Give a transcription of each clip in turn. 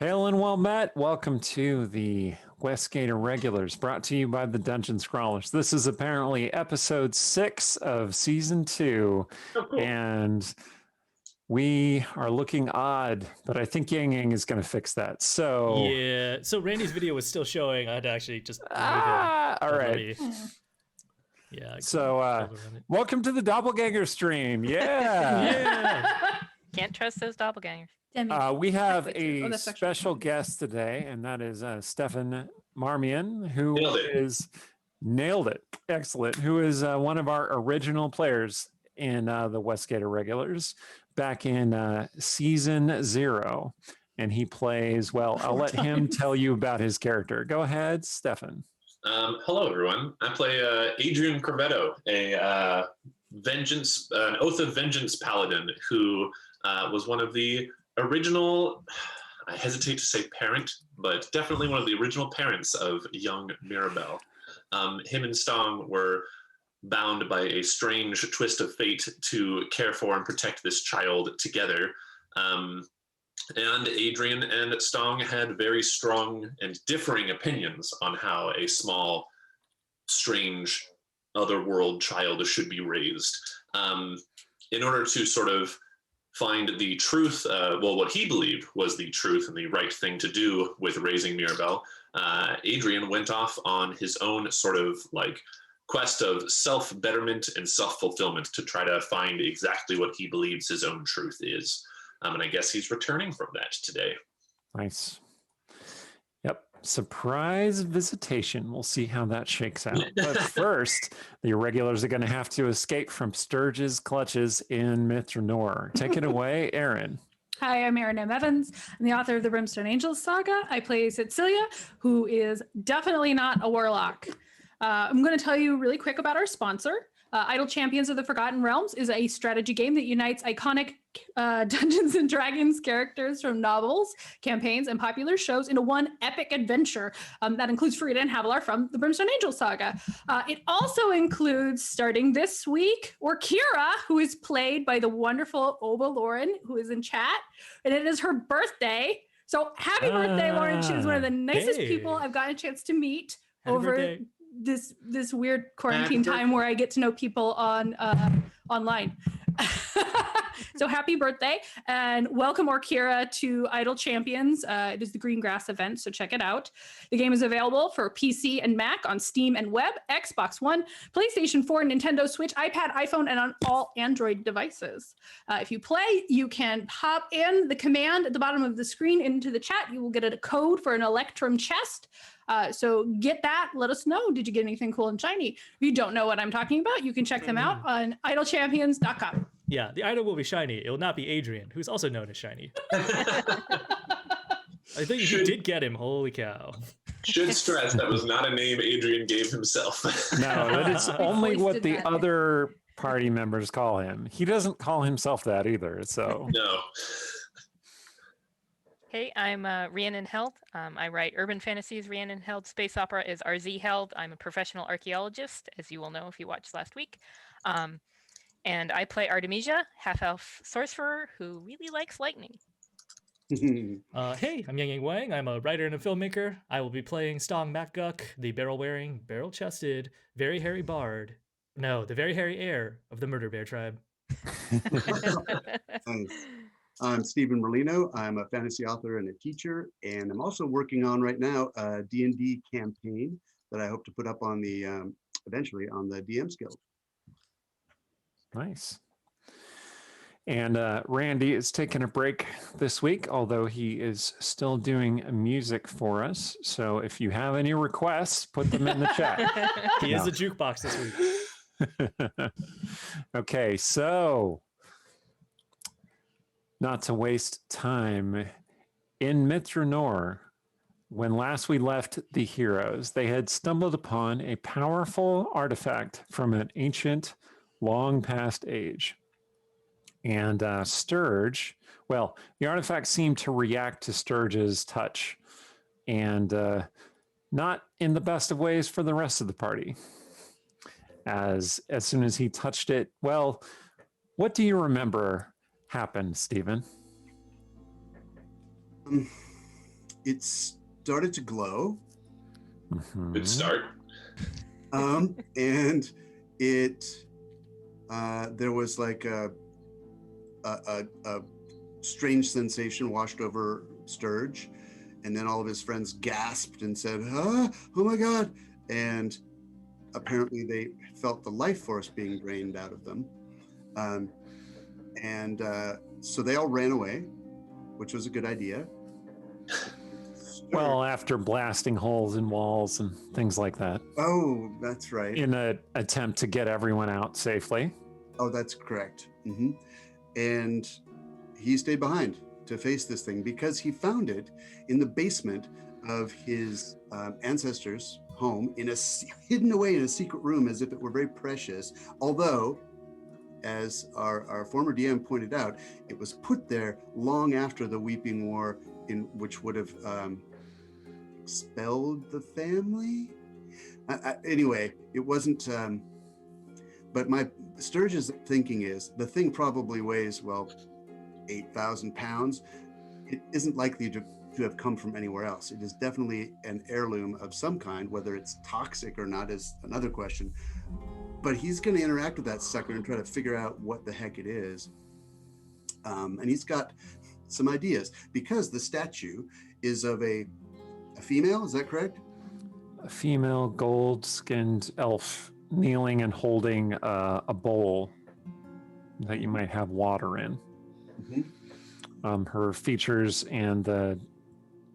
Hail and well met. Welcome to the Westgate Irregulars, brought to you by the Dungeon Scrawlers. This is apparently episode 6 of season 2, and we are looking odd, but I think Yang Yang is going to fix that. So yeah, so Randy's video was still showing. I'd actually just all right. Yeah. So welcome to the Doppelganger stream. Yeah. Yeah. Can't trust those doppelgangers. We have a special guest today, and that is Stefan Marmion, who is nailed it. Excellent. Who is one of our original players in the Westgate Irregulars back in season 0. And he plays, well, I'll let him tell you about his character. Go ahead, Stefan. Hello, everyone. I play Adrian Corvetto, an Oath of Vengeance paladin who was one of the original, I hesitate to say parent, but definitely one of the original parents of young Mirabelle. Him and Stong were bound by a strange twist of fate to care for and protect this child together. And Adrian and Stong had very strong and differing opinions on how a small, strange, otherworld child should be raised. In order to sort of find the truth, what he believed was the truth and the right thing to do with raising Mirabelle, Adrian went off on his own sort of like quest of self-betterment and self-fulfillment to try to find exactly what he believes his own truth is. And I guess he's returning from that today. Nice. Yep. Surprise visitation. We'll see how that shakes out. But first, the Irregulars are going to have to escape from Sturge's clutches in Mithranor. Take it away, Aaron. Hi, I'm Erin M. Evans. I'm the author of the Brimstone Angels saga. I play Cecilia, who is definitely not a warlock. I'm going to tell you really quick about our sponsor. Idle Champions of the Forgotten Realms is a strategy game that unites iconic Dungeons and Dragons characters from novels, campaigns, and popular shows into one epic adventure that includes Frida and Havilar from the Brimstone Angel saga. It also includes, starting this week, Orkira, who is played by the wonderful Oba Lauren, who is in chat, and it is her birthday. So happy birthday, Lauren. She is one of the nicest people I've gotten a chance to meet over this weird quarantine time where I get to know people on online. So happy birthday and welcome Orkira to Idle Champions. It is the Green Grass event, so check it out. The game is available for PC and Mac on Steam and web, Xbox One, PlayStation 4, Nintendo Switch, iPad, iPhone, and on all Android devices. If you play, you can pop in the command at the bottom of the screen into the chat. You will get a code for an Electrum chest. So get that. Let us know. Did you get anything cool and shiny? If you don't know what I'm talking about, you can check them out on idlechampions.com. Yeah, the item will be shiny. It will not be Adrian, who's also known as Shiny. I think you did get him. Holy cow. Should stress that was not a name Adrian gave himself. No, that is only what the other party members call him. He doesn't call himself that either. So no. Hey, I'm Rhiannon Held. I write urban fantasies. Rhiannon Held space opera is RZ Held. I'm a professional archaeologist, as you will know if you watched last week. And I play Artemisia, half-elf sorcerer who really likes lightning. Hey, I'm Yang Yang Wang. I'm a writer and a filmmaker. I will be playing Stong MacGuck, the barrel-wearing, barrel-chested, very hairy bard. No, the very hairy heir of the Murder Bear tribe. I'm Stephen Merlino. I'm a fantasy author and a teacher, and I'm also working on right now a D&D campaign that I hope to put up on the eventually on the DM's Guild. Nice. And Randy is taking a break this week, although he is still doing music for us. So if you have any requests, put them in the chat. He is a jukebox this week. Okay, so not to waste time, in Mithranor, when last we left the heroes, they had stumbled upon a powerful artifact from an ancient, long past age. And Sturge, well, the artifact seemed to react to Sturge's touch, and not in the best of ways for the rest of the party. As soon as he touched it, well, what do you remember happened, Stephen? it started to glow. Good start. And it there was like a strange sensation washed over Sturge, and then all of his friends gasped and said, oh my God. And apparently they felt the life force being drained out of them. So they all ran away, which was a good idea. Well, after blasting holes in walls and things like that. Oh, that's right. In an attempt to get everyone out safely. Oh, that's correct. And he stayed behind to face this thing because he found it in the basement of his ancestors' home, hidden away in a secret room as if it were very precious. Although, as our former DM pointed out, it was put there long after the Weeping War, which would have expelled the family. Anyway, it wasn't. But my Sturge's thinking is the thing probably weighs 8,000 pounds. It isn't likely to have come from anywhere else. It is definitely an heirloom of some kind. Whether it's toxic or not is another question. But he's going to interact with that sucker and try to figure out what the heck it is. And he's got some ideas because the statue is of a female. Is that correct? A female gold-skinned elf kneeling and holding a bowl that you might have water in. Her features and the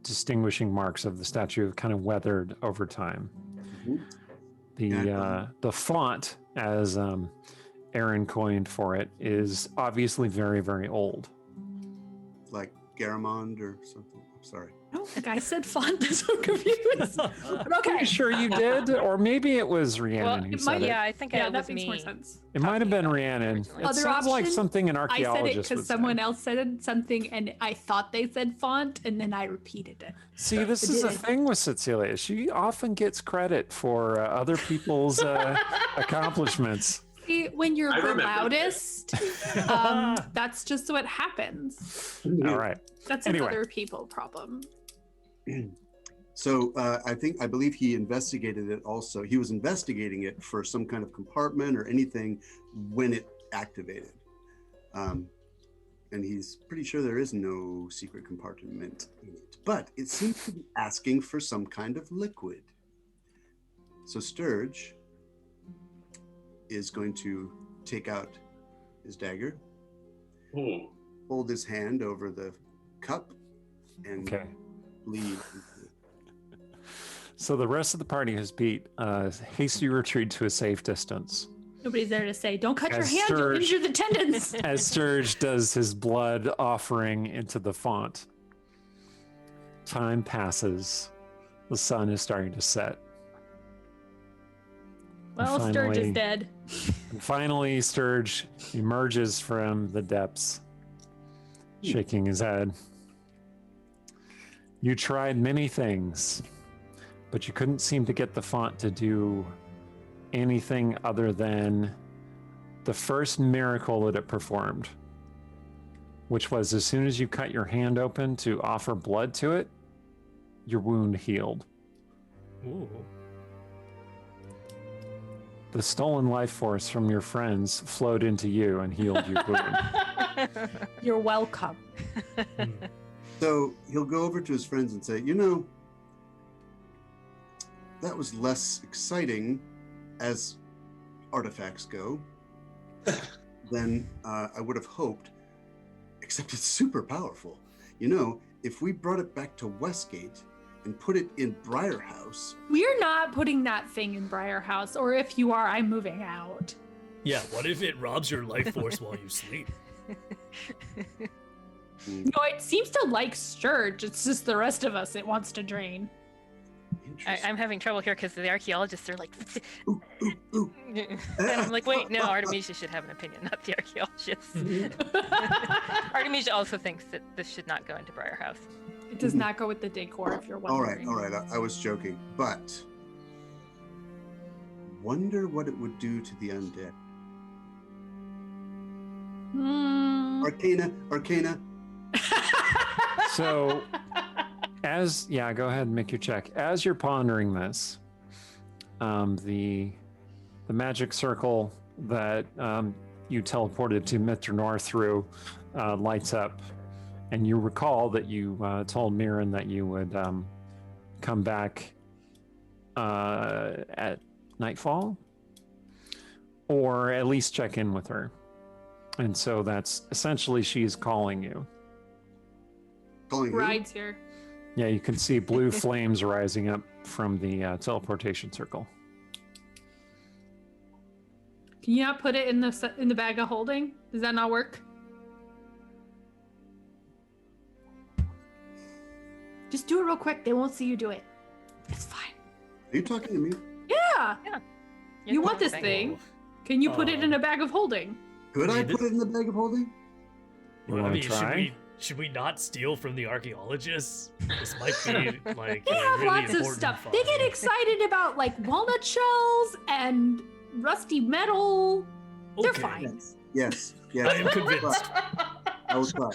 distinguishing marks of the statue have kind of weathered over time. The font, as Aaron coined for it, is obviously very, very old. Like Garamond or something. I'm sorry. I don't think I said font. I'm so confused. But okay. Pretty sure you did, or maybe it was Rhiannon who said it. Yeah, I think Yeah, it that was makes me. more sense. It might have been Rhiannon. It Other sounds like option, something an I archaeologist said it would because say. someone else said something and I thought they said font and then I repeated it. See, this is a thing with Cecilia. She often gets credit for other people's accomplishments. See, when you're I the remember. loudest, that's just what happens. All right. That's Anyway. another people problem. So I believe he investigated it also. He was investigating it for some kind of compartment or anything when it activated. And he's pretty sure there is no secret compartment in it. But it seems to be asking for some kind of liquid. So Sturge is going to take out his dagger, Ooh. hold his hand over the cup, and Okay. bleed. So the rest of the party has beat hasty retreat to a safe distance. Nobody's there to say, don't cut your As hand, you'll Sturge- injure the tendons. As Sturge does his blood offering into the font. Time passes. The sun is starting to set. Well, Sturge is finally- dead. And finally, Sturge emerges from the depths, shaking his head. You tried many things, but you couldn't seem to get the font to do anything other than the first miracle that it performed, which was as soon as you cut your hand open to offer blood to it, your wound healed. Ooh. The stolen life force from your friends flowed into you and healed your wound. You're welcome. So he'll go over to his friends and say, that was less exciting as artifacts go than I would have hoped, except it's super powerful. If we brought it back to Westgate and put it in Briar House. We're not putting that thing in Briar House, or if you are, I'm moving out. Yeah, what if it robs your life force while you sleep? No, it seems to like Sturge. It's just the rest of us it wants to drain. I'm having trouble here because the archaeologists are like, Ooh, ooh, ooh. and I'm like, wait, no, Artemisia should have an opinion, not the archaeologists. Artemisia also thinks that this should not go into Briar House. It does not go with the decor, if you're wondering. All right. I was joking, but wonder what it would do to the undead. Hmm. Arcana. So, go ahead and make your check. As you're pondering this, the magic circle that you teleported to Mitronor through lights up, and you recall that you told Mirren that you would come back at nightfall, or at least check in with her. And so that's essentially she's calling you. Calling who? Rides here. Yeah, you can see blue flames rising up from the teleportation circle. Can you not put it in the bag of holding? Does that not work? Just do it real quick. They won't see you do it. It's fine. Are you talking to me? Yeah. You're You want this calling thing? Can you put it in a bag of holding? Could I mean, put it in the bag of holding? You Well, I want mean, to try? should we not steal from the archaeologists? This might be like They a have really lots of important stuff. They get find. excited about like walnut shells and rusty metal. They're Okay. fine. Yes. Yes. I am convinced. I will try.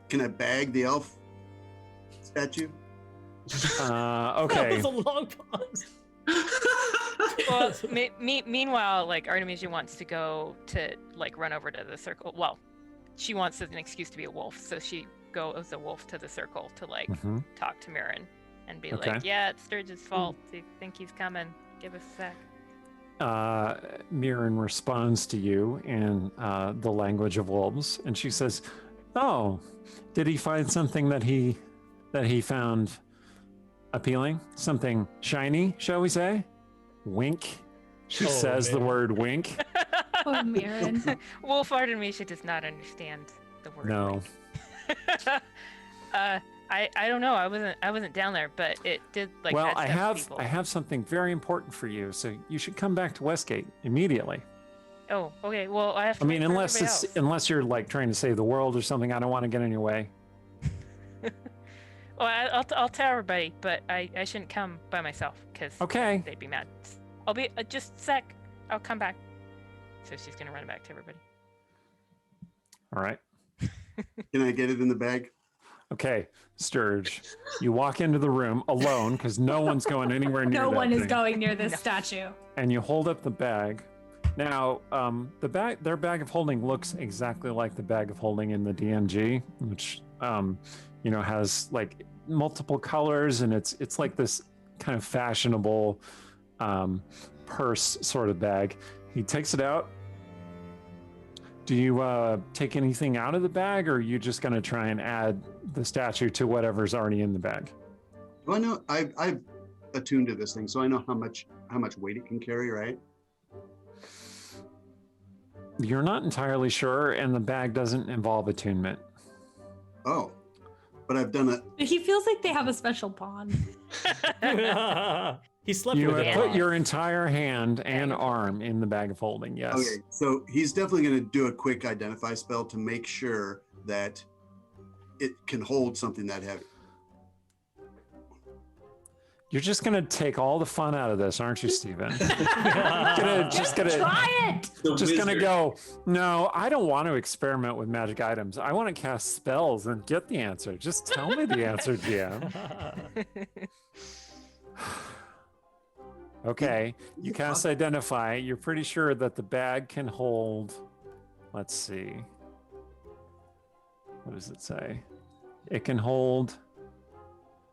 Can I bag the elf statue? That Okay. was a long pause. Well, meanwhile, like Artemisia wants to go to like run over to the circle. Well, she wants an excuse to be a wolf, so she goes as a wolf to the circle to like Mhm. talk to Mirren and be Okay. like, "Yeah, it's Sturge's fault. They think he's coming. Give us a sec." Mirren responds to you in the language of wolves, and she says, "Oh, did he find something that he found appealing? Something shiny, shall we say? Wink." She Oh, says the man. word wink. Oh, Mirren. Wolf Artemisia does not understand the word. No. I don't know. I wasn't down there, but it did like. Well, add I stuff to people. have something very important for you, so you should come back to Westgate immediately. Oh, okay. Well, I have to. I mean, wait for unless everybody else. unless you're like trying to save the world or something, I don't want to get in your way. Well, I'll tell everybody, but I shouldn't come by myself because Okay. they'd be mad. I'll be just a sec. I'll come back. So she's gonna run it back to everybody. All right. Can I get it in the bag? Okay, Sturge, you walk into the room alone because no one's going anywhere near No that one is thing. going near this statue. And you hold up the bag. Now, their bag of holding looks exactly like the bag of holding in the DMG, which has like multiple colors, and it's like this kind of fashionable purse sort of bag. He takes it out. Do you take anything out of the bag, or are you just going to try and add the statue to whatever's already in the bag? Do I know? I've attuned to this thing, so I know how much weight it can carry, right? You're not entirely sure, and the bag doesn't involve attunement. Oh, but I've done it. He feels like they have a special bond. He slept You with have it. put off. your entire hand and of arm in the bag of holding, yes. Okay, so he's definitely going to do a quick identify spell to make sure that it can hold something that heavy. You're just going to take all the fun out of this, aren't you, Steven? Just gonna Try it. The just gonna wizard. go, no, I don't want to experiment with magic items. I want to cast spells and get the answer. Just tell me the answer, GM. Okay, you cast identify. You're pretty sure that the bag can hold, let's see. What does it say? It can hold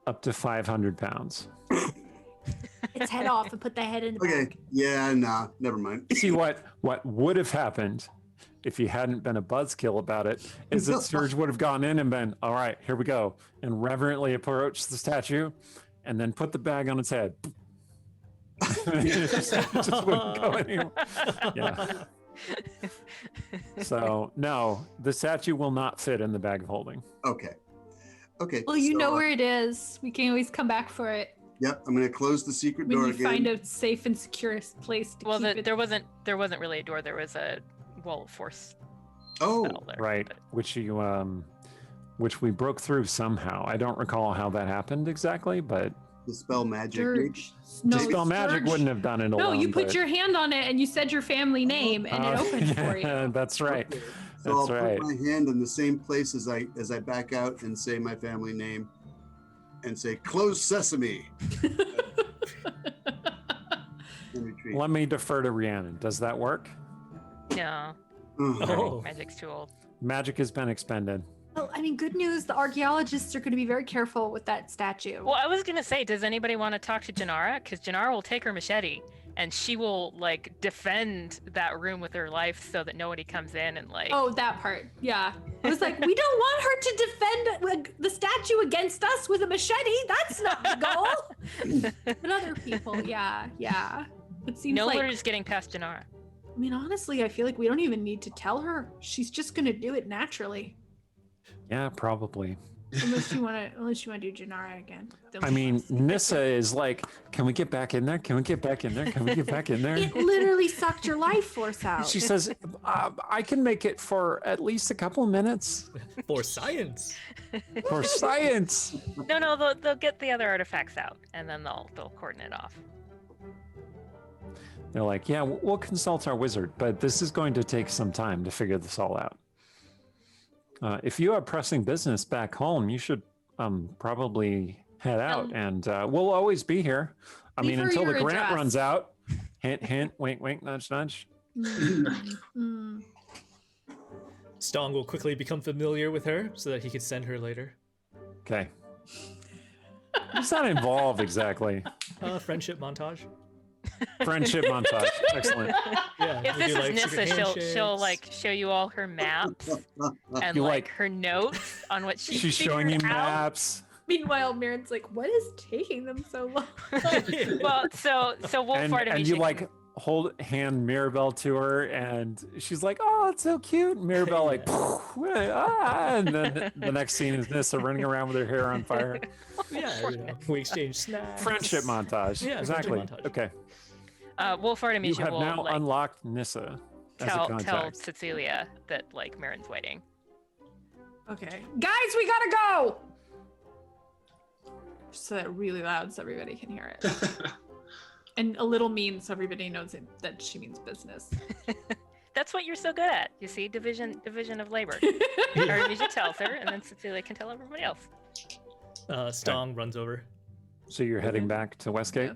up to 500 pounds. Its head off and put the head in the Okay, bag. yeah, nah, never mind. See what would have happened if you hadn't been a buzzkill about it is that Sturge would have gone in and been, all right, here we go, and reverently approached the statue and then put the bag on its head. It just wouldn't go anywhere. Yeah. So no, the statue will not fit in the bag of holding. Okay. Well, you so, know where it is. We can always come back for it Yep, I'm going to close the secret when door you again. find a safe and secure place to Well, keep it. there wasn't really a door. There was a wall of force Oh, spell there. Right, but- which we broke through somehow. I don't recall how that happened exactly, but the spell magic. Sturge. the spell magic Sturge. wouldn't have done it alone. No, you put but- your hand on it and you said your family name and it opened for you. That's right. So I'll That's right. put my hand in the same place as I back out and say my family name and say, "Close sesame." And retreat. Let me defer to Rhiannon. Does that work? No, Oh. magic's too old. Magic has been expended. Well, I mean, good news. The archaeologists are going to be very careful with that statue. Well, I was gonna say, does anybody want to talk to Janara? Because Janara will take her machete and she will like defend that room with her life so that nobody comes in and like. Oh, that part. Yeah. I was like, we don't want her to defend the statue against us with a machete. That's not the goal. But other people, yeah. It seems No like. is getting past Janara. I mean, honestly, I feel like we don't even need to tell her. She's just going to do it naturally. Yeah, probably. Unless you want to do Janara again. Then I we mean, must. Nissa is like, can we get back in there? Can we get back in there? Can we get back in there? It literally sucked your life force out. She says, I can make it for at least a couple of minutes For science. for science. No, they'll get the other artifacts out and then they'll cordon it off. They're like, yeah, we'll consult our wizard, but this is going to take some time to figure this all out. If you have pressing business back home, you should probably head out, and we'll always be here. I Leave mean, her until the your grant address. runs out. Hint, hint, wink, wink, nudge, nudge. Mm. Stong will quickly become familiar with her so that he can send her later. Okay. What's that involve exactly? Friendship montage. Friendship montage. Excellent. Yeah. If we'll this do, is Nissa, secret she'll handshakes. like show you all her maps and You like like- her notes on what She's showing you figured out. maps. Meanwhile, Marin's like, what is taking them so long? Well, so Wolf And Artemisia you can- like hand Mirabelle to her, and she's like, "Oh, it's so cute." And Mirabelle like, and then the next scene is Nissa running around with her hair on fire. Yeah, we exchange snacks. Friendship montage. Yeah, exactly. friendship montage. Okay. Wolf You Artemisia have will now like, unlocked Nissa as a tell contact. Cecilia that like Marin's waiting. Okay. Guys, we gotta go! So that really loud so everybody can hear it. And a little mean so everybody knows that she means business. That's what you're so good at. You see, division of labor. Artemisia tells her, and then Cecilia can tell everybody else. Stong runs over. So you're heading back to Westgate?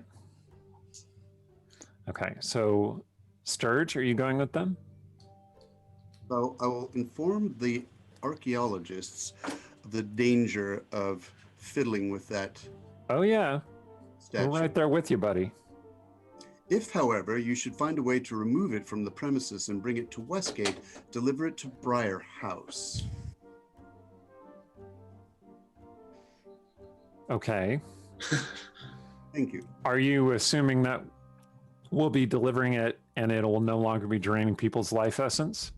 Okay. So, Sturge, are you going with them? So I will inform the archaeologists of the danger of fiddling with that Oh, yeah. statue. We're right there with you, buddy. If, however, you should find a way to remove it from the premises and bring it to Westgate, deliver it to Briar House. Okay. Thank you. Are you assuming that we'll be delivering it and it will no longer be draining people's life essence?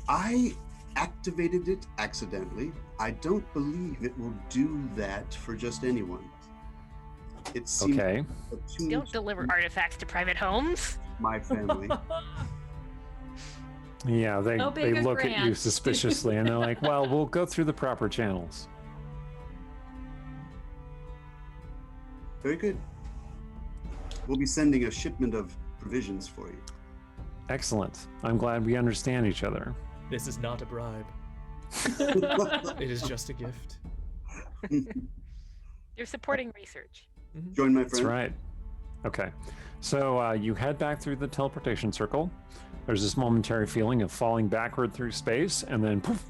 I activated it accidentally. I don't believe it will do that for just anyone. It seems Okay. attuned Don't to deliver artifacts to private homes. my family. Yeah, they How big a look at you grant? suspiciously and they're like, well, we'll go through the proper channels. Very good. We'll be sending a shipment of provisions for you. Excellent. I'm glad we understand each other. This is not a bribe. It is just a gift. You're supporting research. Join my That's friend. right. Okay. So you head back through the teleportation circle. There's this momentary feeling of falling backward through space, and then poof,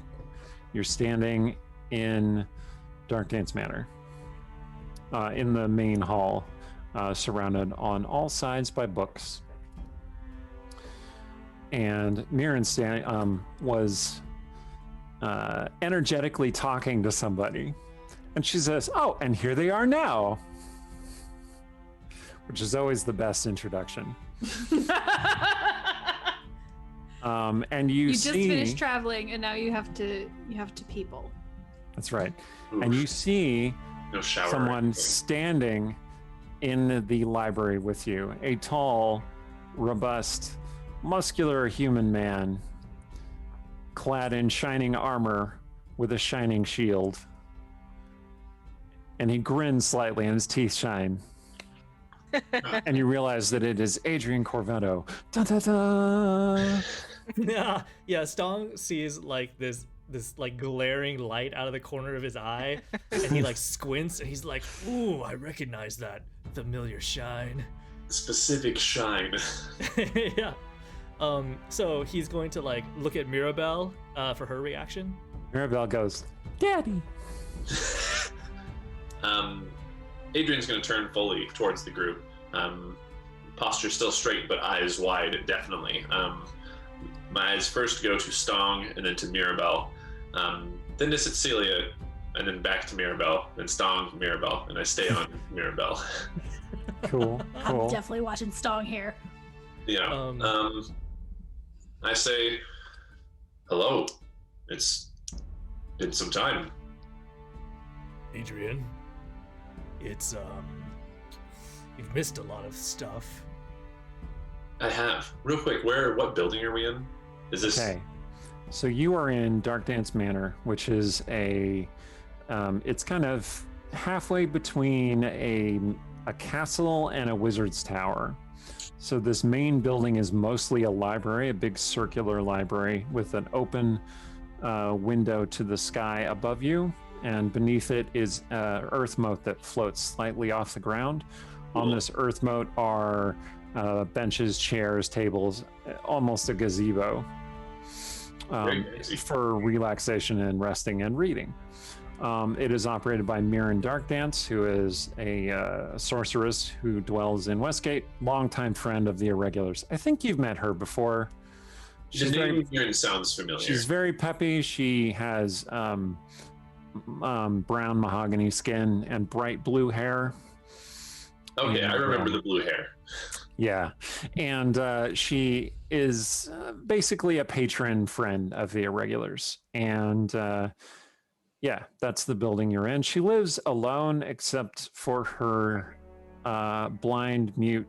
you're standing in Dark Dance Manor in the main hall, surrounded on all sides by books. And Mirren was energetically talking to somebody. And she says, "Oh, and here they are now," which is always the best introduction. And you You just see, finished traveling and now you have to people. that's right. Oof, And you see no shower. someone standing in the library with you, a tall, robust, muscular human man, clad in shining armor with a shining shield. And he grins slightly and his teeth shine. And you realize that it is Adrian Corvetto. Da, da, da. Yeah, Stong sees like this like glaring light out of the corner of his eye, and he like squints and he's like, "Ooh, I recognize that familiar shine." Specific shine. Yeah. So he's going to like look at Mirabelle for her reaction. Mirabelle goes, Daddy. Adrian's going to turn fully towards the group. Posture still straight, but eyes wide, definitely. My eyes first go to Stong, and then to Mirabelle. Then to Cecilia, and then back to Mirabelle, then Stong, Mirabelle, and I stay on Mirabelle. Cool. I'm definitely watching Stong here. Yeah. I say, hello. It's been some time. Adrian, it's you've missed a lot of stuff. I have. Real quick, what building are we in? Is this... Okay. So you are in Dark Dance Manor, which is it's kind of halfway between a castle and a wizard's tower. So this main building is mostly a library, a big circular library with an open window to the sky above you, and beneath it is earth moat that floats slightly off the ground. On this earth moat are benches, chairs, tables, almost a gazebo for relaxation and resting and reading. It is operated by Mirren Darkdance, who is a sorceress who dwells in Westgate, longtime friend of the Irregulars. I think you've met her before. The name Mirren sounds familiar. She's very peppy. She has brown mahogany skin and bright blue hair. Okay, and, I remember the blue hair. Yeah, and she is basically a patron friend of the Irregulars, and yeah, that's the building you're in. She lives alone except for her blind, mute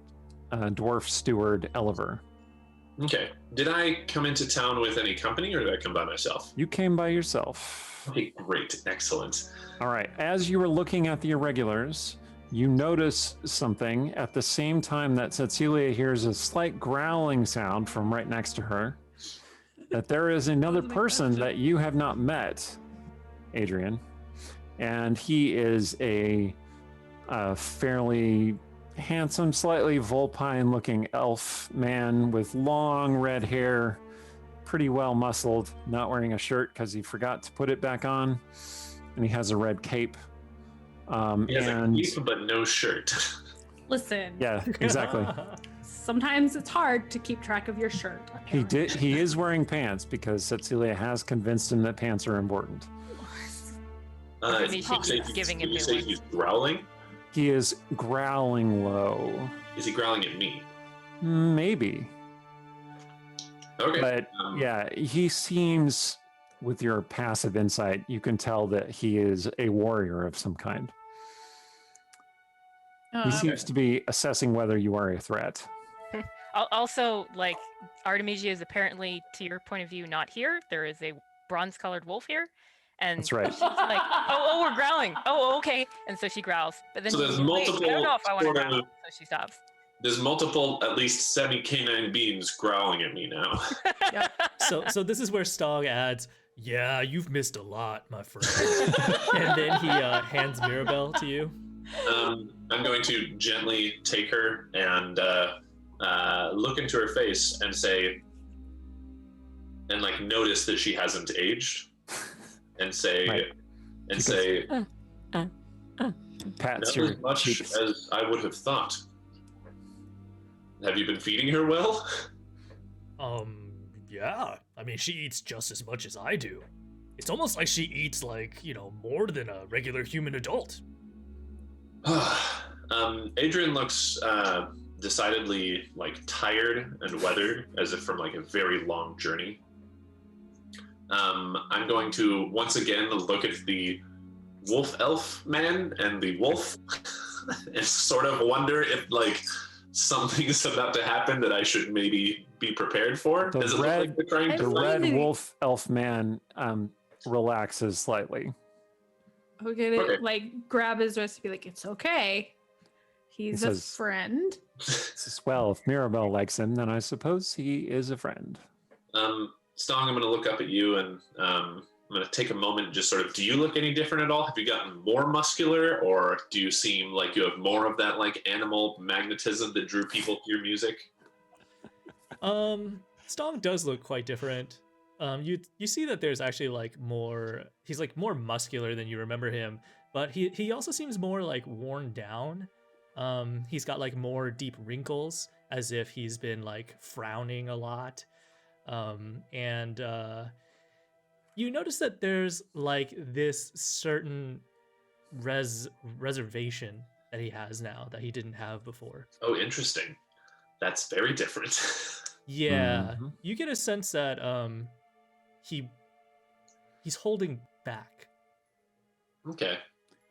dwarf steward, Eliver. Okay. Did I come into town with any company, or did I come by myself? You came by yourself. Okay, great. Excellent. All right. As you were looking at the Irregulars, you notice something at the same time that Cecilia hears a slight growling sound from right next to her, that there is another person that you have not met, Adrian, and he is a fairly handsome, slightly vulpine-looking elf man with long red hair, pretty well muscled, not wearing a shirt because he forgot to put it back on, and he has a red cape. He has a cape but no shirt. Listen. Yeah, exactly. Sometimes it's hard to keep track of your shirt. He is wearing pants because Cecilia has convinced him that pants are important. Did you say he's growling? He is growling low. Is he growling at me? Maybe. Okay. But yeah, he seems, with your passive insight, you can tell that he is a warrior of some kind. He seems to be assessing whether you are a threat. Also, like, Artemisia is apparently, to your point of view, not here. There is a bronze-colored wolf here. And That's right. she's like, oh, we're growling. Oh, okay. And so she growls. But then So there's she's like, wait, multiple I don't know if I want to sort growl. of- So she stops. There's multiple, at least semi-canine beings growling at me now. So this is where Stong adds, "Yeah, you've missed a lot, my friend." And then he hands Mirabelle to you. I'm going to gently take her and look into her face and say, and like notice that she hasn't aged, and say, Right. and She say, Pats not your as much cheeks. as I would have thought. Have you been feeding her well? Yeah. I mean, she eats just as much as I do. It's almost like she eats like, more than a regular human adult. Adrian looks decidedly like tired and weathered, as if from like a very long journey. I'm going to once again look at the wolf elf man and the wolf and sort of wonder if like something's about to happen that I should maybe be prepared for. The Does it look like they're trying The to red Maybe. wolf elf man relaxes slightly. We're gonna Okay. like grab his wrist and be like, "It's okay. He's He a says- friend." Says, well, if Mirabelle likes him, then I suppose he is a friend. Stong, I'm going to look up at you and I'm going to take a moment and just sort of, do you look any different at all? Have you gotten more muscular, or do you seem like you have more of that like animal magnetism that drew people to your music? Stong does look quite different. You see that there's actually like more, he's like more muscular than you remember him, but he also seems more like worn down. He's got like more deep wrinkles, as if he's been like frowning a lot. And you notice that there's like this certain reservation that he has now that he didn't have before. Oh, interesting. That's very different. Yeah, Mhm. you get a sense that he's holding back. Okay. and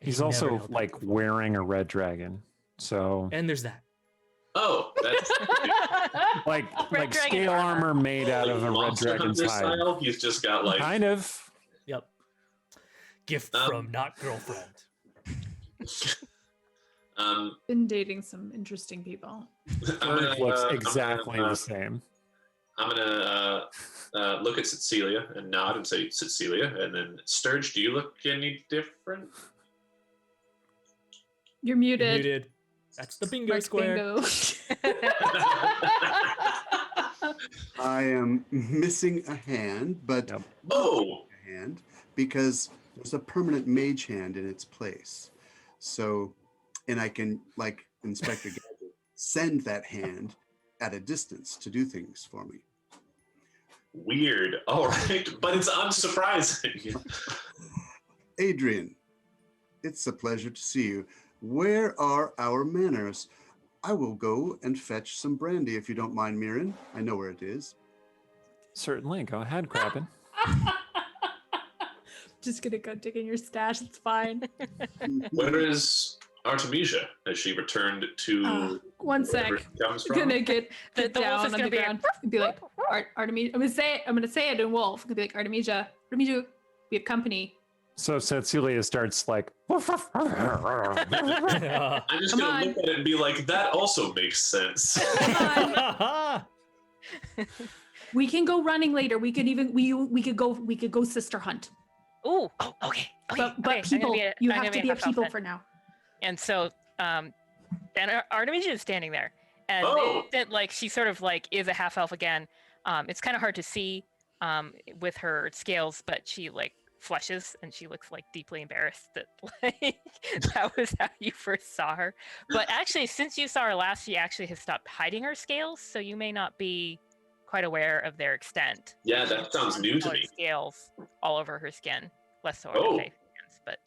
He's he never also held back like before. wearing a red dragon. So And there's that. Oh, that's like Red dragon scale armor. armor made out of a red Monster dragon's Hunter hide. style. He's just got like Kind of. Yep. Gift Um, from not girlfriend. Been dating some interesting people. It looks exactly I'm the same. gonna look at Cecilia and nod and say Cecilia, and then Sturge, do you look any different? You're muted. Muted. That's the bingo Mark square. bingo. I am missing a hand, but Yep. Oh, a hand because there's a permanent mage hand in its place. So, and I can, like Inspector Gadget, send that hand at a distance to do things for me. weird. All right, but it's unsurprising. Adrian, it's a pleasure to see you. Where are our manners? I will go and fetch some brandy if you don't mind, Mirren. I know where it is. Certainly. Go ahead, Krabbin. Just gonna go dig in your stash. It's fine. Where is Artemisia? Has she returned to One sec. wherever she comes from? Gonna get The wolf down is on gonna the be ground and be like, Artemisia. I'm gonna say it in wolf. I'm gonna be like, Artemisia, we have company. So Cecilia starts like I'm just Come gonna on. look at it and be like, that also makes sense. We can go running later. We could even we could go sister hunt. Ooh. Oh, okay. Okay. But okay. people, you have to be a half elf people then. for now. And so, and Artemisia is standing there, and Oh. that like she sort of like is a half elf again. It's kind of hard to see with her scales, but she like flushes and she looks like deeply embarrassed that like that was how you first saw her. But actually, since you saw her last, she actually has stopped hiding her scales, so you may not be quite aware of their extent. Yeah, that sounds new to Colored me. Scales all over her skin, less so on Oh. her face, but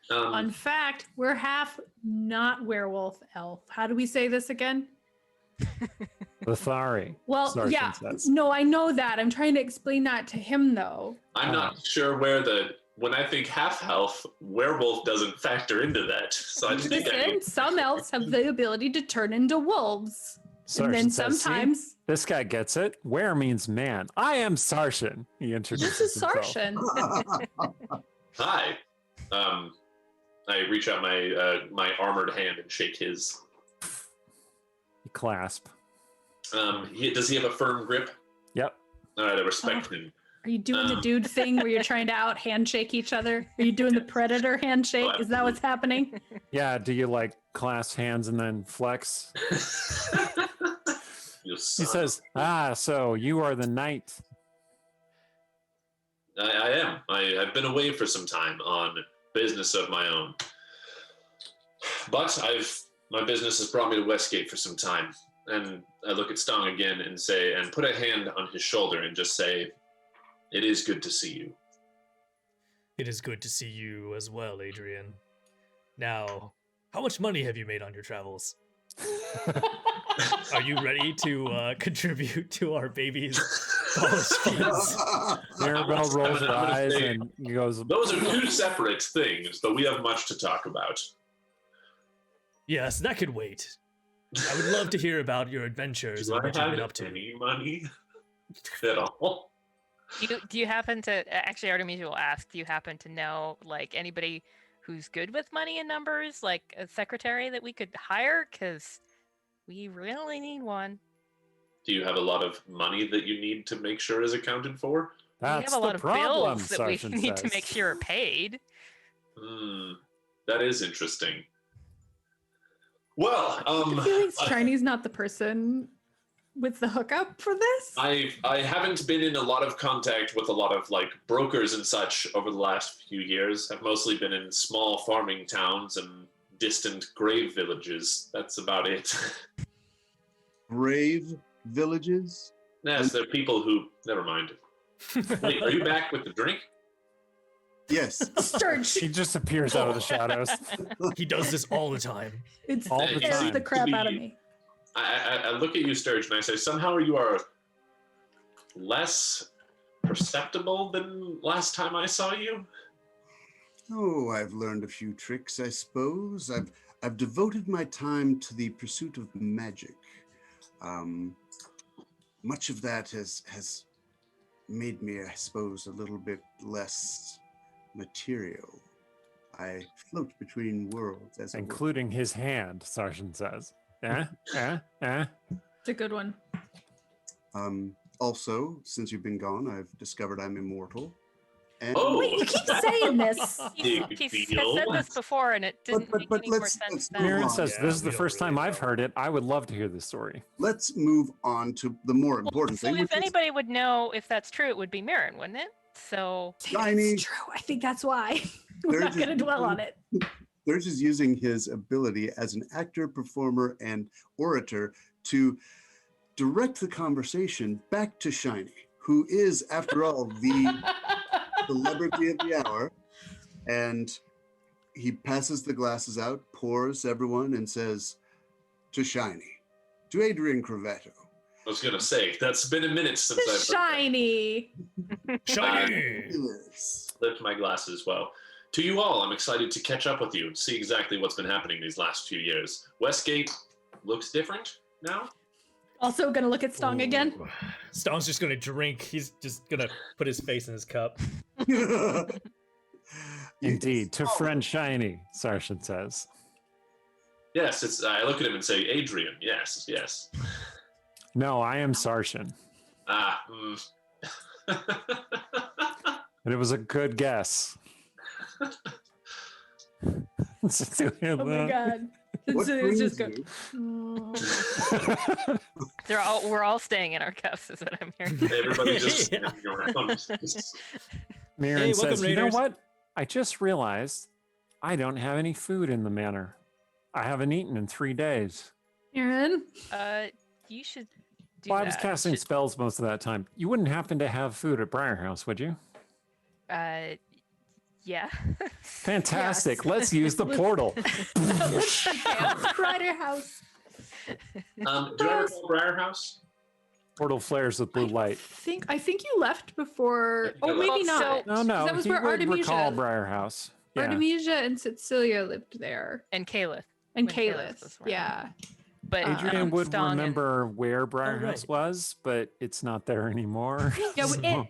Fun fact, we're half not werewolf elf. How do we say this again? Lothari. Well, Sargent yeah. says. No, I know that. I'm trying to explain that to him though. I'm not sure where when I think half elf, werewolf doesn't factor into that. So I think Listen, some elves have the ability to turn into wolves. And then Sargent says, "See? sometimes This guy gets it. Where means man. I am Sarshan. He introduces this is himself. Sarshan. Hi. I reach out my armored hand and shake his. You clasp. Does he have a firm grip? Yep. All right, I respect him. Are you doing the dude thing where you're trying to out handshake each other? Are you doing the predator handshake? Is that what's happening? Yeah. Do you like clasp hands and then flex? You He son. says, so you are the knight. I am. I've been away for some time on business of my own. But my business has brought me to Westgate for some time. And I look at Stong again and put a hand on his shoulder and just say, it is good to see you. It is good to see you as well, Adrian. Now, how much money have you made on your travels? Are you ready to contribute to our baby's college funds? Mirabelle rolls her I'm gonna eyes say- and he goes, Those are two separate things, but we have much to talk about. Yes, that could wait. I would love to hear about your adventures Do and I what you've been have up to. any money at all? do you happen to actually Artemisia will ask, do you happen to know like anybody who's good with money and numbers, like a secretary that we could hire? Because we really need one. Do you have a lot of money that you need to make sure is accounted for? We That's have a lot the of problem, bills that we Sergeant need to says. make sure are paid. That is interesting. Well, The feeling's Shiny's not the person with the hookup for this. I haven't been in a lot of contact with a lot of like brokers and such over the last few years. I've mostly been in small farming towns and distant grave villages. That's about it. Brave villages. Yes, there are people who. Never mind. Wait, are you back with the drink? Yes. Sturge. He just appears out of the shadows. He does this all the time. It's All the scares time. the crap out of me. I look at you, Sturge, and I say, somehow you are less perceptible than last time I saw you. Oh, I've learned a few tricks, I suppose. I've devoted my time to the pursuit of magic. Much of that has made me, I suppose, a little bit less material. I float between worlds, as it were. Including his hand, Sergeant says. It's a good one. Also, since you've been gone, I've discovered I'm immortal. And Oh! Wait, you keep saying this. He's has said this before, and it didn't make but any more let's sense move then. Mirren on. says, Yeah, this is the we don't first time really I've know. heard it. I would love to hear this story. let's move on to the more important So thing. if which is anybody would know if that's true, it would be Mirren, wouldn't it? So Shiny. It's true. I think that's why. We're not There's going to dwell on it. Sturge is using his ability as an actor, performer, and orator to direct the conversation back to Shiny, who is, after all, the celebrity of the hour. And he passes the glasses out, pours everyone, and says to Shiny, to Adrian Corvetto, I was gonna say that's been a minute since The I've shiny. Shiny! yes. lift my glasses. Well, to you all, I'm excited to catch up with you and see exactly what's been happening these last few years. Westgate looks different now. Also going to look at Stong again. Ooh. Stong's just gonna drink. He's just gonna put his face in his cup. Indeed, to friend Shiny, Sergeant says. Yes, it's. I look at him and say, Adrian. Yes, yes. No, I am Sergeant. Ah. And it was a good guess. Oh my god. What So it's brings just go. you? we're all staying in our cups, is what I'm hearing. Everybody just Yeah. standing around. Mirren Hey, says, welcome, you know Raiders." what? I just realized I don't have any food in the manor. I haven't eaten in 3 days. Aaron, You should do Well, I that. was casting Should- spells most of that time. You wouldn't happen to have food at Briar House, would you? Yeah. Fantastic. Let's use the portal. Crider House. Do I recall Briar House? Portal flares with blue light. I think you left before. I Oh, think I maybe left. not. No, no. That was he where would recall Artemisia. Briar House. Yeah. Artemisia and Cecilia lived there, And Caliph. and When Caliph Kalis. was around. Yeah. But Adrian would Stong and- remember where Briar Oh, House right. was, but it's not there anymore. Yeah, So-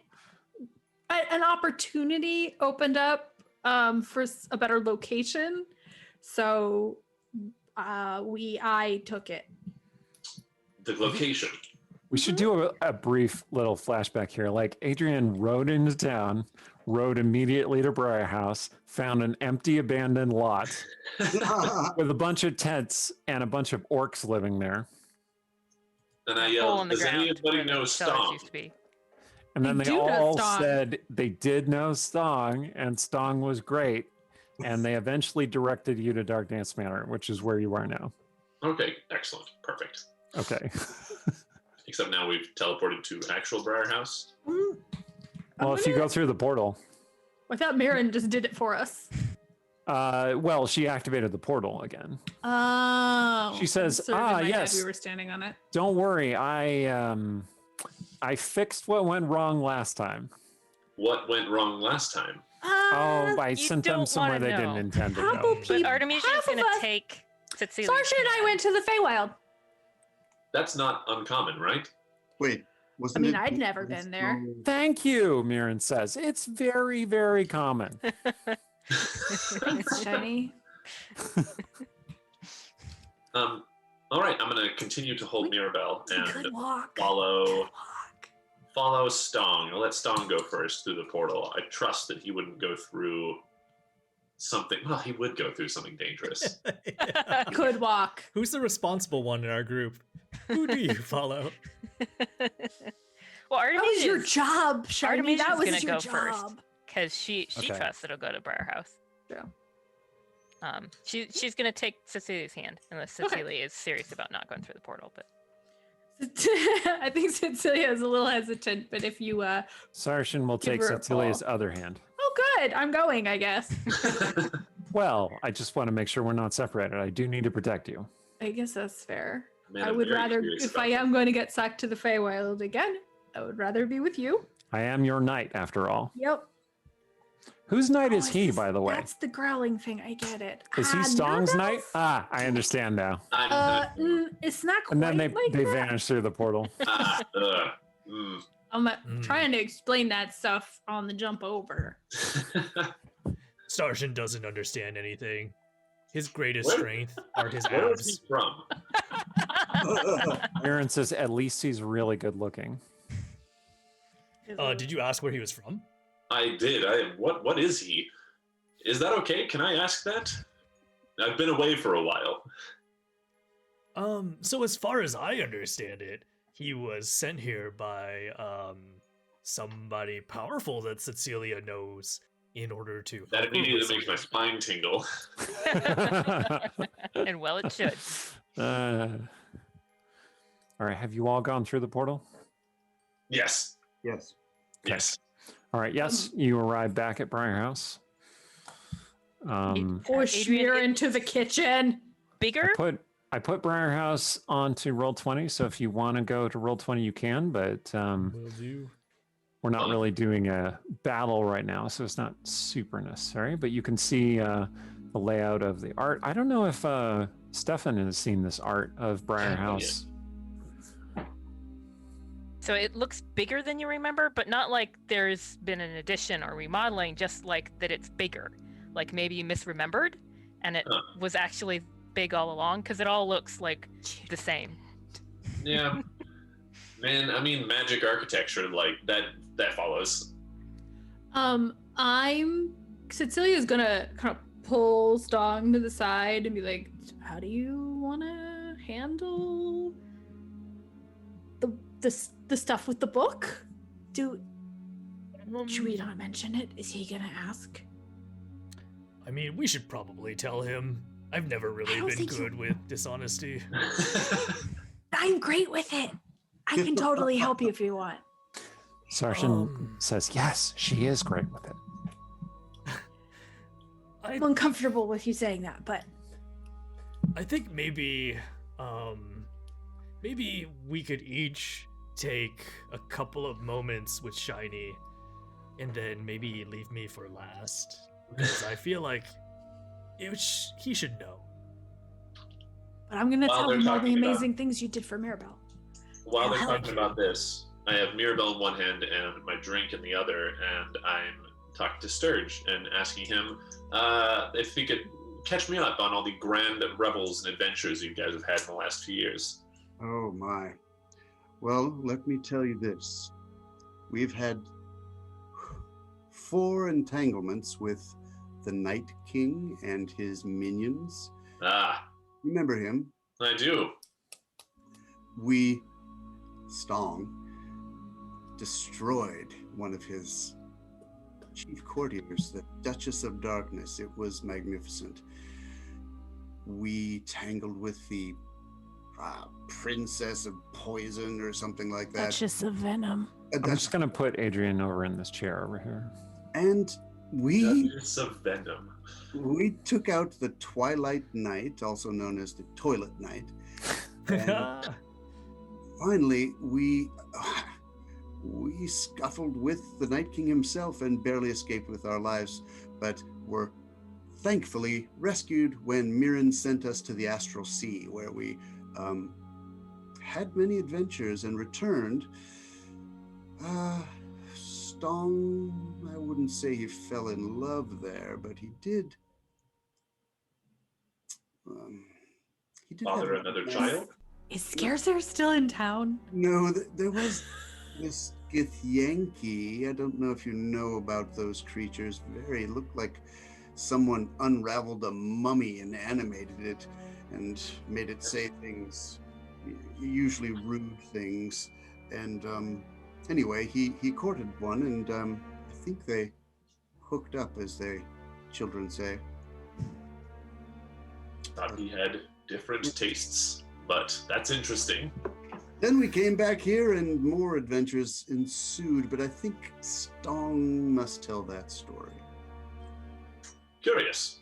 an opportunity opened up for a better location, so I took it. The location. We should do a brief little flashback here. Like Adrian rode into town, rode immediately to Briar House, found an empty abandoned lot with a bunch of tents and a bunch of orcs living there. And I a hole yelled, in the does ground anybody where the know cellars Stong? used to be. And then I they do know all Stong. said they did know Stong, and Stong was great. And they eventually directed you to Dark Dance Manor, which is where you are now. Okay, excellent. Perfect. Okay. Except now we've teleported to actual Briar House. Well, if you go through the portal, I thought Marin just did it for us. well, she activated the portal again. Oh. She says, Sort of in my head yes. we were standing on it. Don't worry, I fixed what went wrong last time. What went wrong last time? Oh, I you sent them don't somewhere wanna they didn't know. intend to How go. about but- But People- Artemisia half is going of to us- take Cecilia. Sarsha and I went to the Feywild. That's not uncommon, right? Wait, I wasn't mean, it? I'd never been there. Thank you, Mirren says. It's very, very common. Thanks, Shiny. All right, I'm going to continue to hold Mirabelle and Good walk. follow Good walk. follow Stong. I'll let Stong go first through the portal. I trust that he wouldn't go through something. Well, he would go through something dangerous. Good walk. Who's the responsible one in our group? Who do you follow? Well, That was your Artemisia's job, Shiny. Artemisia's That was gonna your go job. first. because she Okay. trusts it'll go to Briarhouse. True. She's gonna take Cecilia's hand unless Cecilia is serious about not going through the portal. But I think Cecilia is a little hesitant, but if you Sarshan will Give take her a Cecilia's paw. other hand. oh good, I'm going, I guess. Well, I just want to make sure we're not separated. I do need to protect you. I guess that's fair. Man, I I'm would very rather, curious if about I that. am going to get sucked to the Feywild again, I would rather be with you. I am your knight, after all. Yep. Whose knight Oh, is he, by the way? That's the growling thing. I get it. Is he Stong's knight? Mirabelle's? I understand now. It's not quite And then they like that. vanish through the portal. I'm Mm. trying to explain that stuff on the jump over. Starshan doesn't understand anything. His greatest Where- strength are his Where is he abs. from? Aaron says, at least he's really good looking. Did you ask where he was from? I did. What is he? Is that okay? Can I ask that? I've been away for a while. So as far as I understand it, he was sent here by somebody powerful that Cecilia knows in order to That help her with immediately makes my something. spine tingle. and well, it should. All right, have you all gone through the portal? Yes. Yes. Yes. All right, yes, you arrive back at Briarhouse. Push Adrian, Mir into the kitchen. Bigger? I put Briarhouse onto Roll20, so if you want to go to Roll20, you can, but Will do. we're not really doing a battle right now, so it's not super necessary. But you can see the layout of the art. I don't know if Stefan has seen this art of Briarhouse. So it looks bigger than you remember, but not like there's been an addition or remodeling, just like that it's bigger. Like maybe you misremembered and it Huh. was actually big all along because it all looks like the same. Yeah. Man, I mean, magic architecture, like that follows. Cecilia's gonna kind of pull Stong to the side and be like, how do you want to handle the stuff with the book? Should we not mention it? Is he gonna ask? I mean, we should probably tell him. I've never really don't been think you- good with dishonesty. I'm great with it. I can totally help you if you want. Sarshan says, yes, she is great with it. I'm uncomfortable with you saying that, but I think maybe we could each take a couple of moments with Shiny and then maybe leave me for last. Because I feel like he should know. but I'm gonna While tell they're him all the talking about- amazing things you did for Mirabelle. While they're I'll help talking you. about this, I have Mirabelle in one hand and my drink in the other, and I'm talking to Sturge and asking him if he could catch me up on all the grand revels and adventures you guys have had in the last few years. Oh my. Well, let me tell you this. We've had 4 entanglements with the Night King and his minions. Ah, Remember him? I do. Stong destroyed one of his chief courtiers, the Duchess of Darkness. It was magnificent. We tangled with the Princess of Poison or something like that. Duchess of Venom. I'm just going to put Adrian over in this chair over here. And we Duchess of Venom. took out the Twilight Knight, also known as the Toilet Knight. And finally, we scuffled with the Night King himself and barely escaped with our lives, but were thankfully rescued when Mirren sent us to the Astral Sea, where we had many adventures and returned. Stong, I wouldn't say he fell in love there, but he did. he did Father have another nice- child? Is Scarcer still in town? No, there was this Githyanki. I don't know if you know about those creatures. Looked like someone unraveled a mummy and animated it and made it say things, usually rude things. And anyway, he courted one, and I think they hooked up, as they children say. Thought he had different tastes, but that's interesting. Then we came back here and more adventures ensued, but I think Stong must tell that story. Curious.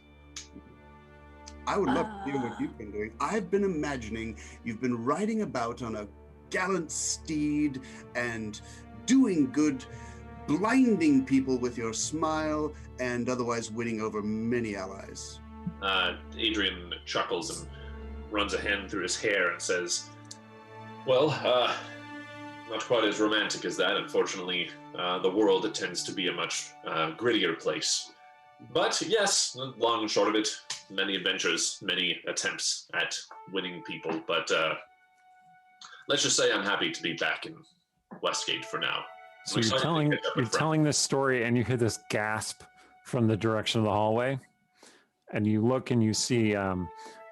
I would love to hear what you've been doing. I've been imagining you've been riding about on a gallant steed and doing good, blinding people with your smile and otherwise winning over many allies. Adrian chuckles and runs a hand through his hair and says, well, not quite as romantic as that, unfortunately. The world tends to be a much grittier place. But yes, long and short of it, many adventures, many attempts at winning people. But let's just say I'm happy to be back in Westgate for now. So you're telling this story, and you hear this gasp from the direction of the hallway, and you look and you see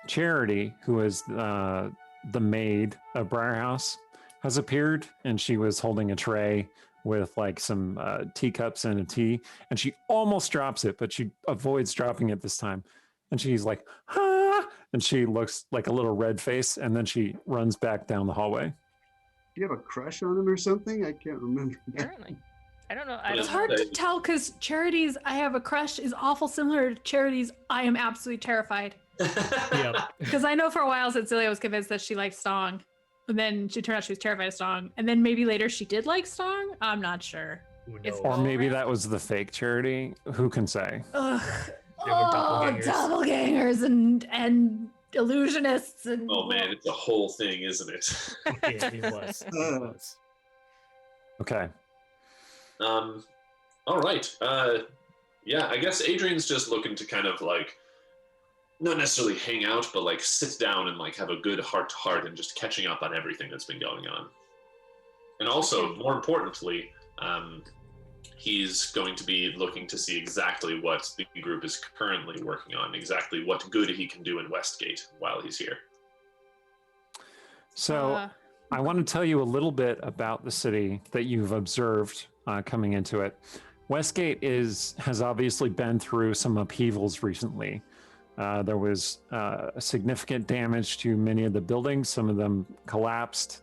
Charity, who is the maid of Briarhouse, has appeared, and she was holding a tray with like some teacups and a tea, and she almost drops it, but she avoids dropping it this time. And she's like, ah, and she looks like a little red face, and then she runs back down the hallway. Do you have a crush on him or something? I can't remember. Apparently. I don't know. It's hard to tell because Charity's I have a crush is awful similar to Charity's I am absolutely terrified. Yep. Because I know for a while Cecilia was convinced that she liked Stong. And then she turned out she was terrified of Stong. And then maybe later she did like Stong. I'm not sure. Who It's knows? Or maybe that was the fake Charity. Who can say? Ugh. They were doppelgangers. Doppelgangers and illusionists and Oh man, it's a whole thing, isn't it? Yeah, it was. It was. Okay. All right. Yeah, I guess Adrian's just looking to kind of like, not necessarily hang out, but like sit down and like have a good heart-to-heart and just catching up on everything that's been going on. And also, more importantly, he's going to be looking to see exactly what the group is currently working on, exactly what good he can do in Westgate while he's here. So I want to tell you a little bit about the city that you've observed coming into it. Westgate has obviously been through some upheavals recently. There was significant damage to many of the buildings. Some of them collapsed.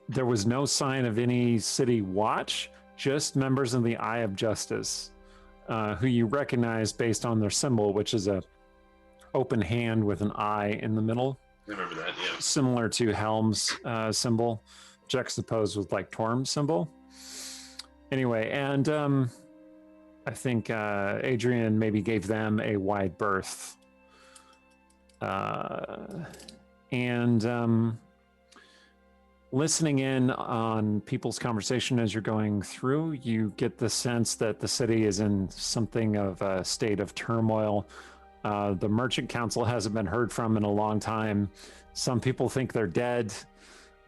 There was no sign of any city watch, just members of the Eye of Justice, who you recognize based on their symbol, which is a open hand with an eye in the middle. I remember that, yeah. Similar to Helm's symbol, juxtaposed with like Torm's symbol. Anyway, and I think Adrian maybe gave them a wide berth. Listening in on people's conversation as you're going through, you get the sense that the city is in something of a state of turmoil. The Merchant Council hasn't been heard from in a long time. Some people think they're dead.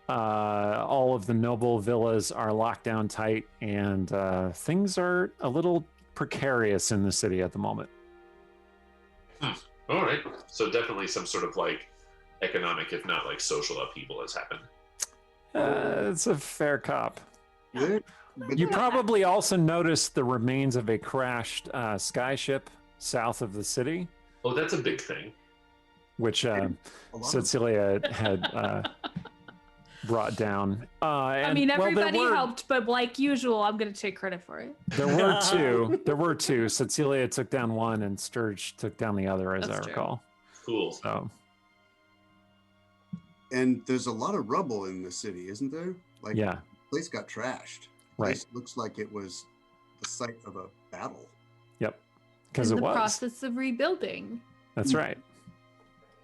All of the noble villas are locked down tight, and things are a little precarious in the city at the moment. All right. So definitely some sort of like economic, if not like social upheaval has happened. It's a fair cop. There- but You probably also noticed the remains of a crashed skyship south of the city, Oh, that's a big thing. which a lot of- Cecilia had brought down. I mean, everybody helped, but like usual, I'm going to take credit for it. There were two. There were two. Cecilia took down one, and Sturge took down the other, as That's I true. recall. Cool. So And there's a lot of rubble in the city, isn't there? Like, yeah, the place got trashed. right. Place looks like it was the site of a battle. Yep. Because In it the was. process of rebuilding. That's right.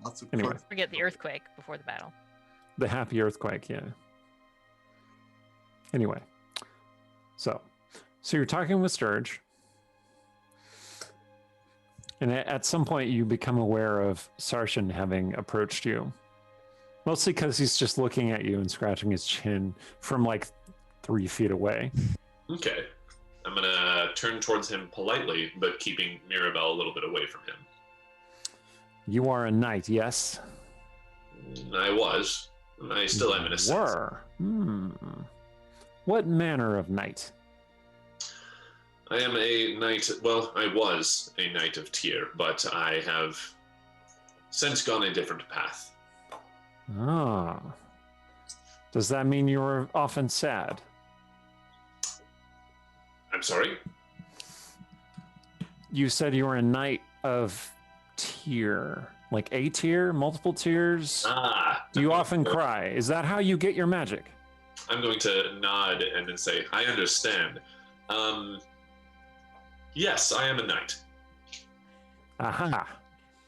Lots of Anyway. crap. Forget the earthquake before the battle. The happy earthquake, yeah. Anyway, so you're talking with Sturge, And at some point, you become aware of Sarshan having approached you. Mostly because he's just looking at you and scratching his chin from like 3 feet away. Okay. I'm going to turn towards him politely, but keeping Mirabelle a little bit away from him. You are a knight, yes? I was. I still am in a sense. Were. What manner of knight? I am a knight. Well, I was a knight of Tyr, but I have since gone a different path. Ah. Does that mean you were often sad? I'm sorry? You said you were a knight of Tyr. Like a tier? Multiple tiers? Do you often cry? Is that how you get your magic? I'm going to nod and then say, I understand. Yes, I am a knight. Aha.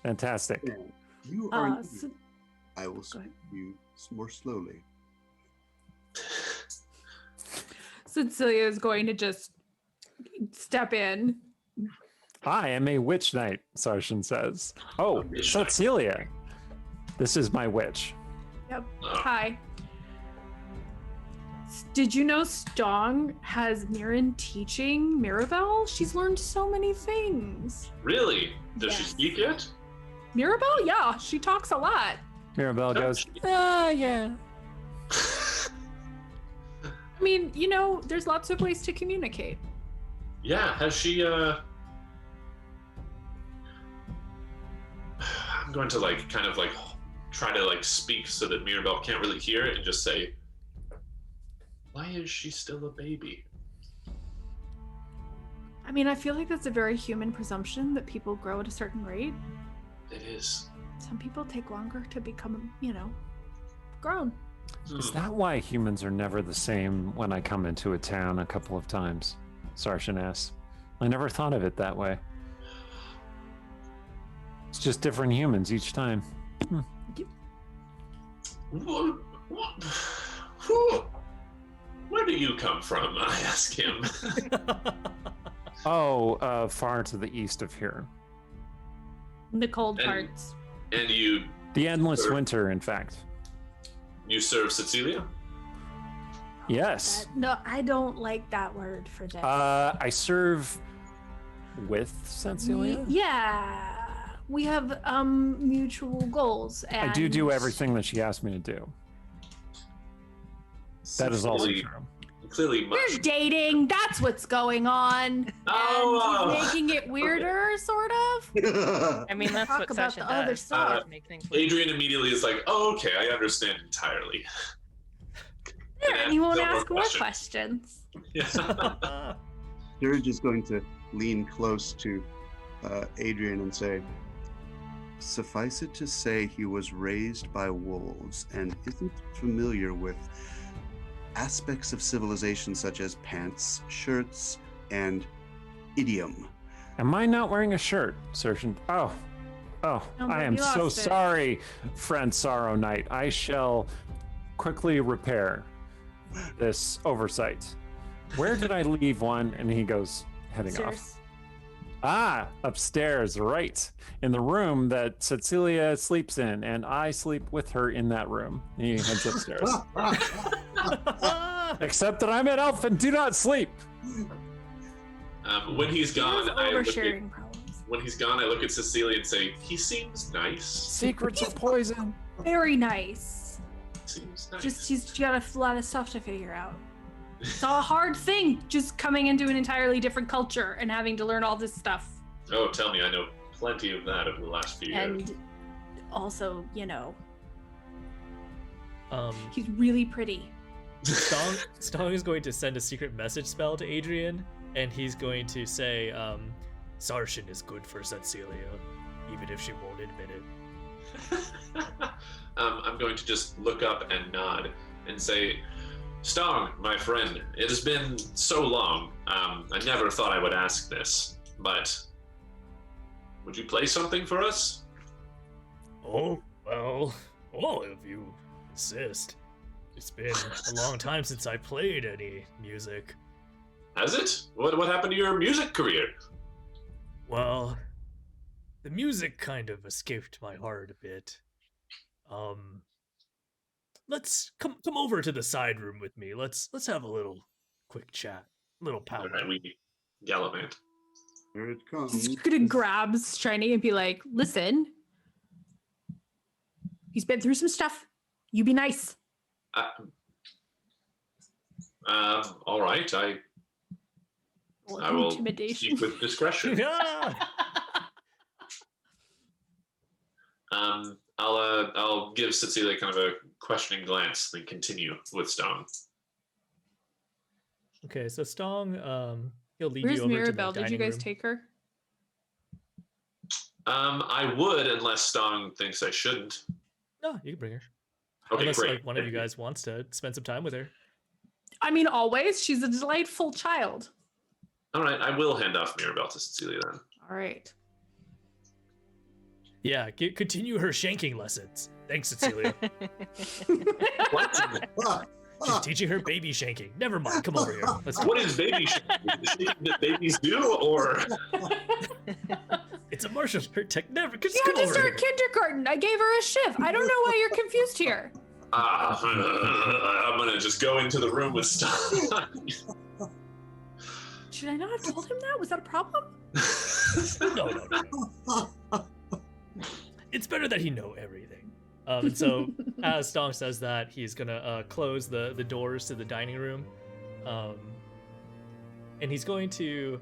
Fantastic. Yeah. You are. So- I will speak to you more slowly. Cecilia is going to just step in. I am a witch knight, Sarshan says. Oh, A witch knight. Cecilia. This is my witch. Yep. Oh. Hi. Did you know Stong has Mirren teaching Mirabelle? She's learned so many things. Really? Does she Yes. speak yet? Mirabelle? Yeah, she talks a lot. Mirabelle No, goes, she- yeah. I mean, you know, there's lots of ways to communicate. Yeah, has she, I'm going to, like, kind of, like, try to, like, speak so that Mirabelle can't really hear it and just say, why is she still a baby? I mean, I feel like that's a very human presumption that people grow at a certain rate. It is. Some people take longer to become, you know, grown. Is that why humans are never the same when I come into a town a couple of times? Sarshan asks. I never thought of it that way. It's just different humans each time. Where do you come from? I ask him. Oh, far to the east of here. The cold And- parts. And you The endless Sure. winter, in fact. serve Cecilia? Yes. No, I don't like that word for this. I serve with Sensilia. Yeah. We have mutual goals. And I do everything that she asked me to do. That is also Clearly- true. Clearly We're much. dating. That's what's going on. Oh, And he's making it weirder, sort of. I mean, that's Talk what about Sasha the other does. stuff. Make things weird. Adrian immediately is like, oh, okay, I understand entirely. There, and you won't No more ask more questions. questions. Yeah. Sturge is going to lean close to Adrian and say, suffice it to say he was raised by wolves and isn't familiar with aspects of civilization such as pants, shirts, and idiom. Am I not wearing a shirt, Sarshan? Oh, No, I but am you so lost it. sorry, friend Sorrow Knight. I shall quickly repair this oversight. Where did I leave one? And he goes heading off. Cheers. Ah, upstairs, right. In the room that Cecilia sleeps in, and I sleep with her in that room. And he heads upstairs. Except that I'm an elf and do not sleep. When he's gone, There's I look at, oversharing problems. when he's gone, I look at Cecilia and say, he seems nice. Secrets of poison. Very nice. Seems nice. Just he's got a lot of stuff to figure out. It's a hard thing, just coming into an entirely different culture and having to learn all this stuff. Oh, tell me, I know plenty of that over the last few years. And also, you know, He's really pretty. Stong is going to send a secret message spell to Adrian, and he's going to say, Sarshan is good for Cecilia, even if she won't admit it. I'm going to just look up and nod and say, Stong, my friend, it has been so long. I never thought I would ask this, but would you play something for us? Oh, well, if you insist. It's been a long time since I played any music. Has it? What happened to your music career? Well, the music kind of escaped my heart a bit. Let's come over to the side room with me. Let's have a little quick chat, little All powwow. right, we gallivant. Here it comes. He's gonna grab Shiny and be like, listen, he's been through some stuff. You be nice. All right, I will Intimidation. speak with discretion. Yeah. I'll give Cecilia kind of a questioning glance, then continue with Stone. Okay, so Stong, he'll lead Where's you over to the Mirabelle? Did you dining guys room. take her? I would, unless Stone thinks I shouldn't. No, you can bring her. Okay, Unless great. like one of you guys wants to spend some time with her. I mean, always. She's a delightful child. All right, I will hand off Mirabelle to Cecilia then. All right. Yeah, continue her shanking lessons. Thanks, Cecilia. What? Ah, She's ah, teaching her baby shanking. Never mind. Come over here. Let's do What is baby shaking? Is it shaking that babies do, or It's a martial art tech. Never. Just You come had to over start here. kindergarten. I gave her a shiv. I don't know why you're confused here. I'm gonna just go into the room with Stone. Should I not have told him that? Was that a problem? No. It's better that he know everything. And so, as Stong says that, he's gonna close the doors to the dining room, and he's going to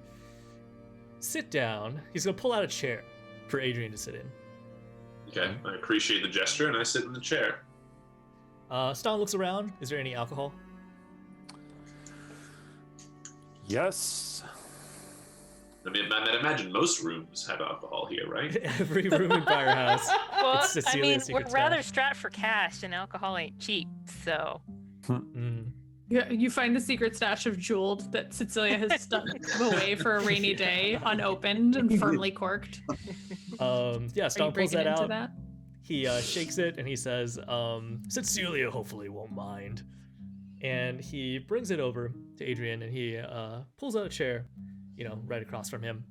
sit down. He's gonna pull out a chair for Adrian to sit in. Okay, I appreciate the gesture, and I sit in the chair. Stong looks around. Is there any alcohol? Yes. I mean, I imagine most rooms have alcohol here, right? Every room in Firehouse. Well, It's I Cecilia's mean, we're secret rather stash. strapped for cash, and alcohol ain't cheap. So Mm. Yeah, you find the secret stash of jeweled that Cecilia has stuck away for a rainy day, unopened and firmly corked. Yeah, Are you Stong pulls breaking that into out. that? He shakes it and he says, Cecilia hopefully won't mind. And he brings it over to Adrian and he pulls out a chair, right across from him.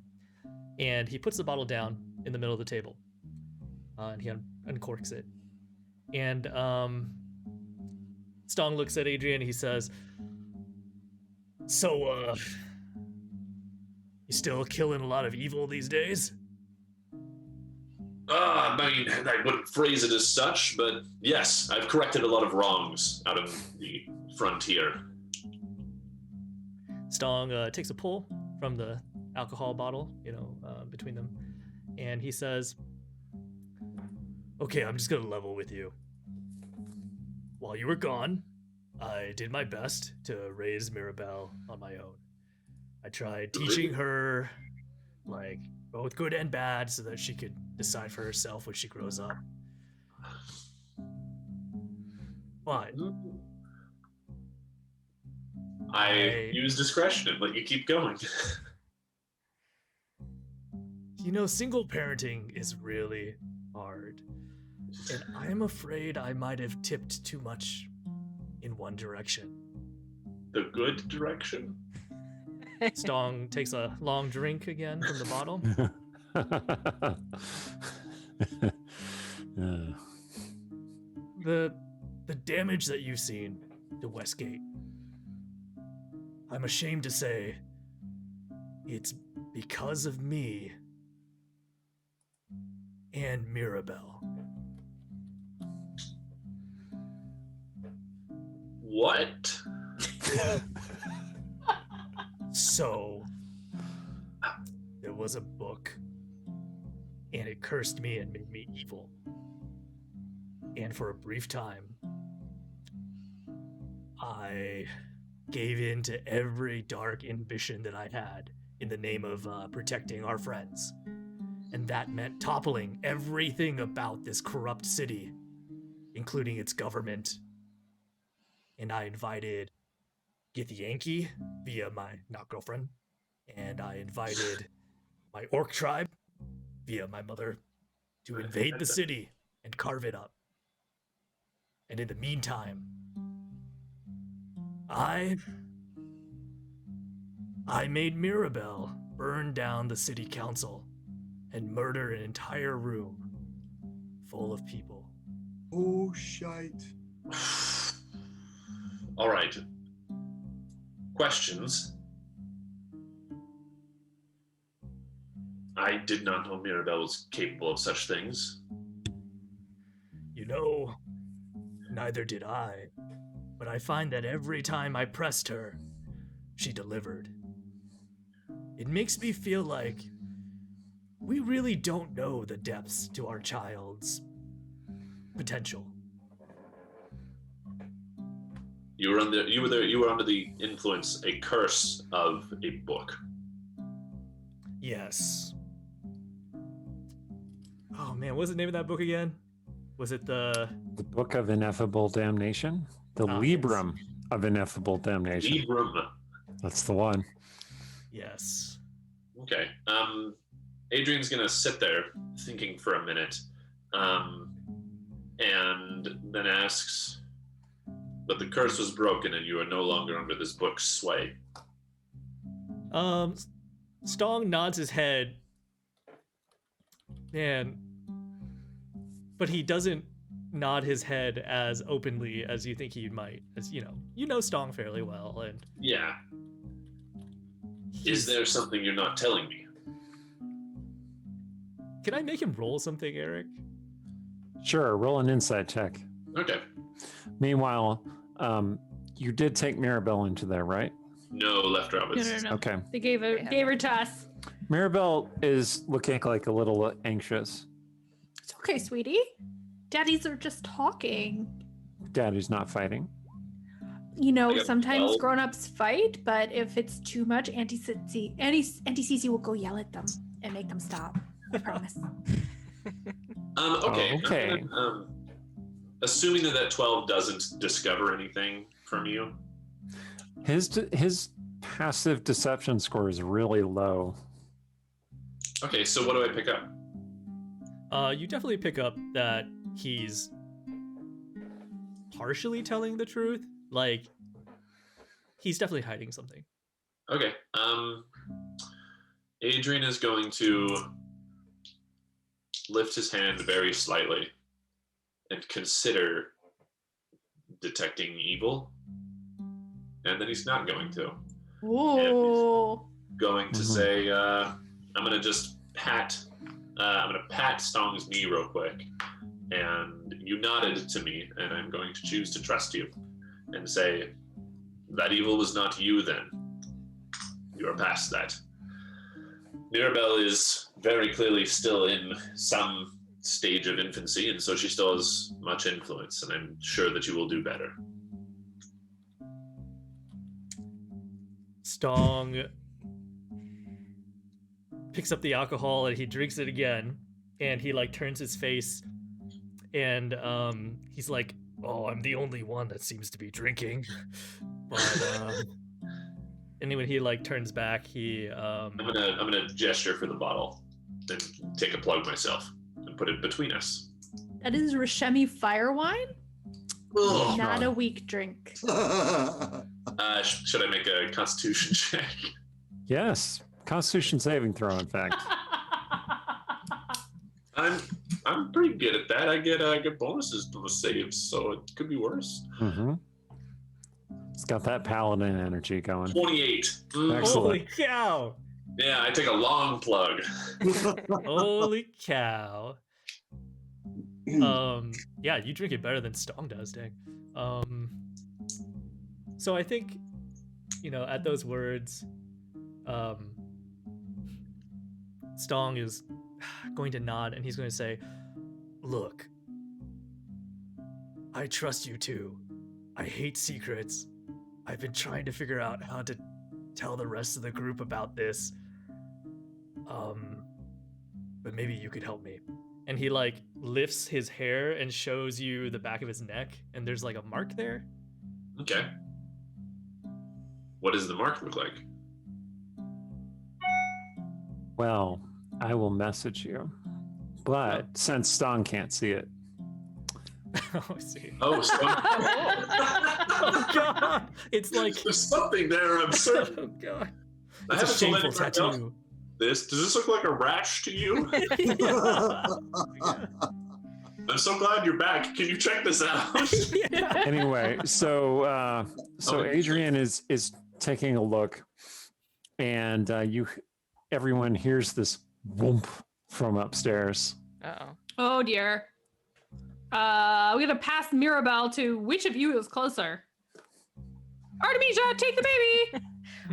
And he puts the bottle down in the middle of the table. And he uncorks it. And Stong looks at Adrian and he says, So, you still killing a lot of evil these days? I mean, I wouldn't phrase it as such, but yes, I've corrected a lot of wrongs out of the frontier. Stong takes a pull from the alcohol bottle, between them, and he says, Okay, I'm just gonna level with you. While you were gone, I did my best to raise Mirabelle on my own. I tried teaching her, both good and bad, so that she could decide for herself when she grows up. But I use discretion and let you keep going. single parenting is really hard. And I'm afraid I might have tipped too much in one direction. The good direction? Stong takes a long drink again from the bottle. The damage that you've seen to Westgate, I'm ashamed to say, it's because of me and Mirabelle. What? So, there was a book, and it cursed me and made me evil. And for a brief time, I gave in to every dark ambition that I had in the name of protecting our friends. And that meant toppling everything about this corrupt city, including its government. And I invited Githyanki via my not-girlfriend, and I invited my orc tribe via my mother to invade the city and carve it up. And in the meantime, I made Mirabelle burn down the city council and murder an entire room full of people. Oh, shite. All right. Questions. I did not know Mirabelle was capable of such things. You know, neither did I. But I find that every time I pressed her, she delivered. It makes me feel like we really don't know the depths to our child's potential. You were under the influence, a curse of a book. Yes. Oh man, what was the name of that book again? Was it the Book of Ineffable Damnation? The Librum of Ineffable Damnation. Librum. That's the one. Yes. Okay. Adrian's gonna sit there thinking for a minute, and then asks, "But the curse was broken, and you are no longer under this book's sway." Stong nods his head. Man. But he doesn't nod his head as openly as you think he might. As you know Stong fairly well, and Yeah. Is there something you're not telling me? Can I make him roll something, Eric? Sure, roll an insight check. Okay. Meanwhile, you did take Mirabelle into there, right? No, left Roberts. No. Okay. They gave her to us. Mirabelle is looking like a little anxious. It's okay, sweetie. Daddies are just talking. Daddy's not fighting. You know, I got sometimes 12. grown-ups fight, but if it's too much, Auntie Cece will go yell at them and make them stop. I promise. Okay. Okay. I'm gonna, assuming that 12 doesn't discover anything from you. His passive deception score is really low. Okay, so what do I pick up? You definitely pick up that he's partially telling the truth. Like, he's definitely hiding something. Okay. Adrian is going to lift his hand very slightly and consider detecting evil. And then he's not going to. Whoa. Going to say, I'm going to just pat Stong's knee real quick. And you nodded to me, and I'm going to choose to trust you and say, that evil was not you then. You are past that. Mirabelle is very clearly still in some stage of infancy, and so she still has much influence, and I'm sure that you will do better. Stong picks up the alcohol and he drinks it again, and he like turns his face, and he's like, "Oh, I'm the only one that seems to be drinking." But and when he like turns back, he I'm gonna gesture for the bottle, and take a plug myself and put it between us. That is Rashemi fire wine? Ugh. Not a weak drink. Should I make a Constitution check? Yes. Constitution saving throw, in fact. I'm pretty good at that. I get bonuses to the saves, so it could be worse. Mm-hmm. It's got that paladin energy going. 28. Excellent. holy cow! Yeah, I take a long plug. Holy cow! Yeah, you drink it better than Stong does, dang. So I think, at those words, Stong is going to nod, and he's going to say, "Look, I trust you too. I hate secrets. I've been trying to figure out how to tell the rest of the group about this. But maybe you could help me." And he like lifts his hair and shows you the back of his neck, and there's like a mark there. Okay. What does the mark look like? Well, I will message you. But since Stong can't see it. Oh, I see. Oh, Oh god! It's like there's something there. I'm certain. oh god! I It's a haven't told shameful anyone else. tattoo. this. Does this look like a rash to you? I'm so glad you're back. Can you check this out? Anyway, so Adrian is taking a look, and everyone hears this whoomp from upstairs. Uh-oh. Oh dear. We're gonna pass Mirabelle to which of you is closer? Artemisia, take the baby.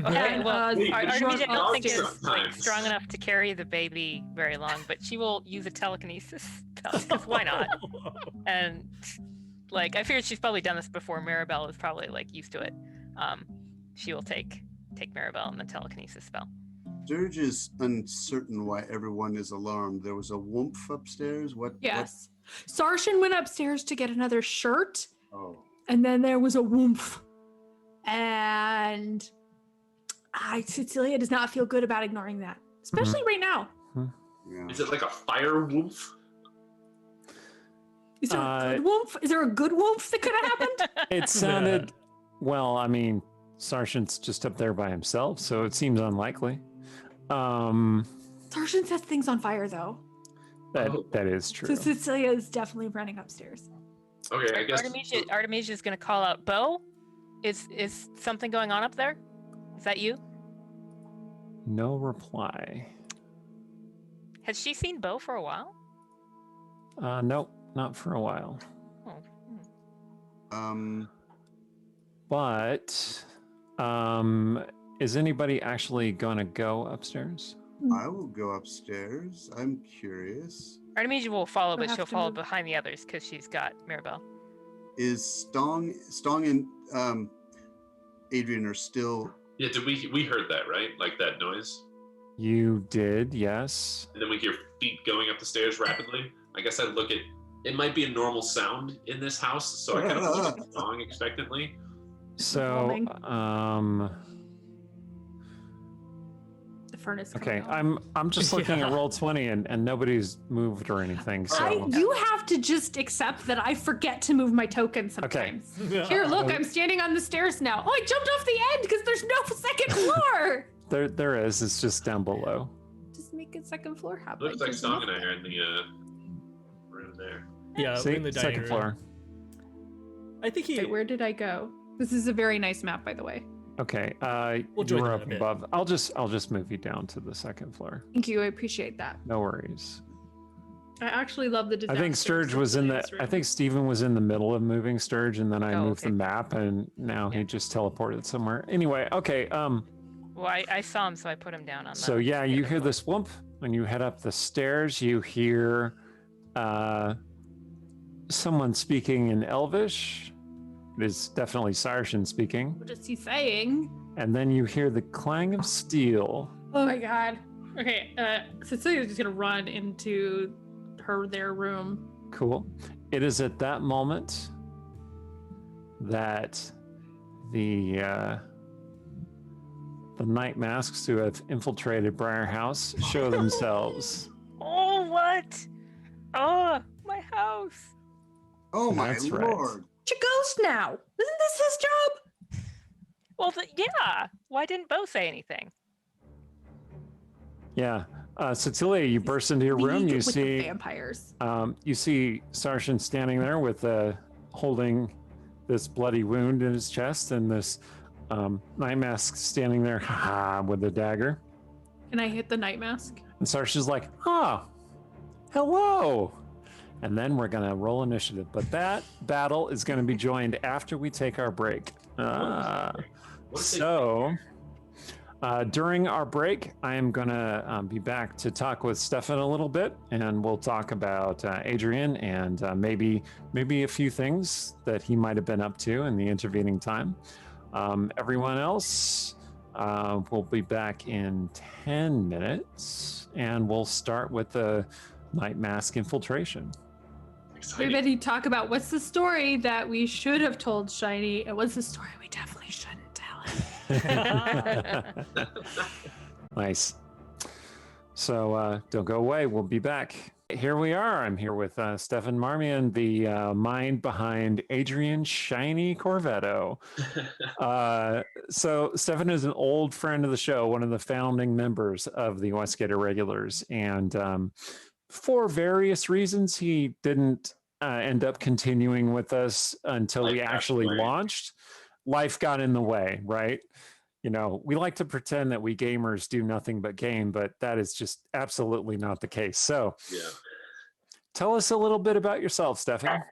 Okay, well, Wait, Artemisia, I don't think dogs is like sometimes. strong enough to carry the baby very long, but she will use a telekinesis spell, because why not? And like, I figured she's probably done this before. Mirabelle is probably like used to it. She will take Mirabelle and the telekinesis spell. Sturge is uncertain why everyone is alarmed. There was a whoomp upstairs. What? Yes. Sarshan went upstairs to get another shirt, Oh. and then there was a whoomph. And Cecilia does not feel good about ignoring that, especially right now. Yeah. Is it like a fire wolf? Is there a good whoomph? Is there a good whoomph that could have happened? It sounded, well, I mean, Sarshan's just up there by himself, so it seems unlikely. Sarshan sets things on fire, though. That is true. So Cecilia is definitely running upstairs. Okay, I guess. Artemisia is going to call out, Bo? Is something going on up there? Is that you? No reply. Has she seen Bo for a while? Nope, not for a while. Oh. But is anybody actually going to go upstairs? I will go upstairs. I'm curious. Artemisia will follow, We'll but have she'll to follow move. behind the others because she's got Mirabelle. Is Stong and Adrian are still? Yeah, we heard that, right? Like that noise? You did, yes. And then we hear feet going up the stairs rapidly. I guess I'd look at, it might be a normal sound in this house, so I kind of look at the song expectantly. So, The furnace. okay, coming on. I'm just looking at Roll20 and nobody's moved or anything. So You have to just accept that I forget to move my token sometimes. Here, look, I'm standing on the stairs now. Oh, I jumped off the end because there's no second floor. there is. It's just down below. Just make it second floor happen. Looks like Stong and I are in the room there. Yeah, See, we're in the dining second room. floor. I think he. Wait, where did I go? This is a very nice map, by the way. Okay, We'll you join were you in up a bit. above. I'll just move you down to the second floor. Thank you. I appreciate that. No worries. I actually love the design. I think Sturge was in the. I think Steven was in the middle of moving Sturge, and then I moved the map, and now he just teleported somewhere. Anyway, okay. Well, I saw him, so I put him down on the. So yeah, you second hear floor. this whoomp when you head up the stairs. You hear someone speaking in Elvish. It is definitely Sarshan speaking. What is he saying? And then you hear the clang of steel. Oh my god. Okay, Cecilia's just gonna run into their room. Cool. It is at that moment that the night masks who have infiltrated Briar House show themselves. Oh, what? Oh, my house. Oh my That's right. lord! It's a ghost now. Isn't this his job? Well, yeah. Why didn't Bo say anything? Yeah. Cecilia, you burst into your room. League You with the see vampires. you see Sarshan standing there with holding this bloody wound in his chest, and this night mask standing there with a dagger. Can I hit the night mask? And Sarshan's like, hello. And then we're going to roll initiative. But that battle is going to be joined after we take our break. During our break, I am going to be back to talk with Stefan a little bit, and we'll talk about Adrian and maybe a few things that he might have been up to in the intervening time. Everyone else will be back in 10 minutes, and we'll start with the night mask infiltration. Exciting. Everybody talk about what's the story that we should have told Shiny, and what's the story we definitely shouldn't tell him. Nice. So don't go away. We'll be back. Here we are. I'm here with Stefan Marmion, the mind behind Adrian Shiny Corvetto. So Stefan is an old friend of the show, one of the founding members of the Westgate Irregulars. And for various reasons, he didn't end up continuing with us until we actually launched. Life got in the way, right? You know, we like to pretend that we gamers do nothing but game, but that is just absolutely not the case. So tell us a little bit about yourself, Stefan.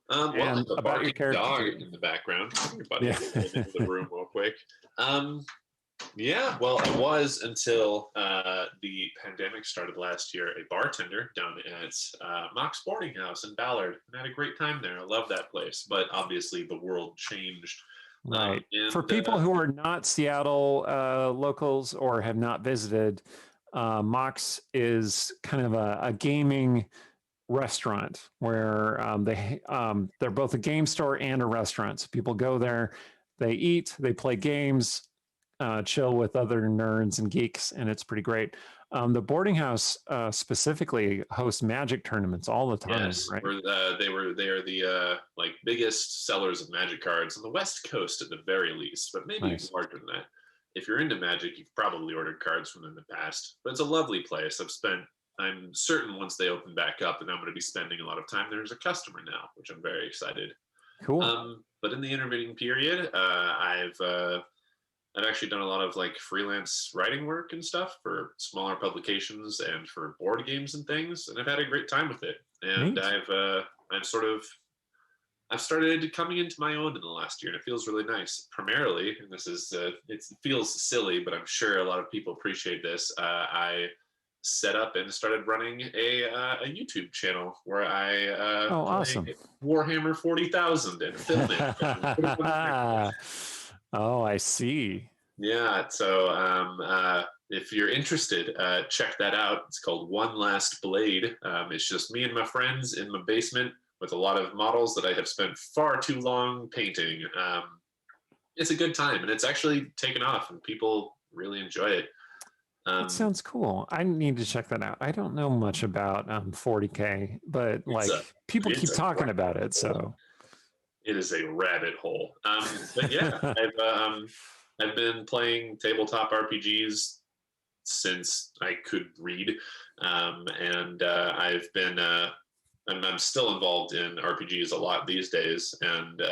Well, and about your character dog in the background. Everybody into the room real quick. Well, I was until the pandemic started last year, a bartender down at Mock's Boarding House in Ballard, and I had a great time there. I love that place, but obviously the world changed. Right. For people who are not Seattle locals or have not visited, Mock's is kind of a gaming restaurant where they're both a game store and a restaurant. So people go there, they eat, they play games, chill with other nerds and geeks, and it's pretty great. The boarding house specifically hosts Magic tournaments all the time. Yes, right? they are the like biggest sellers of Magic cards on the West Coast at the very least, but maybe even larger than that. If you're into Magic, you've probably ordered cards from them in the past. But it's a lovely place. I'm certain once they open back up, and I'm going to be spending a lot of time there as a customer now, which I'm very excited. Cool. But in the intervening period, I've actually done a lot of like freelance writing work and stuff for smaller publications and for board games and things, and I've had a great time with it. And I've started coming into my own in the last year, and it feels really nice. Primarily, and this is it feels silly, but I'm sure a lot of people appreciate this. I set up and started running a YouTube channel where I awesome. Warhammer 40,000 and film it. Oh, I see. Yeah, so if you're interested, check that out. It's called One Last Blade. It's just me and my friends in my basement with a lot of models that I have spent far too long painting. It's a good time, and it's actually taken off, and people really enjoy it. That sounds cool. I need to check that out. I don't know much about 40K, but like people keep talking about it, so it is a rabbit hole. But yeah, I've been playing tabletop RPGs since I could read, and I've been I'm still involved in RPGs a lot these days. And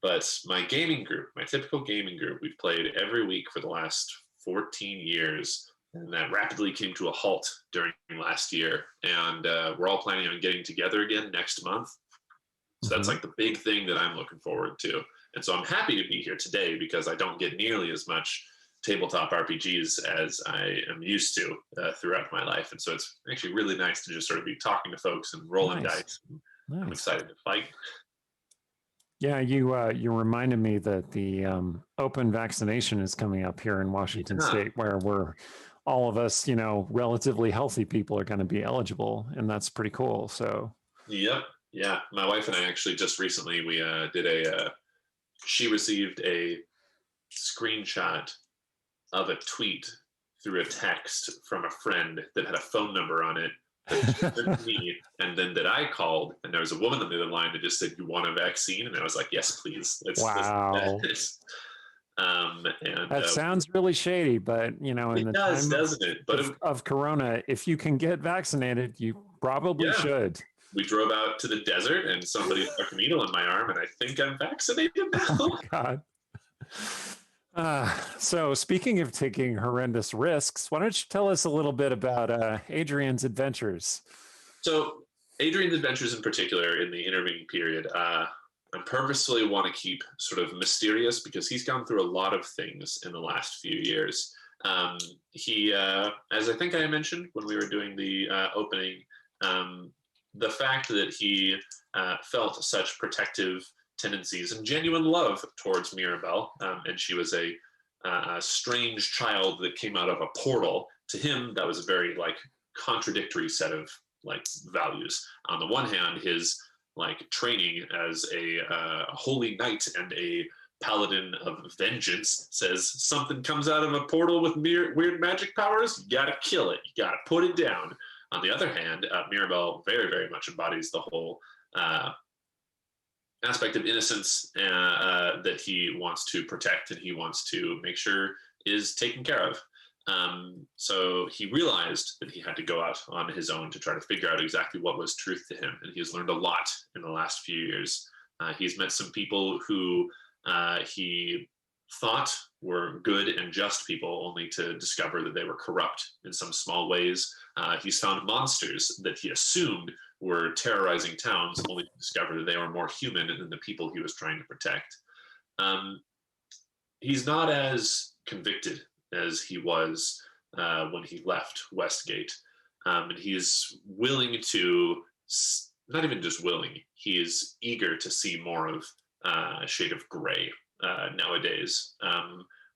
but my gaming group, my typical gaming group, we've played every week for the last 14 years, and that rapidly came to a halt during last year. And we're all planning on getting together again next month. So that's like the big thing that I'm looking forward to. And so I'm happy to be here today because I don't get nearly as much tabletop RPGs as I am used to throughout my life. And so it's actually really nice to just sort of be talking to folks and rolling dice. I'm excited to fight. Yeah, you reminded me that the open vaccination is coming up here in Washington State, where all of us, relatively healthy people are going to be eligible, and that's pretty cool. So. Yep. Yeah, my wife and I actually just recently we did she received a screenshot of a tweet through a text from a friend that had a phone number on it that sent me, and then that I called, and there was a woman on the other line that just said, "You want a vaccine?" And I was like, "Yes, please." Wow. And that sounds really shady, but in the time doesn't it? But of Corona, if you can get vaccinated, you probably should. We drove out to the desert, and somebody stuck a needle in my arm, and I think I'm vaccinated now. Oh, God. So speaking of taking horrendous risks, why don't you tell us a little bit about Adrian's adventures? So Adrian's adventures in particular in the intervening period, I purposefully want to keep sort of mysterious because he's gone through a lot of things in the last few years. He, as I think I mentioned when we were doing the opening, the fact that he felt such protective tendencies and genuine love towards Mirabelle, and she was a strange child that came out of a portal. To him, that was a very contradictory set of values. On the one hand, his training as a holy knight and a paladin of vengeance, says something comes out of a portal with weird magic powers, you gotta kill it, you gotta put it down. On the other hand, Mirabelle very, very much embodies the whole aspect of innocence that he wants to protect and he wants to make sure is taken care of. So he realized that he had to go out on his own to try to figure out exactly what was truth to him. And he's learned a lot in the last few years. He's met some people who he thought were good and just people, only to discover that they were corrupt in some small ways. He's found monsters that he assumed were terrorizing towns, only to discover that they were more human than the people he was trying to protect. He's not as convicted as he was when he left Westgate. And he's willing to, not even just willing, he is eager to see more of a shade of gray nowadays,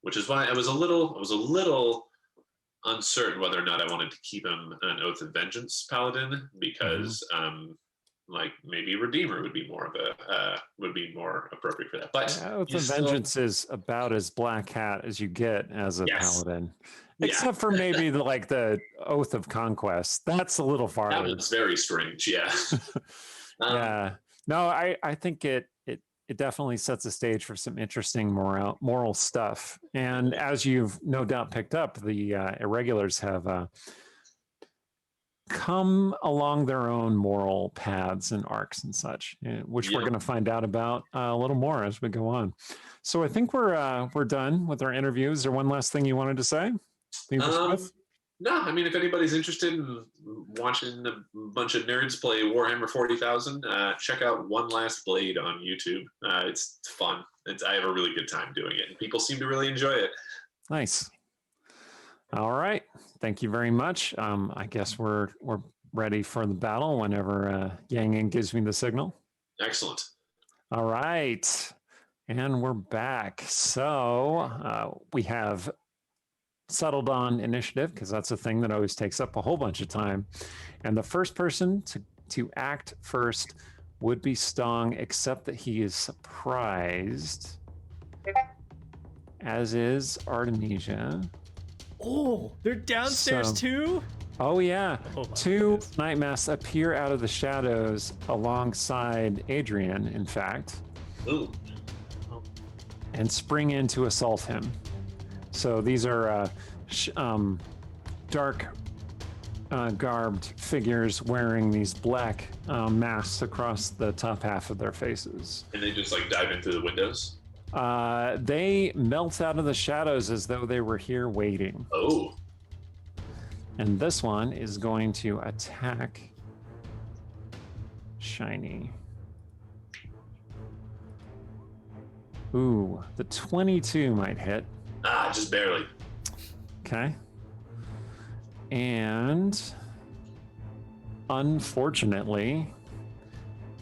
which is why I was a little uncertain whether or not I wanted to keep him an Oath of Vengeance paladin, because like maybe Redeemer would be more appropriate for that. But Oath of Vengeance is about as black hat as you get as a paladin, except for maybe the Oath of Conquest. That's a little farther. That was very strange. Yeah. Yeah. No, I think it definitely sets the stage for some interesting moral stuff. And as you've no doubt picked up, the Irregulars have come along their own moral paths and arcs and such, which we're going to find out about a little more as we go on. So I think we're done with our interview. Is there one last thing you wanted to say? No, I mean, if anybody's interested in watching a bunch of nerds play Warhammer 40,000, check out One Last Blade on YouTube. It's fun. I have a really good time doing it, and people seem to really enjoy it. Nice. All right. Thank you very much. I guess we're ready for the battle whenever Yang Yang gives me the signal. Excellent. All right. And we're back. So we have settled on initiative, because that's a thing that always takes up a whole bunch of time. And the first person to act first would be Stong, except that he is surprised, as is Artemisia. Oh, they're downstairs too? Oh, yeah. Oh, my Two goodness. night masks appear out of the shadows alongside Adrian, in fact, Ooh. and spring in to assault him. So these are dark garbed figures wearing these black masks across the top half of their faces. And they just dive in through the windows? They melt out of the shadows as though they were here waiting. Oh. And this one is going to attack Shiny. Ooh, the 22 might hit. Just barely. Okay. And unfortunately,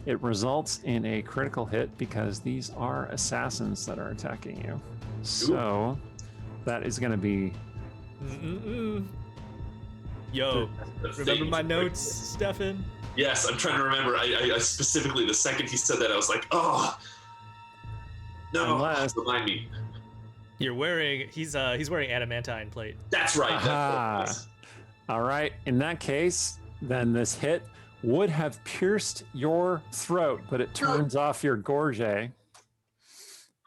it results in a critical hit because these are assassins that are attacking you. So that is going to be... Yo, remember my notes, Stefan? Yes, I'm trying to remember. I specifically, the second he said that, I was like, oh, no, remind me. You're wearing, he's wearing adamantine plate. That's right. That's all right. In that case, then this hit would have pierced your throat, but it turns off your gorge.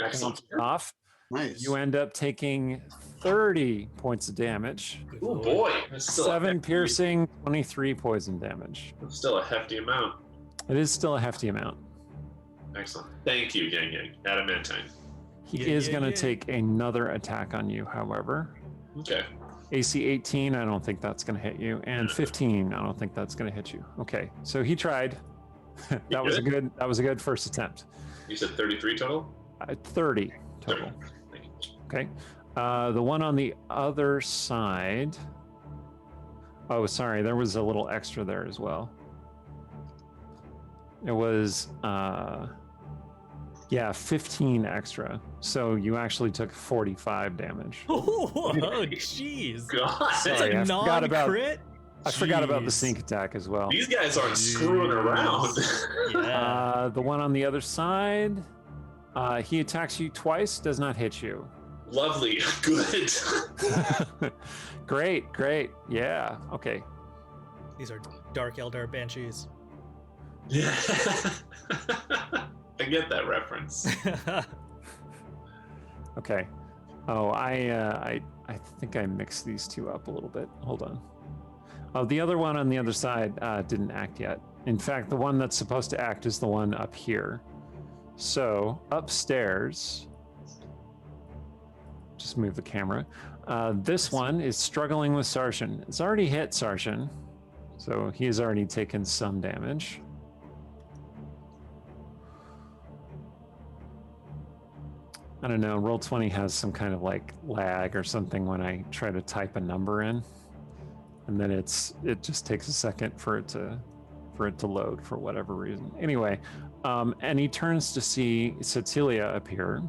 Excellent. Off. Nice. You end up taking 30 points of damage. Oh boy. 7 piercing, 23 poison damage. That's still a hefty amount. It is still a hefty amount. Excellent. Thank you, Yang Yang. Adamantine. He is going to take another attack on you, however. Okay. AC 18, I don't think that's going to hit you. And 15, I don't think that's going to hit you. Okay, so he tried. That was a good first attempt. You said 33 total? 30 total. Okay. The one on the other side. Oh, sorry, there was a little extra there as well. It was 15 extra. So you actually took 45 damage. Oh, jeez. God. Sorry, I forgot about the Jeez. sneak attack as well. These guys aren't screwing around. Yeah. The one on the other side, He attacks you twice, does not hit you. Lovely. Good. Great. Yeah. Okay. These are Dark Eldar Banshees. Yeah. I get that reference. Okay. Oh, I think I mixed these two up a little bit. Hold on. Oh, the other one on the other side didn't act yet. In fact, the one that's supposed to act is the one up here. So upstairs, just move the camera. This one is struggling with Sarshan. It's already hit Sarshan, so he has already taken some damage. I don't know, Roll20 has some kind of like lag or something when I try to type a number in. And then it just takes a second for it to load for whatever reason. Anyway, and he turns to see Cecilia appear.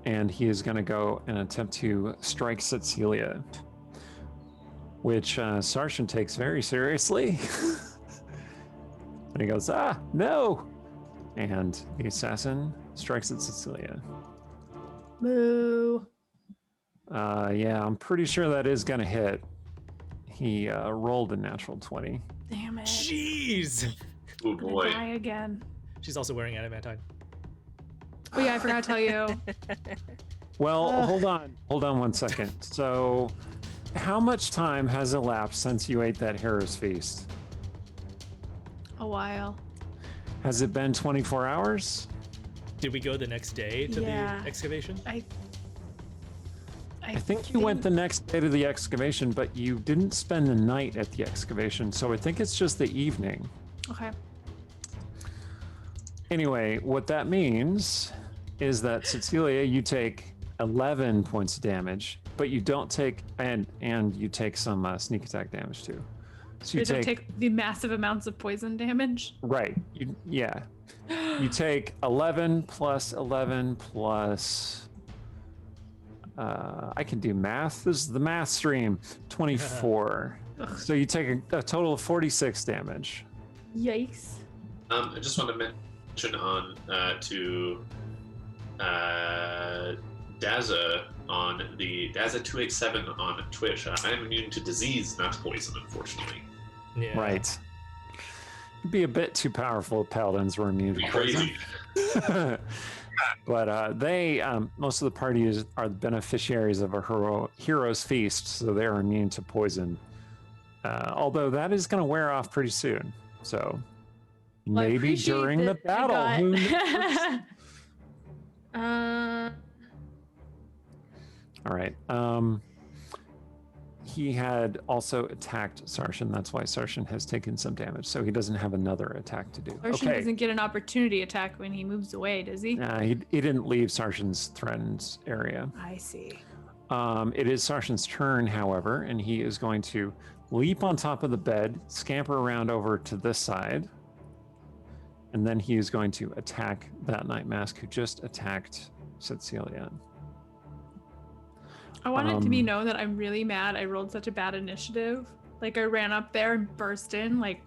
And he is going to go and attempt to strike Cecilia, which Sarshan takes very seriously. And he goes, no! And the assassin strikes at Cecilia. Boo. Yeah, I'm pretty sure that is going to hit. He rolled a natural 20. Damn it. Jeez. Oh I'm gonna boy. die again. She's also wearing adamantine. Oh yeah, I forgot to tell you. Well, Ugh. hold on 1 second. So, how much time has elapsed since you ate that hero's feast? A while. Has it been 24 hours? Did we go the next day to Yeah. the excavation? I think you went the next day to the excavation, but you didn't spend the night at the excavation, so I think it's just the evening. Okay. Anyway, what that means is that Cecilia, you take 11 points of damage, but you don't take, and you take some sneak attack damage too. So you Does it take the massive amounts of poison damage? right, yeah. You take 11 plus 11 plus. I can do math. This is the math stream. 24. So you take a total of 46 damage. Yikes. I just want to mention on to Daza on the Daza287 on Twitch. I am immune to disease, not poison, unfortunately. Yeah. Right. It'd be a bit too powerful if paladins were immune It'd to be poison. crazy. But they, most of the party are the beneficiaries of a hero's feast, so they are immune to poison. Although that is going to wear off pretty soon. So Well, I maybe appreciate during the that I battle. got- Who knows? All right. He had also attacked Sarshan. That's why Sarshan has taken some damage. So he doesn't have another attack to do. Sarshan doesn't get an opportunity attack when he moves away, does he? He didn't leave Sarshan's threatened area. I see. It is Sarshan's turn, however, and he is going to leap on top of the bed, scamper around over to this side, and then he is going to attack that Night Mask who just attacked Cecilia. I want it to be known that I'm really mad I rolled such a bad initiative. Like I ran up there and burst in, like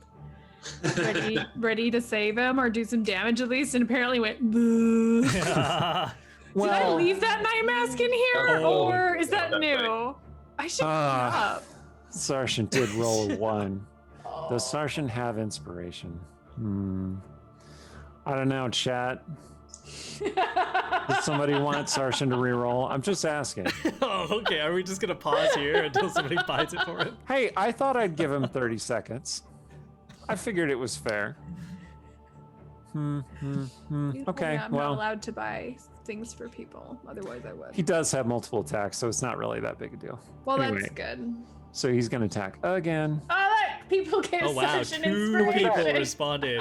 ready to save him or do some damage at least, and apparently went boo. Did I leave that Night Mask in here, Oh, or is that that's new? I should clean up. Sarshan did roll a 1. Does Sarshan have inspiration? I don't know, chat. Does somebody want Sarshan to reroll? I'm just asking. Oh, okay. Are we just gonna pause here until somebody buys it for him? Hey, I thought I'd give him 30 seconds. I figured it was fair. You told Okay, me I'm well, not allowed to buy things for people. Otherwise, I would. he does have multiple attacks, so it's not really that big a deal. Well, Anyway. that's good. So he's going to attack again. Oh, look! People gave Oh wow, Sarshan 2 people inspiration. responded.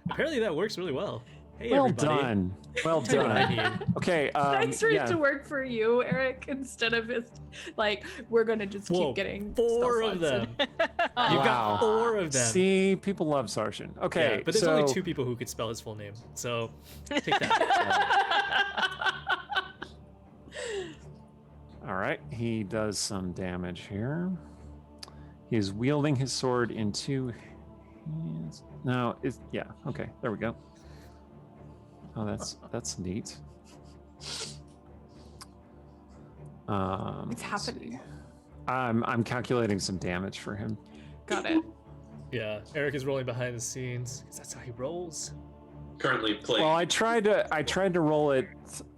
Apparently that works really well. Hey Well everybody. done. Well That's what I done. need. Okay. Nice for yeah. it to work for you, Eric, instead of it like we're gonna just Whoa, keep getting 4 spell of slots them. in. You've Wow. got 4 of them. See, people love Sarshan. Okay, Yeah, but there's so only 2 people who could spell his full name. So take that. all right, he does some damage here. He is wielding his sword in 2 Yes. No, it's yeah. Okay, there we go. Oh, that's neat. It's let's happening. see. I'm calculating some damage for him. Got it. Yeah, Eric is rolling behind the scenes because that's how he rolls. Currently playing. Well, I tried to roll it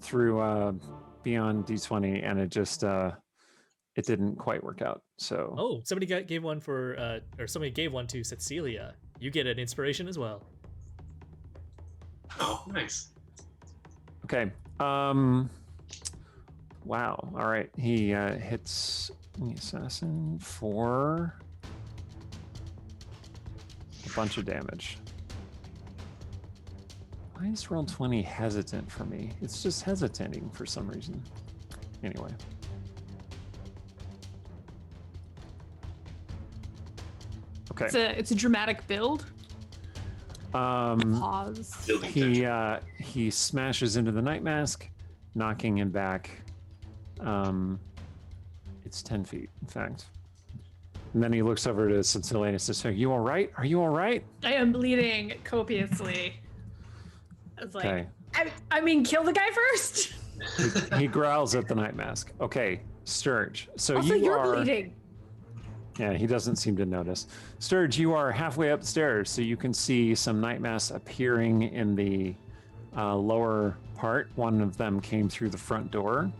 through beyond D20, and it just it didn't quite work out. So Oh, somebody gave one for, or somebody gave one to Cecilia. You get an inspiration as well. Oh, nice. okay. Wow. All right. He hits the assassin for a bunch of damage. Why is roll 20 hesitant for me? It's just hesitating for some reason. Anyway. Okay. It's a dramatic build. Pause. Building tension. He smashes into the night mask, knocking him back. It's 10 feet, in fact. And then he looks over to Cecilia and says, "Are you all right? Are you all right?" I am bleeding copiously. I was like, Okay. I mean, kill the guy first. He growls at the night mask. Okay, Sturge. So Also, you you're are. bleeding. Yeah, he doesn't seem to notice. Sturge, you are halfway upstairs, so you can see some night masks appearing in the lower part. One of them came through the front door,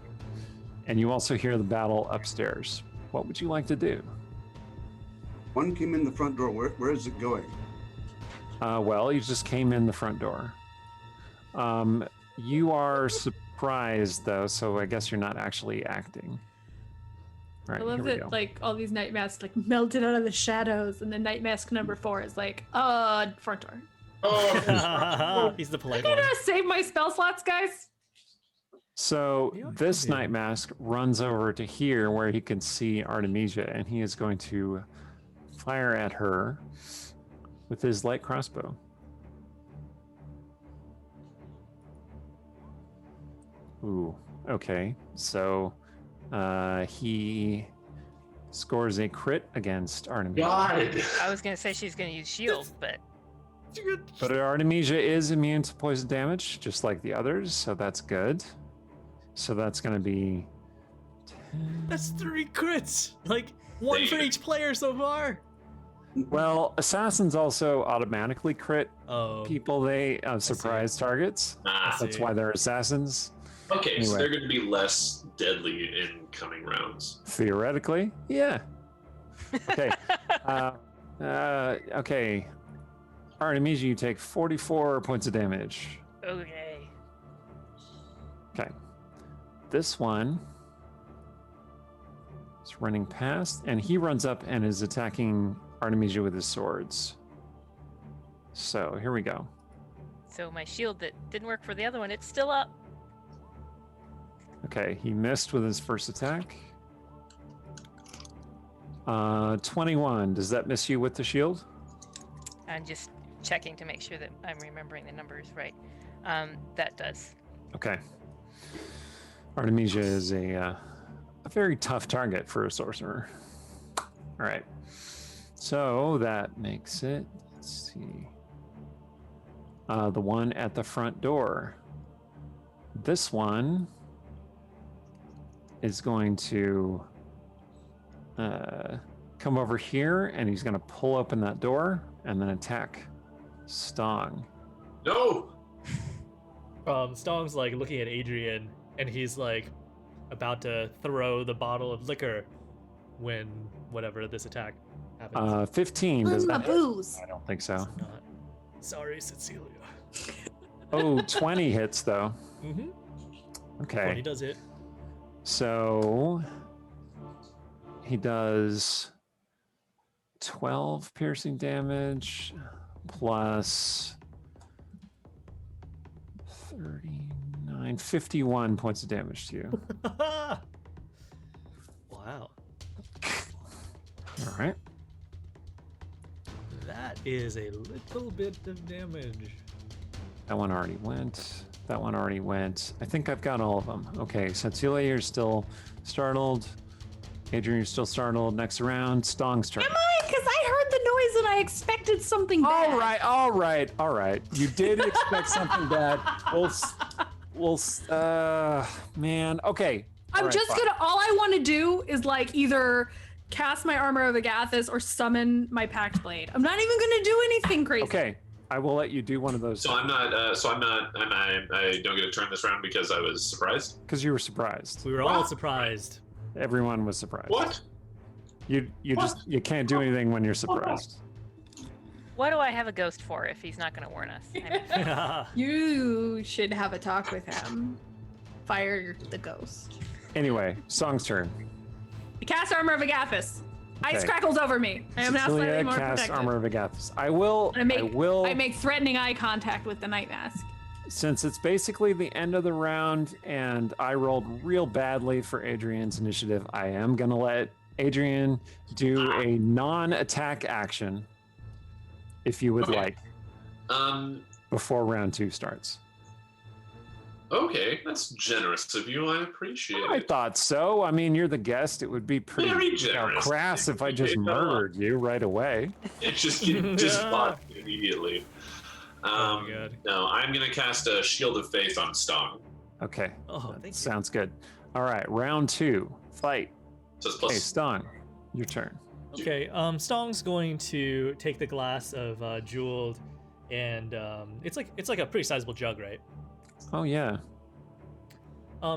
and you also hear the battle upstairs. What would you like to do? One came in the front door. Where is it going? Well, you just came in the front door. You are surprised, though, so I guess you're not actually acting. All right, I love here we that, go. like, all these night masks like melted out of the shadows, and then night mask number 4 is like, front door. Oh, He's the polite I'm one. gonna save my spell slots, guys. So You are this happy. night mask runs over to here where he can see Artemisia, and he is going to fire at her with his light crossbow. Ooh, okay. So he scores a crit against Artemisia. God. I was gonna say she's gonna use shield, but But Artemisia is immune to poison damage, just like the others, so that's good. So that's going to be 10. That's 3 crits. Like, one for Damn. each player so far. Well, assassins also automatically crit Oh. people they surprise targets. Ah, That's see. why they're assassins. okay, so Anyway. they're going to be less deadly in coming rounds. Theoretically, yeah. Okay. Okay. Artemisia, you take 44 points of damage. okay. Okay. This one is running past, and he runs up and is attacking Artemisia with his swords. So here we go. So my shield that didn't work for the other one, it's still up. Okay, he missed with his first attack. 21. Does that miss you with the shield? I'm just checking to make sure that I'm remembering the numbers right. That does. Okay. Artemisia is a very tough target for a sorcerer. All right. So that makes it, let's see, the one at the front door. This one is going to come over here, and he's going to pull open that door and then attack Stong. No! Stong's like looking at Adrian, and he's like about to throw the bottle of liquor when whatever this attack happens. 15. Does My that hit? booze. I don't think so. Not. Sorry, Cecilia. Oh, 20 hits though. Mm-hmm. Okay. 20 does it. So he does 12 piercing damage plus 39, 51 points of damage to you. Wow. All right. That is a little bit of damage. That one already went. That one already went. I think I've got all of them. Okay, Cecilia, you're still startled. Adrian, you're still startled. Next round, Stong's turn. Am I? Because I heard the noise surprised and I expected something bad. All right. You did expect something bad. Man. Okay. I'm All right, just fine. gonna. All I want to do is like either cast my Armor of Agathis or summon my Pact Blade. I'm not even gonna do anything crazy. Okay. I will let you do one of those. So I'm not. I don't get to turn this round because I was surprised. Because you were surprised. We were all surprised. Everyone was surprised. What? You you can't do anything when you're surprised. What do I have a ghost for if he's not going to warn us? You should have a talk with him. Fire the ghost. Anyway, Song's turn. Cast Armor of Agathis. Ice Okay. crackles over me. I am now slightly Cecilia more cast protected. Armor of Agathis. I will. I make threatening eye contact with the Night Mask. Since it's basically the end of the round and I rolled real badly for Adrian's initiative, I am going to let Adrian do a non-attack action if you would Okay. like before round 2 starts. Okay, that's generous of you. I appreciate I it. thought so. I mean, you're the guest. It would be pretty Very generous. crass if I just Appreciate that a lot. murdered you right away. It just bought me immediately. Oh my God. No, I'm gonna cast a Shield of Faith on Stong. Okay, Oh, that thank you. sounds good. All right, round 2, fight. So it's Hey, plus. Stong, your turn. Okay, Stong's going to take the glass of jeweled, and it's like a pretty sizable jug, right? Oh yeah.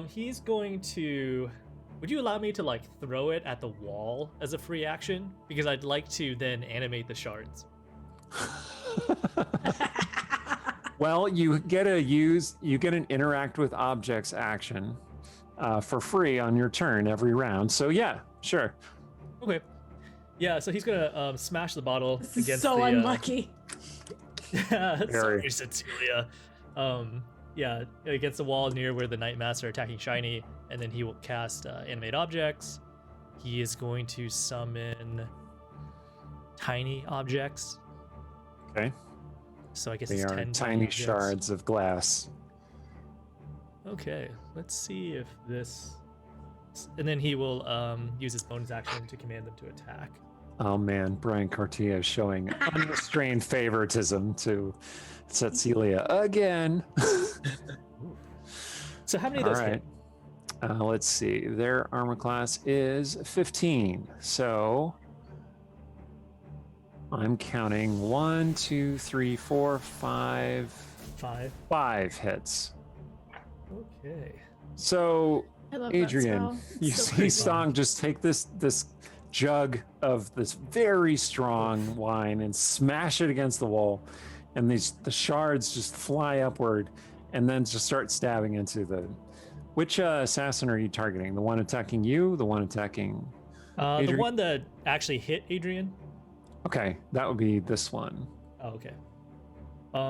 He's going to. Would you allow me to like throw it at the wall as a free action? Because I'd like to then animate the shards. Well, you get an interact with objects action for free on your turn every round. So yeah, sure. Okay. Yeah, so he's gonna smash the bottle This is against so the. unlucky. Very. Sorry, Cecilia. Yeah, against the wall near where the Night Master are attacking Shiny, and then he will cast animate objects. He is going to summon tiny objects. Okay. So I guess They it's are 10 tiny objects. shards of glass. Okay, let's see if this. And then he will use his bonus action to command them to attack. Oh man, Brian Cartier is showing unrestrained favoritism to Cecilia again. So how many of All those right. hit? Let's see. Their armor class is 15. So I'm counting 1, 2, 3, 4, 5, 5. 5 hits. Okay. So I love Adrian, that spell. you It's so see pretty. Stong just take this jug of this very strong wine and smash it against the wall, and the shards just fly upward, and then just start stabbing into the. Which assassin are you targeting? The one attacking you? The one attacking? The Adrian? one that actually hit Adrian. Okay, that would be this one. Oh, okay.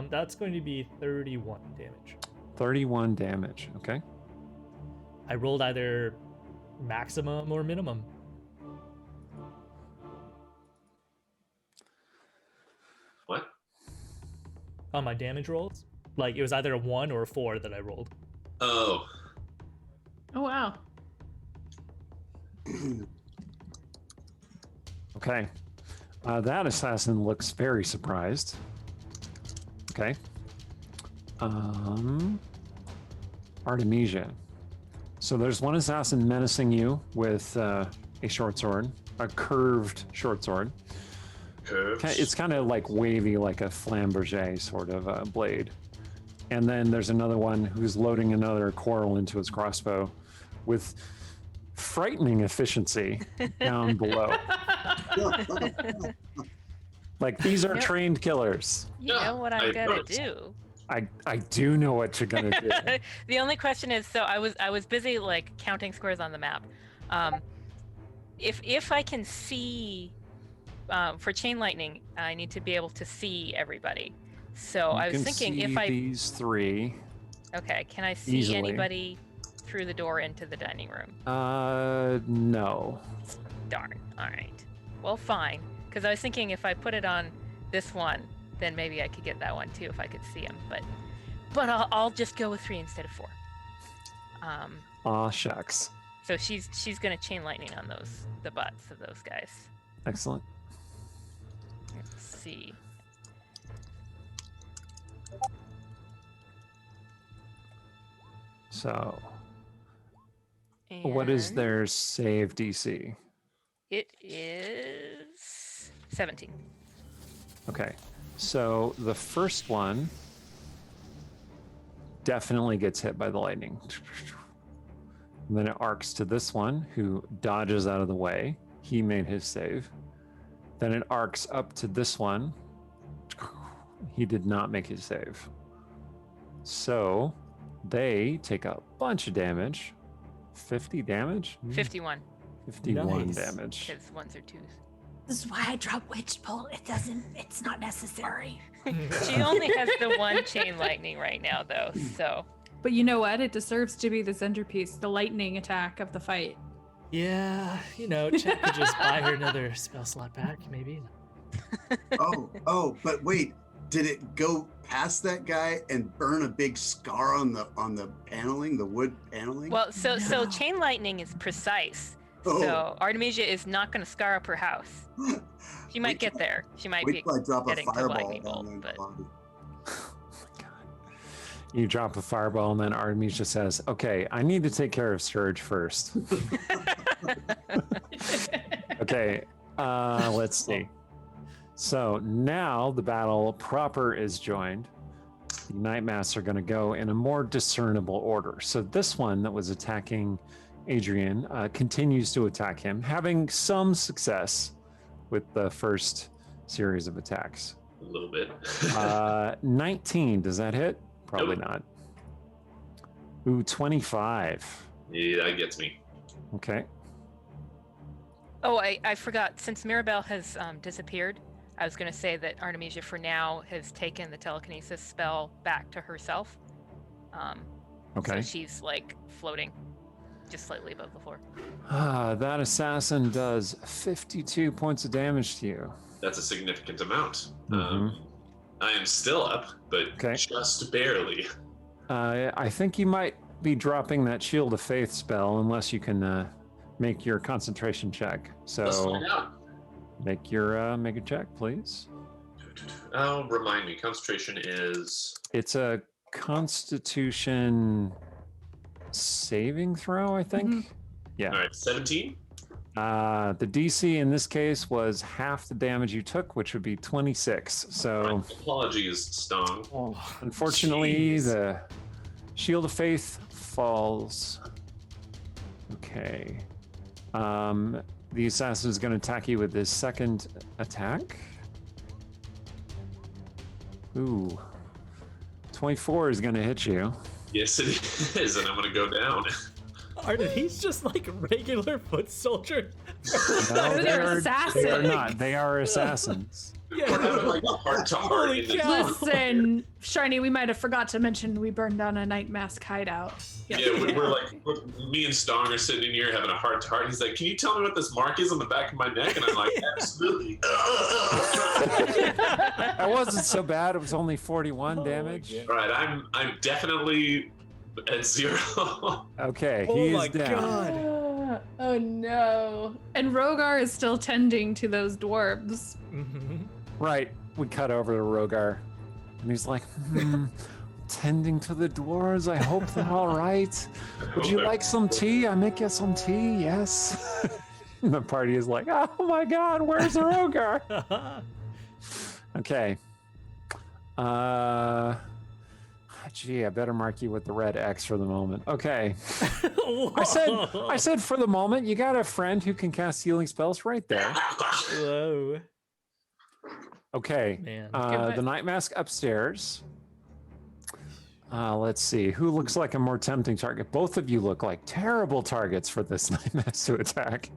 That's going to be 31 damage. 31 damage. Okay. I rolled either maximum or minimum. What? On my damage rolls. Like it was either a 1 or a 4 that I rolled. Oh, Oh wow. Okay. That assassin looks very surprised. Okay. Artemisia. So there's one assassin menacing you with a short sword, a curved short sword. curves. It's kind of like wavy, like a flamberge sort of blade. And then there's another one who's loading another quarrel into his crossbow with frightening efficiency down below. Like these are Yep. trained killers. You Yeah, know what I I'm gonna noticed. do. I do know what you're gonna do. The only question is, so I was busy like counting squares on the map. If I can see for chain lightning, I need to be able to see everybody. So You I was can thinking see if I these three. okay, can I see easily. anybody through the door into the dining room? No. Darn. All right. Well, fine. Because I was thinking if I put it on this one, then maybe I could get that one too if I could see him. But I'll just go with 3 instead of 4. Aw, shucks. So she's gonna chain lightning on the butts of those guys. Excellent. Let's see. So, what is And their save DC? It is 17. Okay, so the first one definitely gets hit by the lightning. And then it arcs to this one, who dodges out of the way. He made his save. Then it arcs up to this one. He did not make his save. So they take a bunch of damage. 50 damage? 51. 51 Nice. damage. Because ones or twos. This is why I drop Witch Bolt. It's not necessary. She only has the one chain lightning right now, though. So But you know what? It deserves to be the centerpiece, the lightning attack of the fight. Yeah, Chet could just buy her another spell slot back, maybe. Oh, but wait, did it go past that guy and burn a big scar on the paneling, the wood paneling? well, so No. chain lightning is precise. Oh. So Artemisia is not going to scar up her house. She might Wait get till- there. She might Wait be till I drop a getting to fireball lightning down bolt, there in the but lobby. You drop a fireball, and then Artemisia says, okay, I need to take care of Surge first. Okay, let's see. So now the battle proper is joined. The Nightmasts are going to go in a more discernible order. So this one that was attacking Adrian continues to attack him, having some success with the first series of attacks. A little bit. 19, does that hit? Probably Nope. not. Ooh, 25. Yeah, that gets me. Okay. Oh, I forgot. Since Mirabelle has disappeared, I was going to say that Artemisia, for now, has taken the telekinesis spell back to herself. Okay. So she's like floating just slightly above the floor. That assassin does 52 points of damage to you. That's a significant amount. Mhm. I am still up, but Okay. just barely. I think you might be dropping that Shield of Faith spell unless you can make your concentration check. Let's So find out. make a check, please. Oh, remind me. Concentration is. It's a Constitution saving throw, I think. Yeah. All right, 17. The DC in this case was half the damage you took, which would be 26. So Apologies, Stong. unfortunately, Jeez. the Shield of Faith falls. Okay. The assassin is going to attack you with his second attack. Ooh. 24 is going to hit you. Yes, it is, and I'm gonna go down. Arden, he's just like regular foot soldier. No, They're they are not. They are assassins. We're having like a heart to heart. Holy in the- cow. Listen, Shiny, we might have forgot to mention we burned down a night mask hideout. Yeah, we're like, me and Stong are sitting in here having a heart to heart. He's like, "Can you tell me what this mark is on the back of my neck?" And I'm like, "Absolutely." That wasn't so bad. It was only 41 damage. yeah. All right, I'm definitely at 0. Okay, Oh he my is down. god. Oh no. And Rogar is still tending to those dwarves. Mhm. Right, we cut over to Rogar, and he's like, tending to the dwarves. I hope they're all right. Would you like some tea? I make you some tea. Yes. And the party is like, oh my God, where's the Rogar? Okay. Gee, I better mark you with the red X for the moment. Okay. I said for the moment. You got a friend who can cast healing spells right there. Whoa. Okay. Man. The Night Mask upstairs. Let's see. Who looks like a more tempting target? Both of you look like terrible targets for this Night Mask to attack.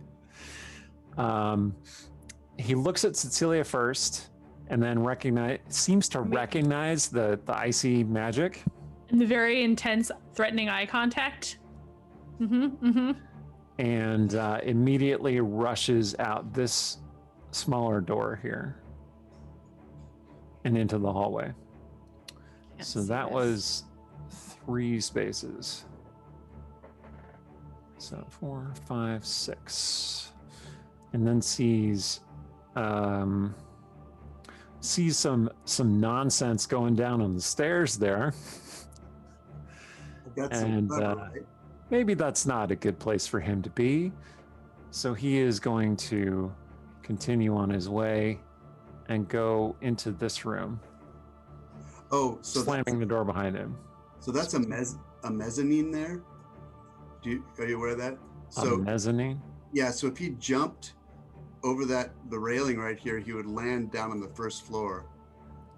He looks at Cecilia first, and then seems to recognize the icy magic. And the very intense, threatening eye contact. And immediately rushes out this smaller door here and into the hallway. So that was 3 spaces. So 4, 5, 6. And then sees sees some nonsense going down on the stairs there. I got some And clever, right? maybe that's not a good place for him to be. So he is going to continue on his way and go into this room, Oh, so slamming the door behind him. that's a mezzanine there. Are you aware of that? A So mezzanine. yeah, so if he jumped over the railing right here, he would land down on the first floor.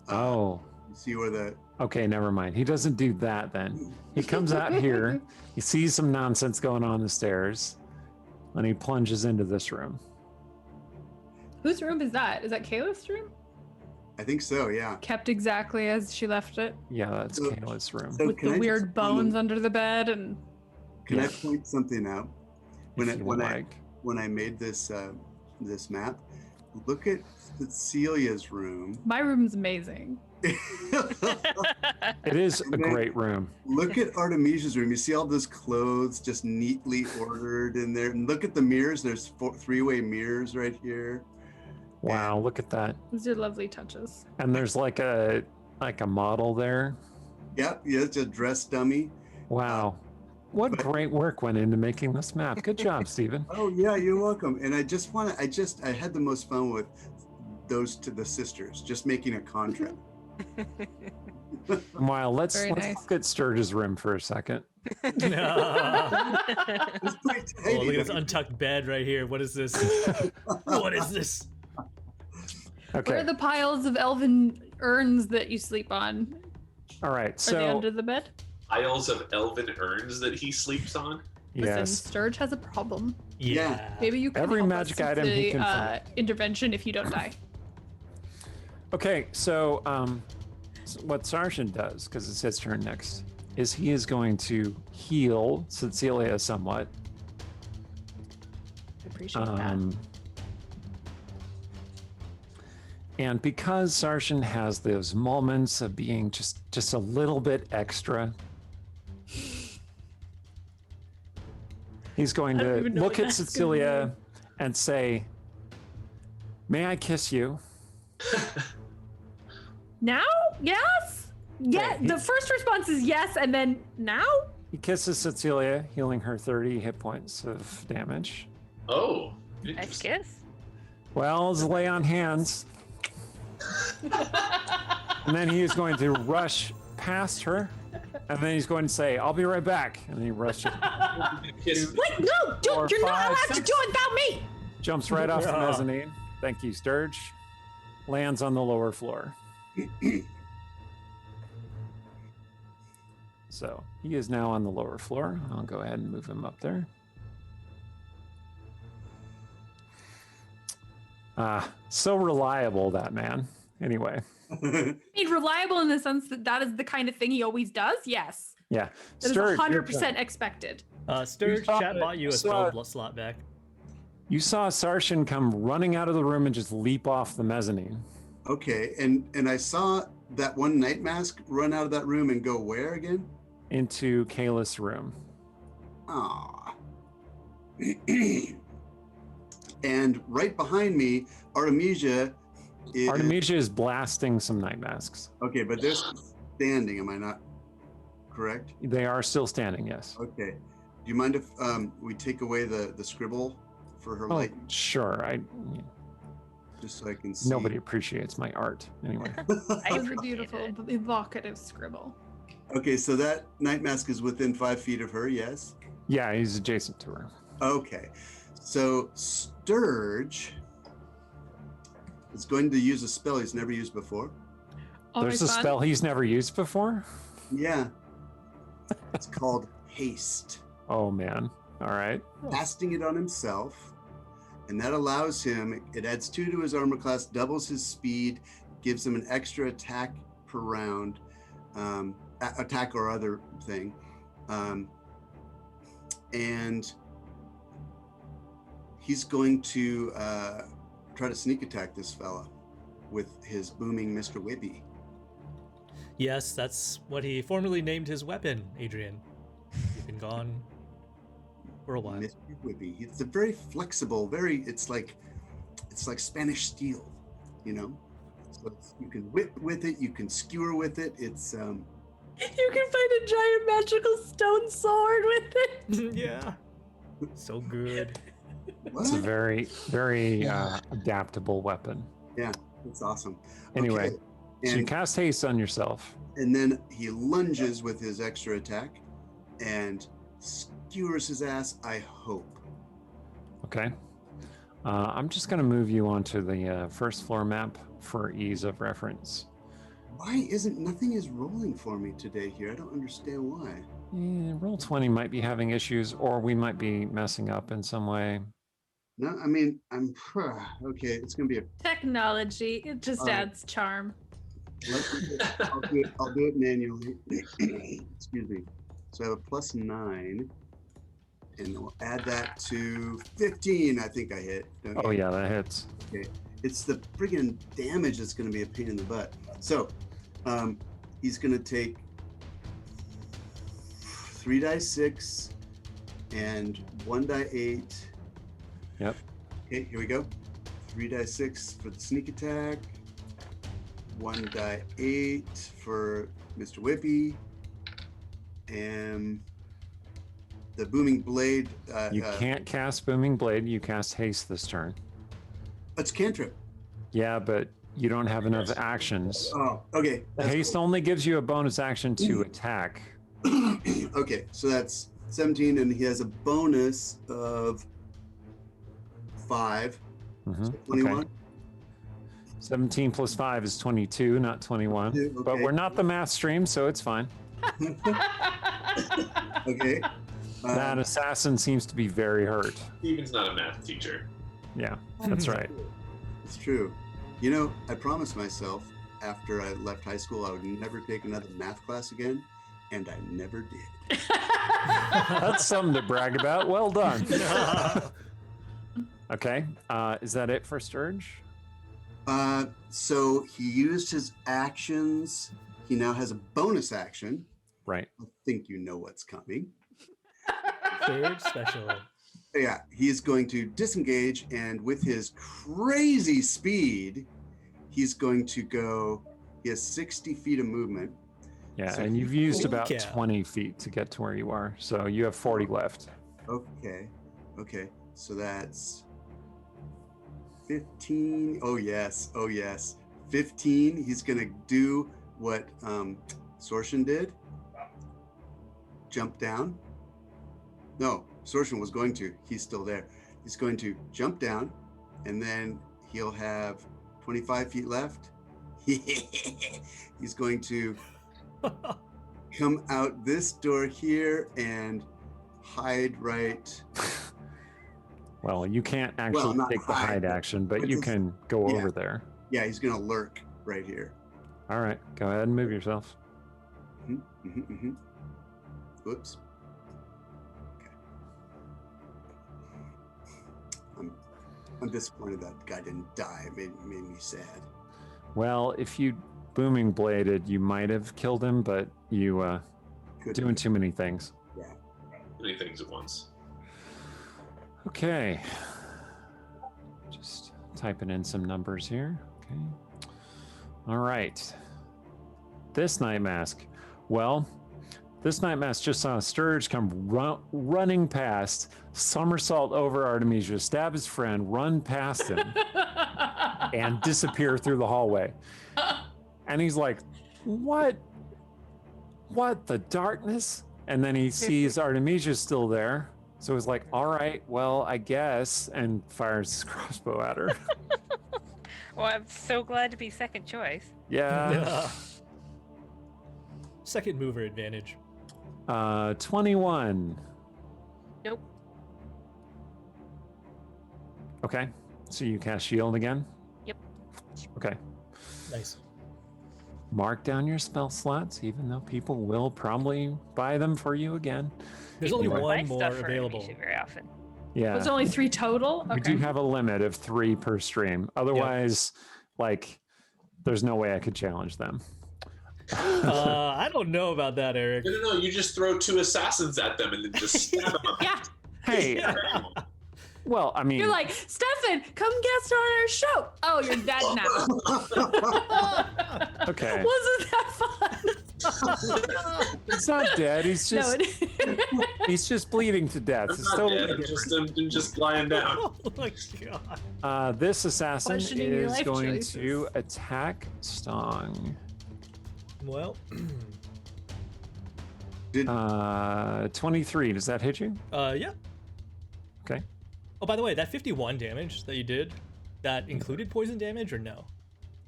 Oh, You see where the okay, never mind. He doesn't do that then. He comes out here, he sees some nonsense going on the stairs, and he plunges into this room. Whose room is that? Is that Kayla's room? I think so, yeah. Kept exactly as she left it, Yeah, that's So- Kayla's room. So with can the I just weird bones under the bed, and Can I Yeah. point something out? When If I you when like. I made this this map, look at Cecilia's room. my room's amazing. It is a And then- great room. Look at Artemisia's room. You see all those clothes just neatly ordered in there. And look at the mirrors. There's three-way mirrors right here. Wow, look at that. These are lovely touches. And there's like a model there. Yep, yeah, it's a dress dummy. Wow. What but- great work went into making this map. Good job, Stephen. Oh yeah, you're welcome. And I just want to, I had the most fun with the sisters, just making a contrast. Wow, let's Very nice. look at Sturge's room for a second. Oh, It's pretty tidy. look at this don't you untucked bed right here. What is this? What is this? Where Okay. are the piles of elven urns that you sleep on? All right. Are they So, under the bed? Piles of elven urns that he sleeps on. Listen, yes. Sturge has a problem. Yeah. Maybe you can Every help magic us with item he the, can find. intervention if you don't die. Okay, so what Sergeant does, because it's his turn next, is he is going to heal Cecilia somewhat. I appreciate that. And because Sergeant has those moments of being just a little bit extra, he's going I don't to even know look what at that's gonna Cecilia mean. and say, "May I kiss you?" Now? Yes? Yeah, Okay. the first response is yes, and then now? He kisses Cecilia, healing her 30 hit points of damage. Oh, Nice interesting. kiss. Well, it's lay on hands. And then he is going to rush past her. And then he's going to say, "I'll be right back." And then he rushes, Kiss. Wait, no, Four, you're not five, allowed to six. do it without me. jumps right off the Yeah. mezzanine. Thank you, Sturge. Lands on the lower floor. So he is now on the lower floor. I'll go ahead and move him up there. So reliable, that man. Anyway, I mean, reliable in the sense that that is the kind of thing he always does. Yes, yeah. that is Sturge, your 100% turn. expected. Sturge, saw chat it. bought you a You saw spell slot back. You saw Sarshan come running out of the room and just leap off the mezzanine. Okay, and I saw that one night mask run out of that room and go where again? Into Kayla's room. Ah. And right behind me, Artemisia is Artemisia is blasting some night masks. okay, but they're standing. Am I not correct? They are still standing, yes. Okay. Do you mind if we take away the scribble for her Oh, light, sure. just so I can see? Nobody appreciates my art. Anyway. I It was a appreciate beautiful, it. evocative scribble. Okay, so that night mask is within 5 feet of her. Yes. Yeah, he's adjacent to her. Okay, so Sturge is going to use a spell he's never used before. There's a Always fun. spell he's never used before? Yeah, it's called Haste. Oh, man. All right. Casting it on himself, and that allows him, it adds 2 to his armor class, doubles his speed, gives him an extra attack per round, attack or other thing. And he's going to try to sneak attack this fella with his booming Mr. Whippy. Yes, that's what he formerly named his weapon, Adrian. You've been gone for a while. Mr. Whippy. It's a very flexible, it's like Spanish steel, you know? So you can whip with it, you can skewer with it. It's You can find a giant magical stone sword with it. Yeah. So good. It's a what? very, very adaptable weapon. Yeah, it's awesome. Anyway, Okay, so you and, cast haste on yourself. and then he lunges with his extra attack and skewers his ass, I hope. Okay. I'm just going to move you onto the first floor map for ease of reference. Why isn't nothing is rolling for me today here? I don't understand why. Yeah, roll 20 might be having issues, or we might be messing up in some way. No, I mean, I'm okay. It's gonna be a. Technology, it just adds charm. I'll do it manually. Excuse me. So I have a +9, and we'll add that to 15. I think I hit. don't Oh you? yeah, that hits. Okay. It's the friggin' damage that's gonna be a pain in the butt. So, he's gonna take 3 die 6 and 1 die 8. Yep. Okay, here we go. 3 die 6 for the sneak attack. 1 die 8 for Mr. Whippy. And the booming blade. You can't cast Booming Blade. You cast haste this turn. It's cantrip. Yeah, but you don't have enough actions. Oh, okay. That's Haste only gives you a bonus action to attack. cool. Okay, so that's 17, and he has a bonus of 5. Mhm, So 21. okay. 17 plus 5 is 22, not 21. Okay. But we're not the math stream, so it's fine. Okay. That assassin seems to be very hurt. Steven's not a math teacher. Yeah, that's right. It's true. You know, I promised myself after I left high school I would never take another math class again, and I never did. That's something to brag about. Well done. Okay, is that it for Sturge? So he used his actions. He now has a bonus action. Right. I think you know what's coming. Third special. Yeah, he is going to disengage, and with his crazy speed, he's going to go. He has 60 feet of movement. Yeah, So and you've used Holy about cow. 20 feet to get to where you are, so you have 40 left. Okay. So that's 15. Oh yes. 15. He's gonna do what Sorshin did. Jump down. No, Sorshin was going to. He's still there. He's going to jump down, and then he'll have 25 feet left. He's going to come out this door here and hide right. Well, you can't actually not take the hide, hide but- action, but but you it's- can go yeah. over there. Yeah, he's gonna lurk right here. All right, go ahead and move yourself. Whoops. Okay. I'm disappointed that guy didn't die. It made me sad. Well, if you booming bladed, you might have killed him, but you Good. doing too many things. Many things at once. Okay. Just typing in some numbers here. Okay. All right. This Night Mask. Well, this Night Mask just saw Sturge come running past, somersault over Artemisia, stab his friend, run past him, and disappear through the hallway. And he's like, what? What, the darkness? And then he sees Artemisia still there. So he's like, all right, well, I guess, and fires his crossbow at her. Well, I'm so glad to be second choice. Yeah. Second mover advantage. 21. Nope. Okay. So you cast shield again? Yep. Okay. Nice. Mark down your spell slots, even though people will probably buy them for you again. There's People only don't buy one more stuff for available. Artemisia very often. Yeah. There's only 3 total. We do have a limit of 3 per stream. Otherwise, like, there's no way I could challenge them. I don't know about that, Eric. No. You just throw 2 assassins at them and then just stab them. Yeah. Hey, Well, I mean, You're like, Stefan, come guest on our show. Oh, you're dead now. okay. Wasn't that fun? He's not dead. He's No, just it he's just bleeding to death. I'm It's not totally dead. I'm just lying down. Oh my god. this assassin Questioning your is life going choices. to attack Stong. Well, 23. Does that hit you? yeah. Okay. Oh, by the way, that 51 damage that you did, that included poison damage or no?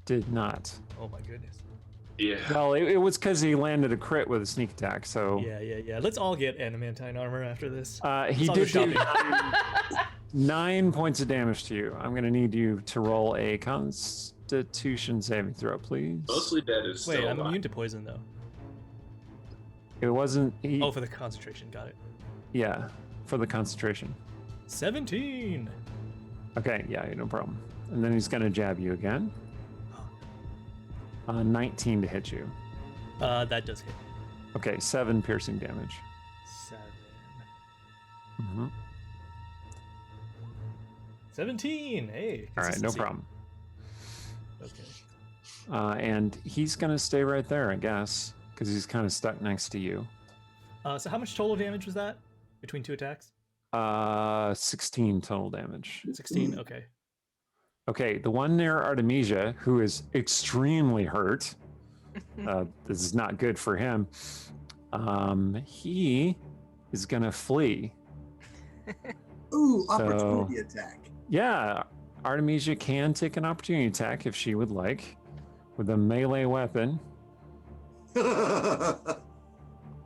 Did not. Oh my goodness. Yeah. Well, it was because he landed a crit with a sneak attack. So Yeah. Let's all get adamantine armor after this. he Let's all did go do 9 points of damage to you. I'm going to need you to roll a Constitution saving throw, please. Mostly dead is Wait, still I'm alive. immune to poison though. It wasn't. Oh, for the concentration, got it. Yeah, for the concentration. 17. Okay, yeah, no problem. And then he's going to jab you again. 19 to hit you. That does hit. Okay, 7 piercing damage. 7. Mm-hmm. 17. Hey. All right, no consistency. problem. Okay. And he's going to stay right there, I guess, because he's kind of stuck next to you. So how much total damage was that between 2 attacks? 16 total damage. 16. Okay. Okay, the one near Artemisia, who is extremely hurt. This is not good for him. He is going to flee. Ooh, opportunity attack. Yeah, Artemisia can take an opportunity attack if she would like with a melee weapon.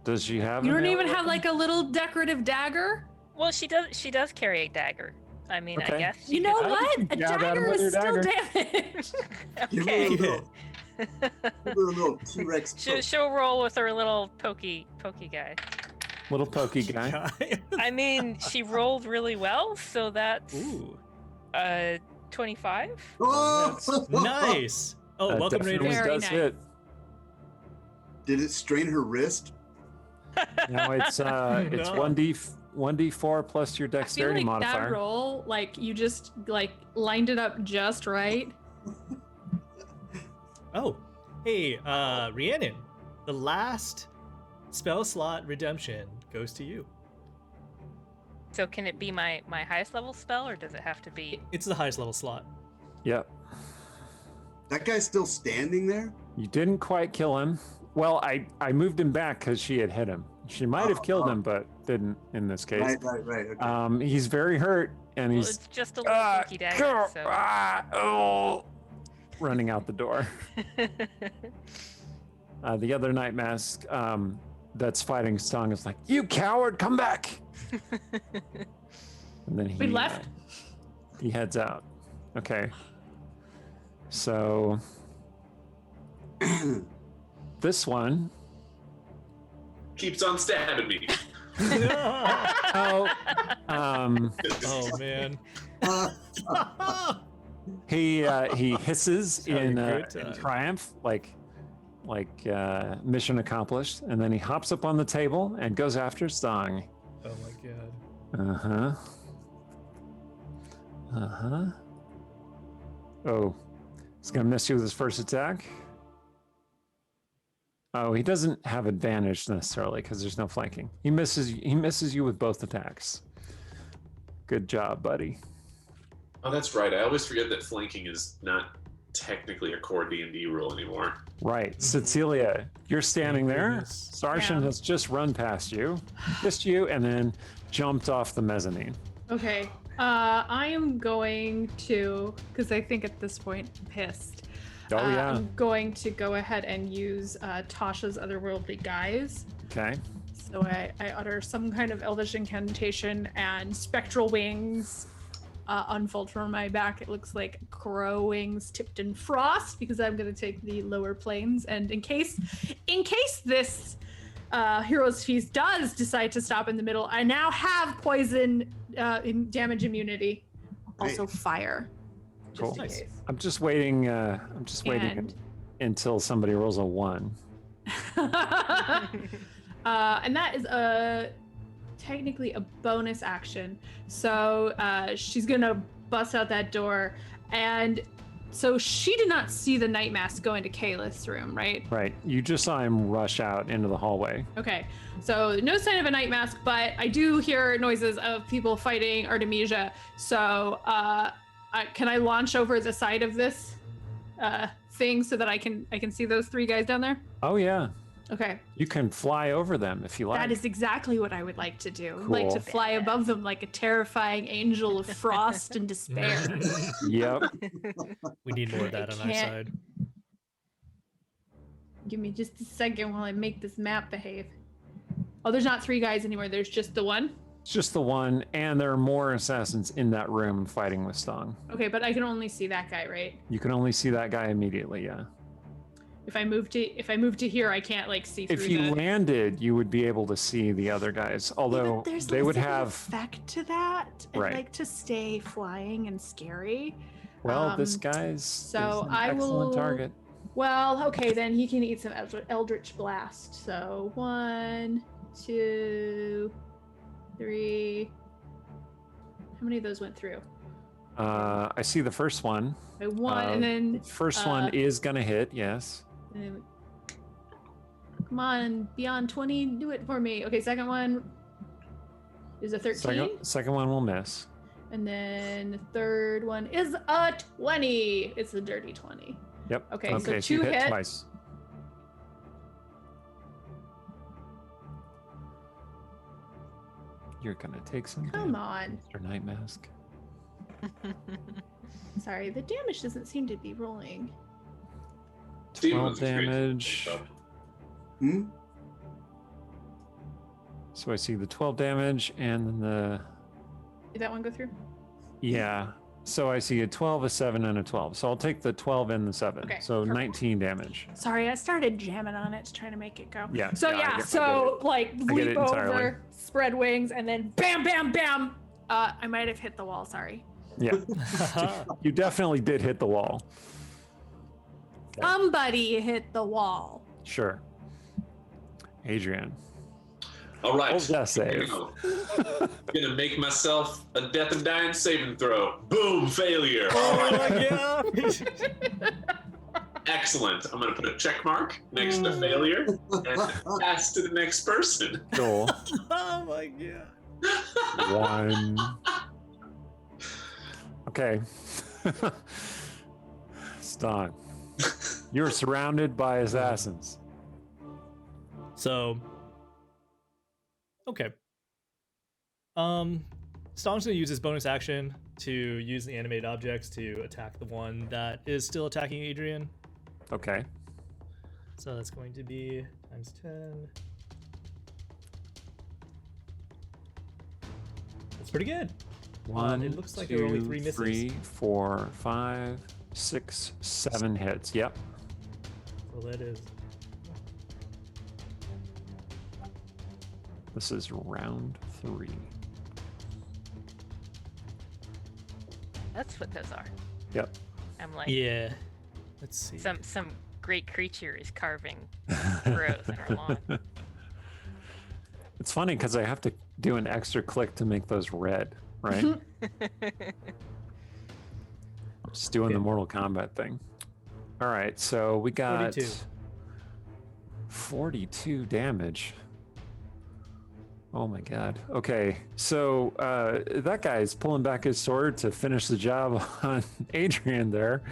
Does she have You a don't melee even have weapon? like a little decorative dagger? Well, she does carry a dagger. I mean, Okay. I guess. You know I what? think A you got that dagger with is your still dagger. damage. Give her a Okay. little, give her a little T-Rex. She'll roll with her little pokey guy. Little pokey guy. I mean, she rolled really well, so that's Ooh. 25. Oh! Nice. Oh, That welcome, definitely Raiders. Very does nice. hit. Did it strain her wrist? Now it's it's No. 1d4 plus your I feel dexterity like that modifier. roll, like you just like lined it up just right. Oh, hey, Rhiannon, the last spell slot redemption goes to you. So can it be my highest level spell, or does it have to be? It's the highest level slot. Yep. That guy's still standing there? You didn't quite kill him. Well, I moved him back because she had hit him. She might have killed him, but didn't in this case. Right. Okay. He's very hurt, and Well, he's it's just a little pokey dagger. So. running out the door. The other night mask that's fighting Stong is like, "You coward, come back!" And then he We left. He heads out. Okay. So this one. Keeps on stabbing me. Oh, Oh man. he hisses Having in, a great in time. triumph, like mission accomplished, and then he hops up on the table and goes after Stong. Oh my god. Oh, he's gonna miss you with his first attack. Oh, he doesn't have advantage necessarily because there's no flanking. He misses you with both attacks. Good job, buddy. Oh, that's right. I always forget that flanking is not technically a core D&D rule anymore. Right, Cecilia, you're standing there. goodness. Sarshan Yeah. has just run past you, kissed you, and then jumped off the mezzanine. Okay. I am going to, because I think at this point I'm pissed. Oh yeah. I'm going to go ahead and use Tasha's otherworldly guise. Okay. So I utter some kind of elvish incantation, and spectral wings unfold from my back. It looks like crow wings tipped in frost, because I'm going to take the lower planes. And in case this Hero's Feast does decide to stop in the middle, I now have poison in damage immunity. Also fire. Cool. Just in Nice. case. I'm just waiting. And- Until somebody rolls a 1. And that is a technically a bonus action. So she's gonna bust out that door, and so she did not see the night mask go into Kalis' room, right? Right. You just saw him rush out into the hallway. Okay, so no sign of a night mask, but I do hear noises of people fighting Artemisia. So can I launch over the side of this thing so that I can see those 3 guys down there? Oh yeah. Okay, You can fly over them if you like. that is exactly what I would like to do. I'd like to Cool. fly above them like a terrifying angel of frost and despair. Yep. We need more of that on our can't- side. Give me just a second while I make this map behave. Oh, there's not 3 guys anymore. There's just the one. It's just the one, and there are more assassins in that room fighting with Stong. Okay, but I can only see that guy, right? You can only see that guy immediately, yeah. If I move to here, I can't like see through If you the... landed, you would be able to see the other guys, although There's they would less of an have... effect to that. I Right. like to stay flying and scary. Well, this Um, guy's so is an I excellent will- target. Well, okay, then he can eat some Eldritch Blast. So 1, 2, 3. How many of those went through? I see the first one. I one, and then First one is gonna hit, yes. and then- come on, beyond 20, do it for me. Okay, second one is a 13, Second one will miss. and then the third one is a 20. It's a dirty 20. Yep. Okay, so you 2 hit hit. twice. You're gonna take some Come damage, on. Mr. Night Mask. Sorry, the damage doesn't seem to be rolling. 12 damage. Hmm? So I see the 12 damage and then the Did that one go through? yeah. So I see a 12, a 7, and a 12. So I'll take the 12 and the 7. Okay, So perfect. 19 damage. Sorry, I started jamming on it to try to make it go. Yeah. So I yeah, get- I so get like get leap it entirely. over, spread wings, and then bam, bam, bam. I might have hit the wall. Sorry. it. Yeah. You definitely did hit the wall. Somebody hit the wall. Sure. Adrian. All right. Roll death Here we save. go. Gonna make myself a death and dying saving throw. Boom, failure. Oh my god! Excellent. I'm gonna put a check mark next to failure and pass to the next person. Cool. Oh my god! 1. Okay. Stong. You're surrounded by assassins. So, okay. Stong's gonna use his bonus action to use the animated objects to attack the one that is still attacking Adrian. Okay. So that's going to be times 10. That's pretty good. 1, it looks like there are only 3 misses. 3, 4, 5, 6, 7 hits. Yep. So that is. This is round 3. That's what those are. Yep. I'm like, Yeah. Let's see. some great creature is carving arrows in our lawn. It's funny because I have to do an extra click to make those red, right? Just doing the Mortal Kombat thing. All right, so we got 42. 42 damage. Oh my god. Okay, so that guy's pulling back his sword to finish the job on Adrian there,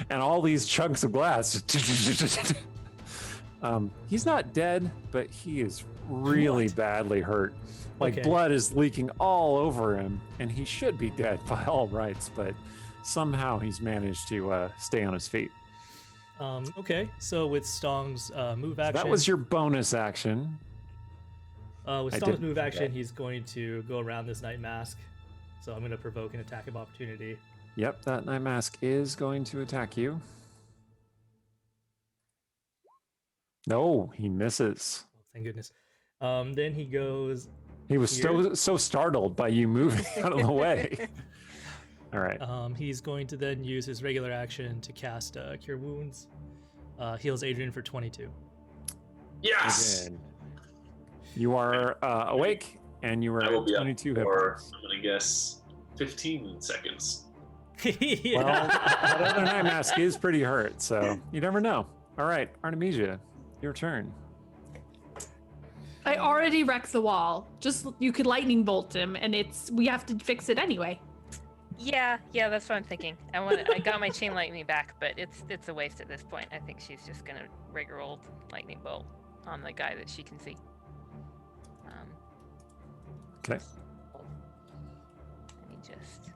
and all these chunks of glass. He's not dead, but he is really badly hurt. Like Okay. blood is leaking all over him, and he should be dead by all rights, but somehow he's managed to stay on his feet. Okay, so with Stong's move action. That was your bonus action. With I Stong's did move forget. action, he's going to go around this Night Mask. So I'm going to provoke an attack of opportunity. Yep, that Night Mask is going to attack you. No, he misses. Oh, thank goodness. Then he goes. He was so startled by you moving out of the way. All right. He's going to then use his regular action to cast Cure Wounds. Heals Adrian for 22. Yes. Again. You are awake and you were I will at be up 22 hit for, points. I'm going to guess, 15 seconds. Yeah. Well, that other Night Mask is pretty hurt, so you never know. All right, Artemisia, your turn. I already wrecked the wall. Just you could lightning bolt him, and we have to fix it anyway. Yeah, that's what I'm thinking. I got my chain lightning back, but it's a waste at this point. I think she's just gonna regular old lightning bolt on the guy that she can see. Okay. Let me just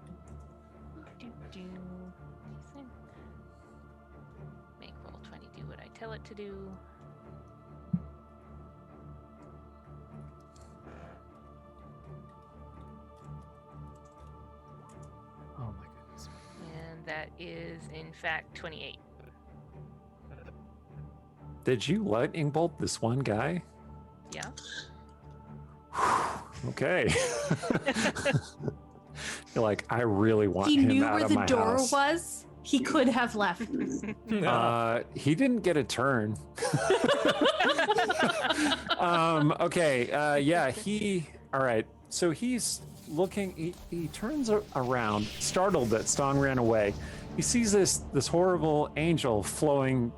make roll 20 do what I tell it to do. Oh my goodness. And that is in fact 28. Did you lightning bolt this one guy? Yeah. Okay. You're like, I really want He him knew out where of the my door house. was. He could have left. He didn't get a turn. Okay. Yeah. All right. So he's looking. He turns around, startled that Stong ran away. He sees this horrible angel flowing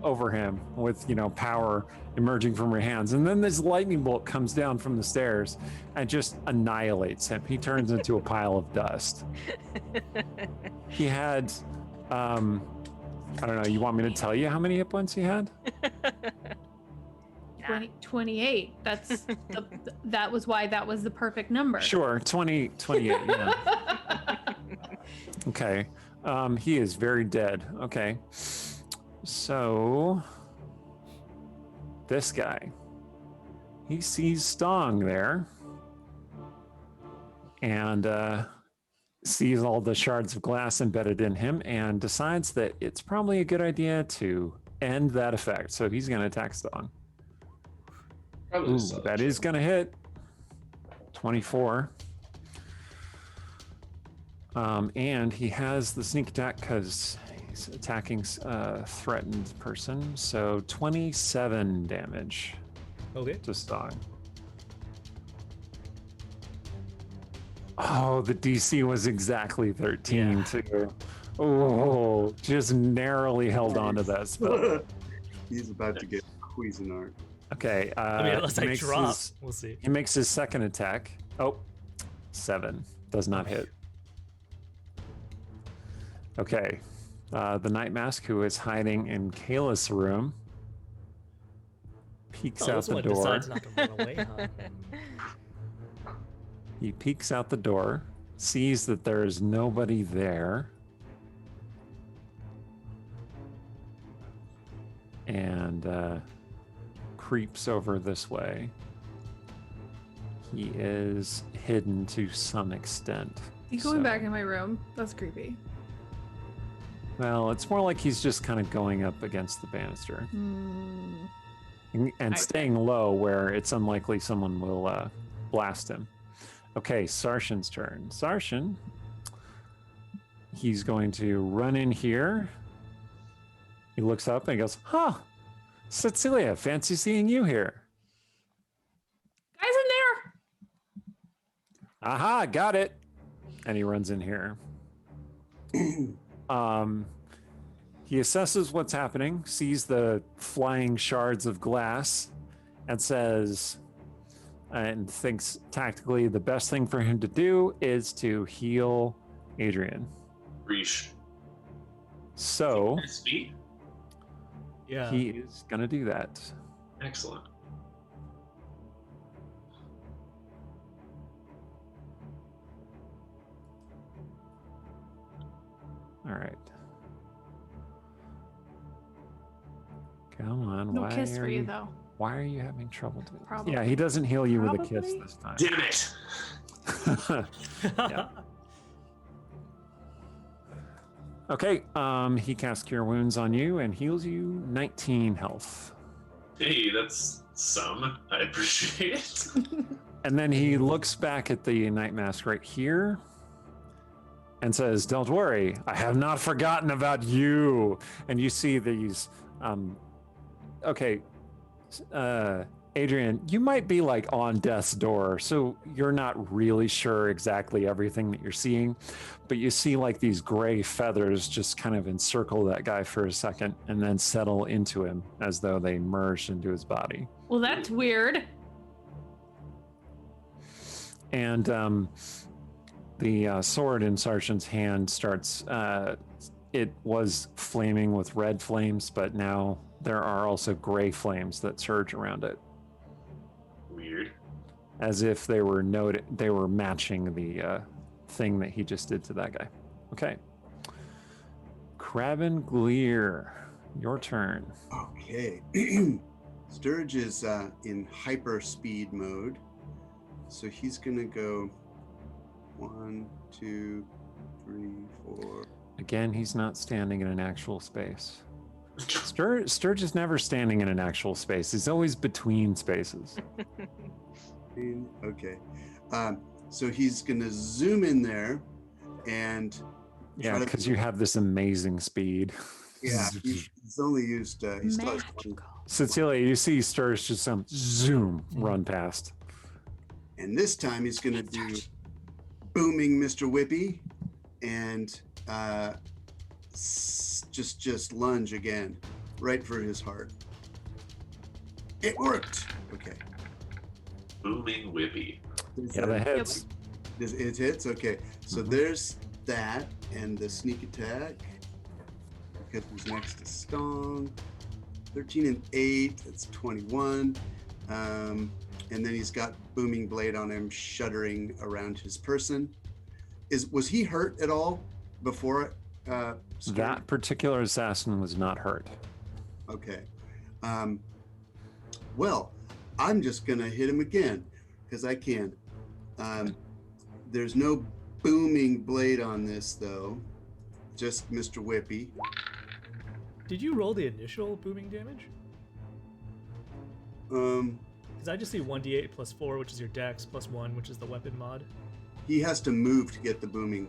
over him with power emerging from her hands, and then this lightning bolt comes down from the stairs and just annihilates him. He turns into a pile of dust. He had I don't know, you want me to tell you how many hit points he had? 28. That's that was why that was the perfect number. Sure, 28. Yeah. Okay. He is very dead. Okay. So this guy, he sees Stong there and sees all the shards of glass embedded in him and decides that it's probably a good idea to end that effect. So he's going to attack Stong. Probably Ooh, solid that shot. is going to hit. 24. And he has the sneak attack because he's attacking a threatened person. So 27 damage Okay. to Stong. Oh, the DC was exactly 13 too. Oh, just narrowly held on to that spell. He's about to get Cuisinart. Okay. I mean, unless he I makes drop, his- we'll see. He makes his second attack. Oh, 7. Does not hit. Okay. The Night Mask, who is hiding in Kayla's room, peeks Oh, out this the one door. decides not to run away, huh? He peeks out the door, sees that there is nobody there, and creeps over this way. He is hidden to some extent. You going so- back in my room? That's creepy. Well, it's more like he's just kind of going up against the banister and Okay. staying low where it's unlikely someone will blast him. Okay, Sarshan's turn. Sarshan, he's going to run in here. He looks up and he goes, huh, Cecilia, fancy seeing you here. Guys in there! Aha, got it. And he runs in here. He assesses what's happening, sees the flying shards of glass, and thinks tactically the best thing for him to do is to heal Adrian. Reach. So His feet. Yeah. he is going to do that. Excellent. All right. Come on. No why kiss are for you, though. Why are you having trouble doing this? Probably. Yeah, he doesn't heal you with a kiss Probably. this time. Damn it. Yeah. Okay, he casts Cure Wounds on you and heals you 19 health. Hey, that's some. I appreciate it. And then he looks back at the Night Mask right here and says, "Don't worry, I have not forgotten about you." And you see these, Adrian, you might be like on death's door, so you're not really sure exactly everything that you're seeing, but you see like these gray feathers just kind of encircle that guy for a second and then settle into him as though they merged into his body. Well, that's weird. And the sword in Sergeant's hand starts, it was flaming with red flames, but now there are also gray flames that surge around it, Weird. as if they were matching the thing that he just did to that guy. Okay. Kraben Gleer, your turn. Okay. Sturge is in hyper speed mode. So he's going to go 1, 2, 3, 4. Again, he's not standing in an actual space. Sturge is never standing in an actual space. He's always between spaces. Okay. So he's going to zoom in there and. Yeah, because you have this amazing speed. Yeah, he's only used. He still has one. Magical. Cecilia, you see Sturge just zoom run past. And this time he's going to do booming Mr. Whippy and just lunge again, right for his heart. It worked. Okay. Booming Whippy. Yeah, that hits. It hits? Okay. So there's that and the sneak attack. Because he's next to Stong. 13 and 8, that's 21. And then he's got booming blade on him, shuddering around his person. Was he hurt at all before? That particular assassin was not hurt. Okay. Well, I'm just gonna hit him again because I can. There's no booming blade on this though. Just Mr. Whippy. Did you roll the initial booming damage? Because I just see 1d8 plus 4, which is your dex, plus 1, which is the weapon mod. He has to move to get the booming.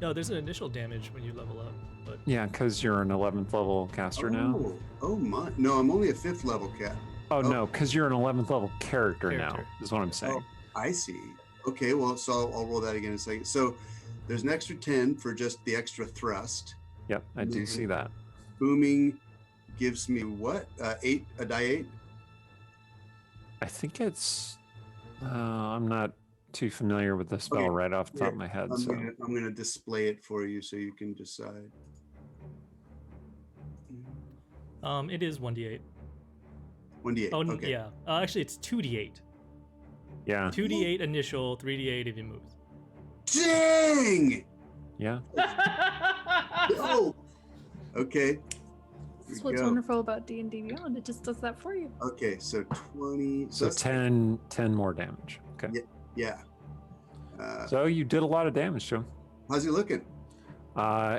No, there's an initial damage when you level up. But Yeah, because you're an 11th level caster now. Oh my! No, I'm only a 5th level cat. Oh, no, because you're an 11th level character now, Character. is what I'm saying. Oh, I see. Okay, well, so I'll roll that again in a second. So there's an extra 10 for just the extra thrust. Yep, I do see that. Booming gives me what? 8, a die 8? I think it's. I'm not too familiar with the spell Okay, right off the top of my head. So I'm gonna display it for you so you can decide. it is 1d8. 1d8. Oh, okay. yeah. Actually, it's 2d8. yeah, 2d8 initial, 3d8 if you move. Dang! yeah. Oh. Okay. That's Here we what's go. wonderful about D&D Beyond. It just does that for you. Okay, so 20. So that's- 10 more damage. Okay. Yeah. So you did a lot of damage to him. How's he looking?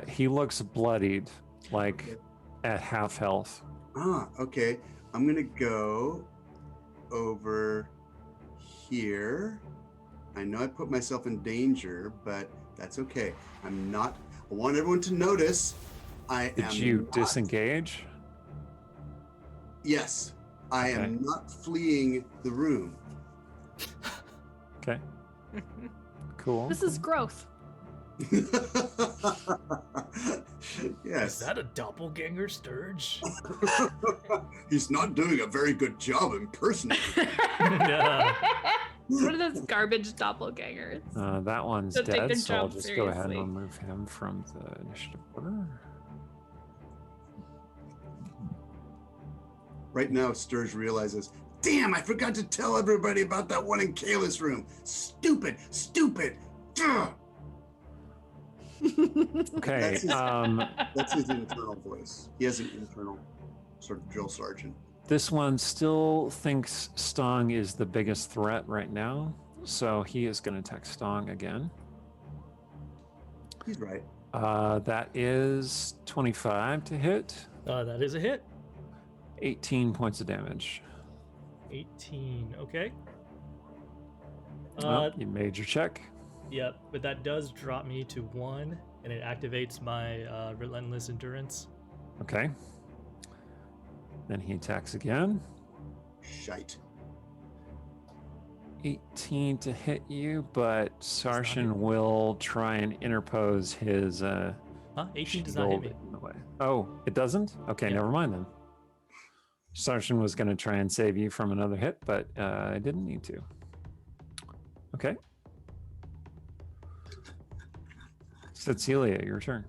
He looks bloodied, like at half health. Okay. I'm gonna go over here. I know I put myself in danger, but that's okay. I want everyone to notice Did you disengage? Yes. I am not fleeing the room. Okay. Cool. This is growth. Yes. Is that a doppelganger, Sturge? He's not doing a very good job impersonating. Yeah. What are those garbage doppelgangers? That one's Don't take their dead, so I'll job just go ahead and seriously. remove him from the initiative order. Right now, Sturge realizes, damn, I forgot to tell everybody about that one in Kayla's room. Stupid. Ugh. Okay. That's his internal voice. He has an internal sort of drill sergeant. This one still thinks Stong is the biggest threat right now, so he is going to attack Stong again. He's right. That is 25 to hit, That is a hit. 18 points of damage. 18. Okay. Well, you made your check. Yep, but that does drop me to 1, and it activates my relentless endurance. Okay. Then he attacks again. Shite. 18 to hit you, but Sarshan will try and interpose his 18 does not hit shield me. in the way. Oh, it doesn't? Okay, Yeah. never mind then. Sarshan was going to try and save you from another hit, but I didn't need to. Okay. Cecilia, your turn.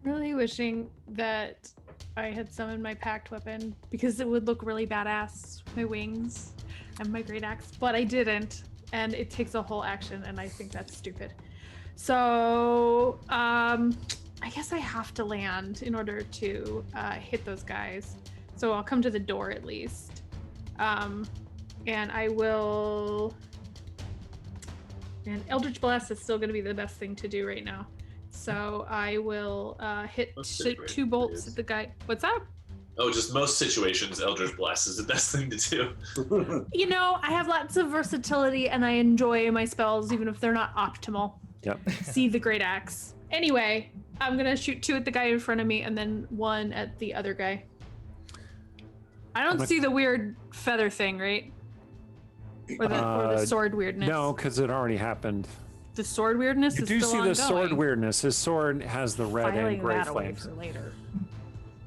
Really wishing that I had summoned my packed weapon because it would look really badass. My wings and my great axe, but I didn't, and it takes a whole action, and I think that's stupid. So I guess I have to land in order to hit those guys. So I'll come to the door at least, and I will. And Eldritch Blast is still going to be the best thing to do right now. So I will hit Most two situations bolts it is. at the guy. What's up? Oh, just most situations, Eldritch Blast is the best thing to do. You know, I have lots of versatility and I enjoy my spells even if they're not optimal. Yep. See the great axe. Anyway, I'm going to shoot 2 at the guy in front of me and then 1 at the other guy. I don't see the weird feather thing, right? Or the sword weirdness. No, because it already happened. The sword weirdness You is do still see the ongoing. sword weirdness. His sword has the red Filing and gray that away flames. for later.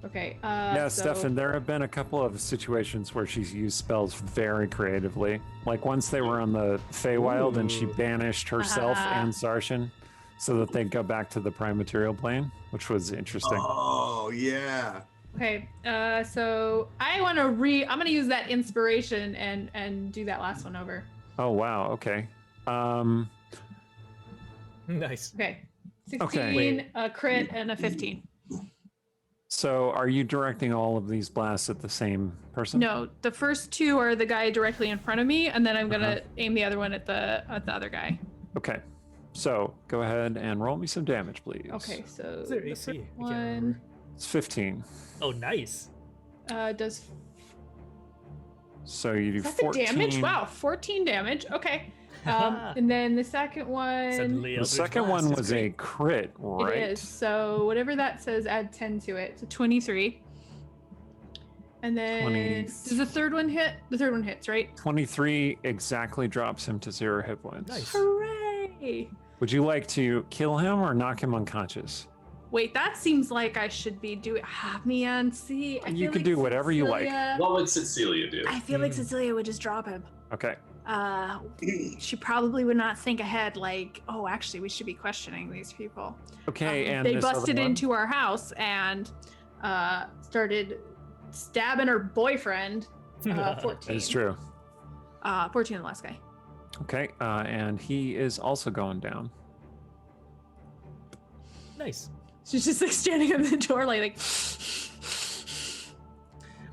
Okay. Yeah, so, Stefan, there have been a couple of situations where she's used spells very creatively. Like once they were on the Feywild and she Ooh. banished herself Ah. and Sarshan so that they'd go back to the prime material plane, which was interesting. Oh, yeah. Okay. So I'm gonna use that inspiration and do that last one over. Oh, wow. Okay. Nice. Okay. 16, Okay. Wait. a crit, and a 15. So are you directing all of these blasts at the same person? No, the first 2 are the guy directly in front of me, and then I'm gonna Uh-huh. aim the other one at the other guy. Okay. So go ahead and roll me some damage, please. Okay, so What's their the AC? first I can't remember. one It's 15. Oh, nice. does So you do is that the 14. damage? Wow, 14 damage. Okay. And then the second one. Suddenly, The Eldritch second Blast one is was great. a crit, right? It is. So whatever that says, add 10 to it. So 23. And then 20. does the third one hit? The third one hits, right? 23 exactly drops him to 0 hit points. Nice. Hooray! Would you like to kill him or knock him unconscious? Wait, that seems like I should be doing. Ah, man, see, I You feel can like do whatever you like. Cecilia- What would Cecilia do? I feel like Cecilia would just drop him. Okay. She probably would not think ahead. Like, oh, actually, we should be questioning these people. Okay, and they this other busted one? into our house and started stabbing her boyfriend. 14. It's true. 14 the last guy. Okay, and he is also going down. Nice. She's just like standing at the door, like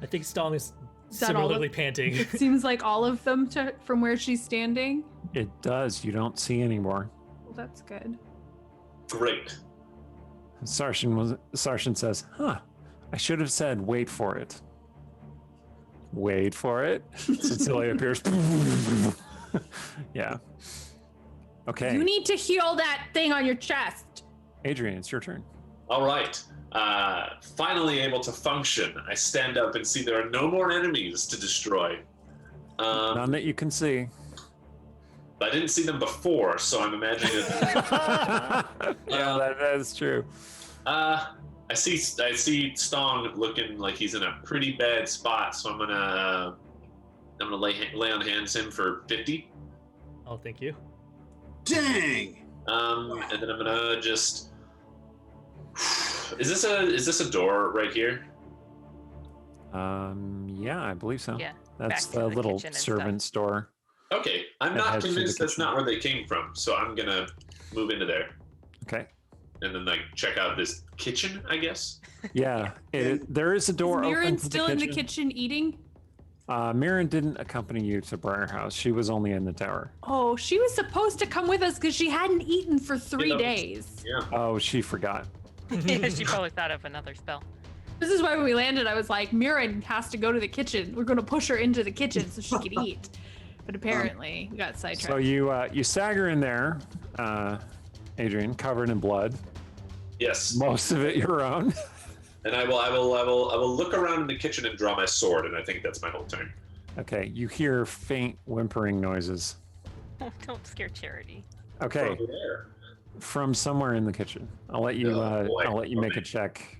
I think Stong is that all of- similarly panting. it seems like all of them from where she's standing. It does. You don't see anymore. Well, that's good. Great. Sarshan says, "Huh? I should have said, wait for it. Wait for it." Cecilia appears. Yeah. Okay. You need to heal that thing on your chest. Adrian, it's your turn. All right. Finally able to function. I stand up and see there are no more enemies to destroy. None that you can see. I didn't see them before, so I'm imagining that. Yeah, that is true. I see Stong looking like he's in a pretty bad spot, so I'm gonna lay on hands him for 50. Oh, thank you. Dang! And then I'm gonna just. Is this a door right here? Yeah, I believe so. Yeah, That's back to the the little kitchen and servant store. Okay, I'm That not heads to the convinced that's kitchen. not where they came from, so I'm gonna move into there Okay. and then like check out this kitchen, I guess. Yeah, there is a door Is open Mirren to still the in kitchen. the kitchen eating? Mirren didn't accompany you to Briarhouse. She was only in the tower. Oh, she was supposed to come with us because she hadn't eaten for 3 that was- days. Yeah. Oh, she forgot. Yeah, she probably thought of another spell. This is why when we landed, I was like, Mirren has to go to the kitchen. We're going to push her into the kitchen so she could eat. But apparently, we got sidetracked. So you stagger in there, Adrian, covered in blood. Yes. Most of it your own. And I will look around in the kitchen and draw my sword, and I think that's my whole turn. Okay, you hear faint whimpering noises. Don't scare Charity. Okay, From there. from somewhere in the kitchen. I'll let you. Oh, boy. I'll let you make a Okay. check.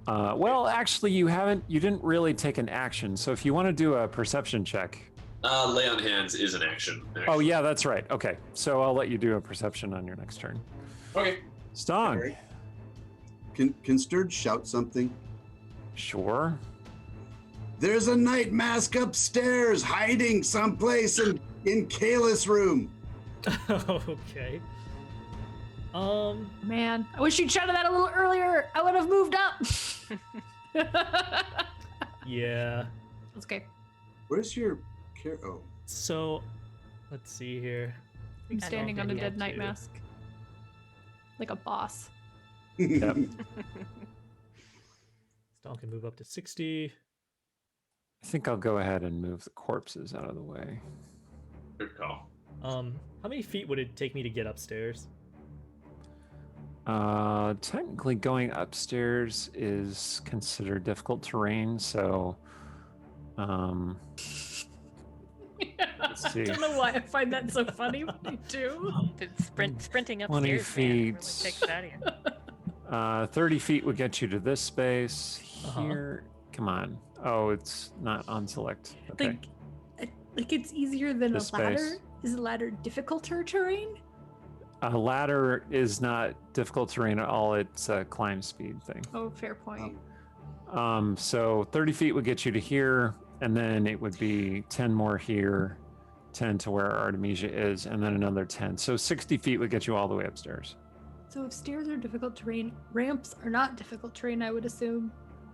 Well, actually, you didn't really take an action. So if you want to do a perception check. Lay on hands is an action. Oh actually. yeah, that's right. Okay, so I'll let you do a perception on your next turn. Okay. Stong. Alright. Can Sturge shout something? Sure. There's a night mask upstairs hiding someplace in Kayla's room. Okay. Man, I wish you'd shouted that a little earlier. I would have moved up. Yeah. That's okay. Where's your oh. So, let's see here. I'm I standing don't on a think we dead have night to. mask. Like a boss. Yep. Stong can move up to 60. I think I'll go ahead and move the corpses out of the way. Good call. How many feet would it take me to get upstairs? Technically, going upstairs is considered difficult terrain, so let's see. I don't know why I find that so funny, but I do. Sprinting 20 upstairs, man, really feet. takes it out of you. 30 feet would get you to this space. Uh-huh. Here, come on. Oh, it's not on select. Okay. Like it's easier than This a ladder. space. Is a ladder difficulter terrain? A ladder is not difficult terrain at all. It's a climb speed thing. Oh, fair point. So 30 feet would get you to here, and then it would be 10 more here, 10 to where Artemisia is, and then another 10. So 60 feet would get you all the way upstairs. So if stairs are difficult terrain, ramps are not difficult terrain, I would assume.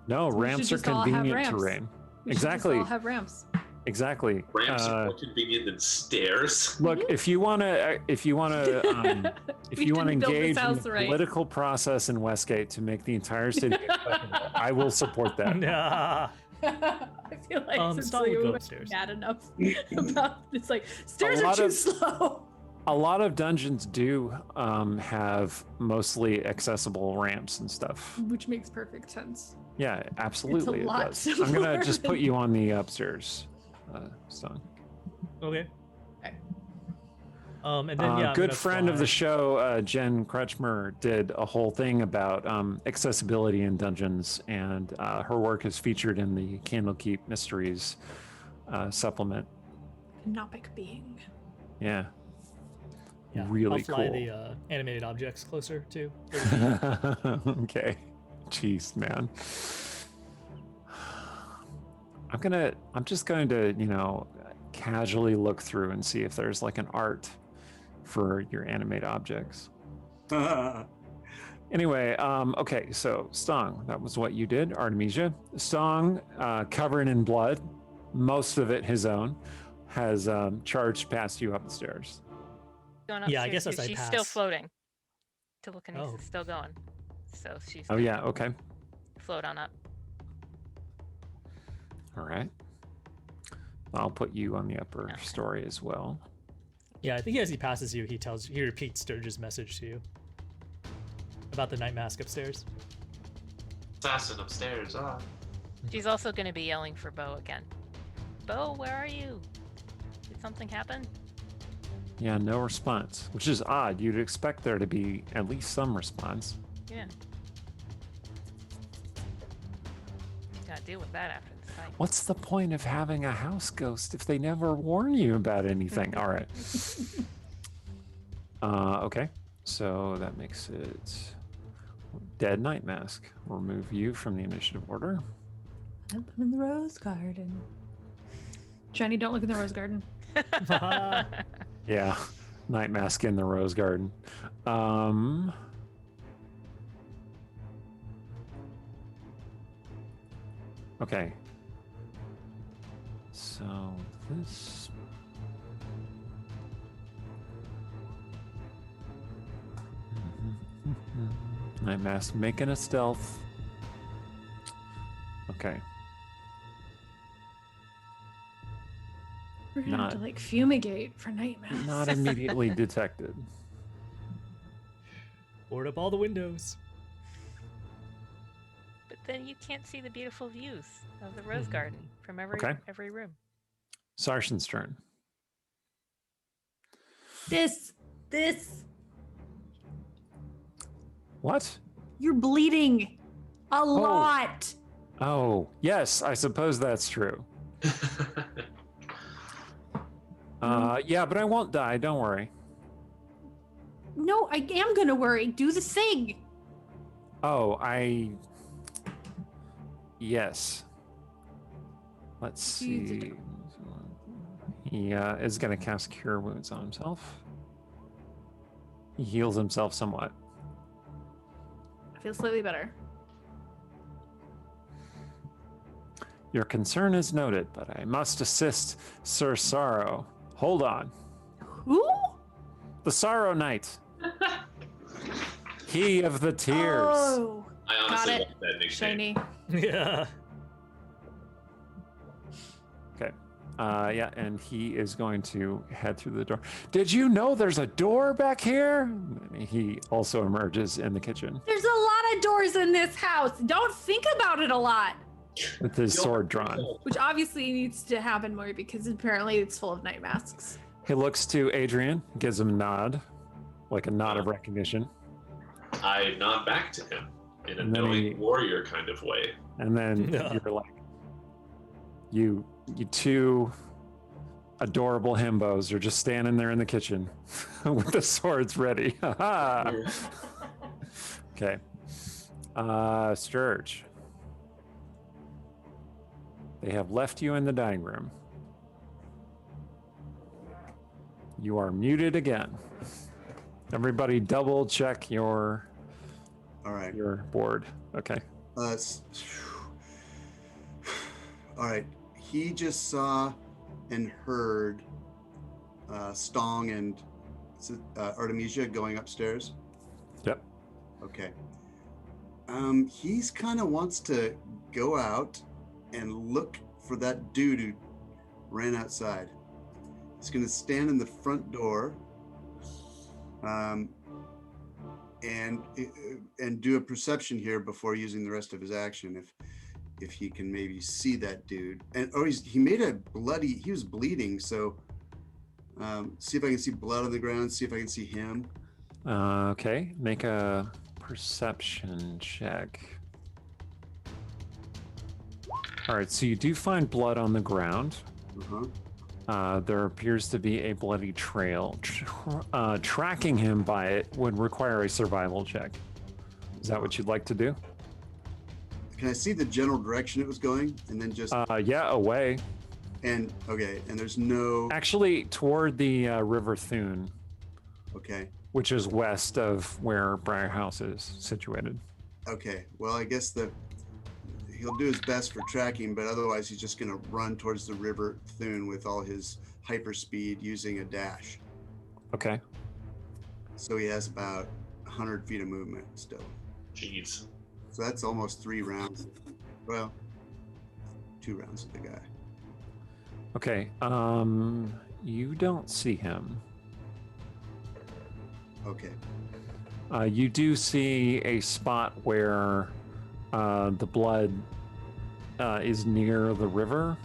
No, So we ramps should are just all have convenient ramps. terrain. We should just Exactly. all have ramps. Exactly. Ramps are more convenient than stairs. Look, if you want to, if you want to We didn't build this engage in house the right. political process in Westgate to make the entire city, acceptable, I will support that. Nah. I feel like since Stong would you go went upstairs. mad enough about it's like stairs are lot too of- slow. A lot of dungeons do have mostly accessible ramps and stuff. Which makes perfect sense. Yeah, absolutely. It lot does. I'm gonna simpler just put than- you on the upstairs, Stone. Okay. Okay. And then yeah, I'm good gonna friend of the fly- show, Jen Kretschmer, did a whole thing about accessibility in dungeons, and her work is featured in the Candlekeep Mysteries supplement. Anopic being. Yeah. Yeah, Really I'll fly cool. the animated objects closer too. Okay. Jeez, man. I'm just going to, casually look through and see if there's like an art for your animate objects. Anyway, okay, so Stong, that was what you did, Artemisia. Stong, covered in blood, most of it his own, has charged past you up the stairs. Going Yeah, I upstairs guess as too. I She's still pass. floating. Telekinesis Oh. is still going. So she's Oh, yeah, okay. float on up. All right. I'll put you on the upper Okay. story as well. Yeah, I think as he passes you, he repeats Sturge's message to you about the night mask upstairs. Assassin upstairs. Ah. She's also going to be yelling for Bo again. Bo, where are you? Did something happen? Yeah, no response, which is odd. You'd expect there to be at least some response. Yeah. Gotta deal with that after the fight. What's the point of having a house ghost if they never warn you about anything? All right. Okay, so that makes it Dead Night Mask. Remove you from the initiative order. Up in the rose garden. Jenny, don't look in the rose garden. Yeah, Night Mask in the Rose Garden. Okay. So this. Night Mask making a stealth. Okay. We're gonna have to Not- like fumigate for night mask. Not immediately detected. Board up all the windows. But then you can't see the beautiful views of the rose Mhm. garden from every Okay. room. Sarshan's turn. This. What? You're bleeding a lot. Oh, yes, I suppose that's true. Yeah, but I won't die. Don't worry. No, I am gonna worry. Do the thing. Oh, yes. Let's see. He is going to cast Cure Wounds on himself. He heals himself somewhat. I feel slightly better. Your concern is noted, but I must assist Sir Sorrow. Hold on. Who? The Sorrow Knight. He of the tears. Oh, I honestly got it. want that nickname. Shiny. Yeah. Okay. Yeah, and he is going to head through the door. Did you know there's a door back here? He also emerges in the kitchen There's a lot of doors in this house. Don't think about it a lot. with his sword drawn. Which obviously needs to happen more because apparently it's full of night masks. He looks to Adrian, gives him a nod, like a nod of recognition. I nod back to him in a And then knowing warrior kind of way. And then Yeah. you're like, you two adorable himbos are just standing there in the kitchen with the swords ready. Okay. Sturge. They have left you in the dining room. You are muted again. Everybody double check your All right. board. Okay. All right. He just saw and heard Stong and Artemisia going upstairs. Yep. Okay. He's kind of wants to go out and look for that dude who ran outside. He's going to stand in the front door and do a perception here before using the rest of his action. If he can maybe see that dude, and he made a bloody. He was bleeding, so see if I can see blood on the ground. See if I can see him. Okay. Make a perception check. All right. So you do find blood on the ground. There appears to be a bloody trail. Tracking him by it would require a survival check. Is that what you'd like to do? Can I see the general direction it was going, and then just Yeah, away. and okay, and there's no Actually, toward the River Thune, okay, which is west of where Briar House is situated. okay. Well, I guess he'll do his best for tracking, but otherwise he's just gonna run towards the River Thune with all his hyper speed using a dash. Okay. So he has about 100 feet of movement still. Jeez. So that's almost 3 rounds. Well, 2 rounds of the guy. Okay. You don't see him. Okay. You do see a spot where the blood is near the river,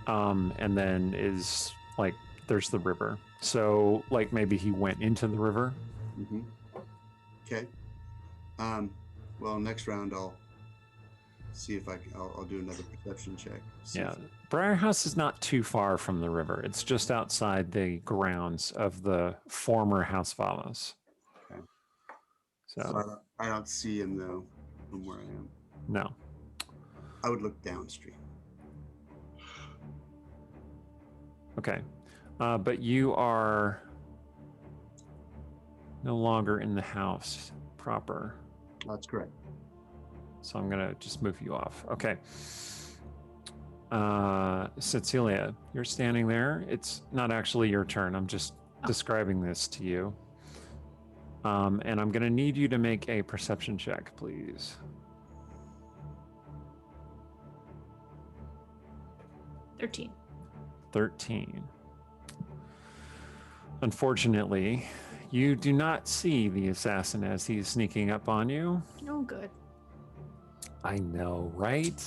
and then is like there's the river. So like maybe he went into the river. Mm-hmm. Okay. Well, next round I'll see if I'll do another perception check. See Yeah, if- Briar House is not too far from the river. It's just outside the grounds of the former House Valos. Okay. So I don't see him though from where I am. no. I would look downstream. Okay. But you are no longer in the house proper. That's correct. So I'm going to just move you off. Okay. Cecilia, you're standing there. It's not actually your turn. I'm just describing this to you. And I'm going to need you to make a perception check, please. 13. 13. Unfortunately, you do not see the assassin as he is sneaking up on you. Oh, good. I know, right?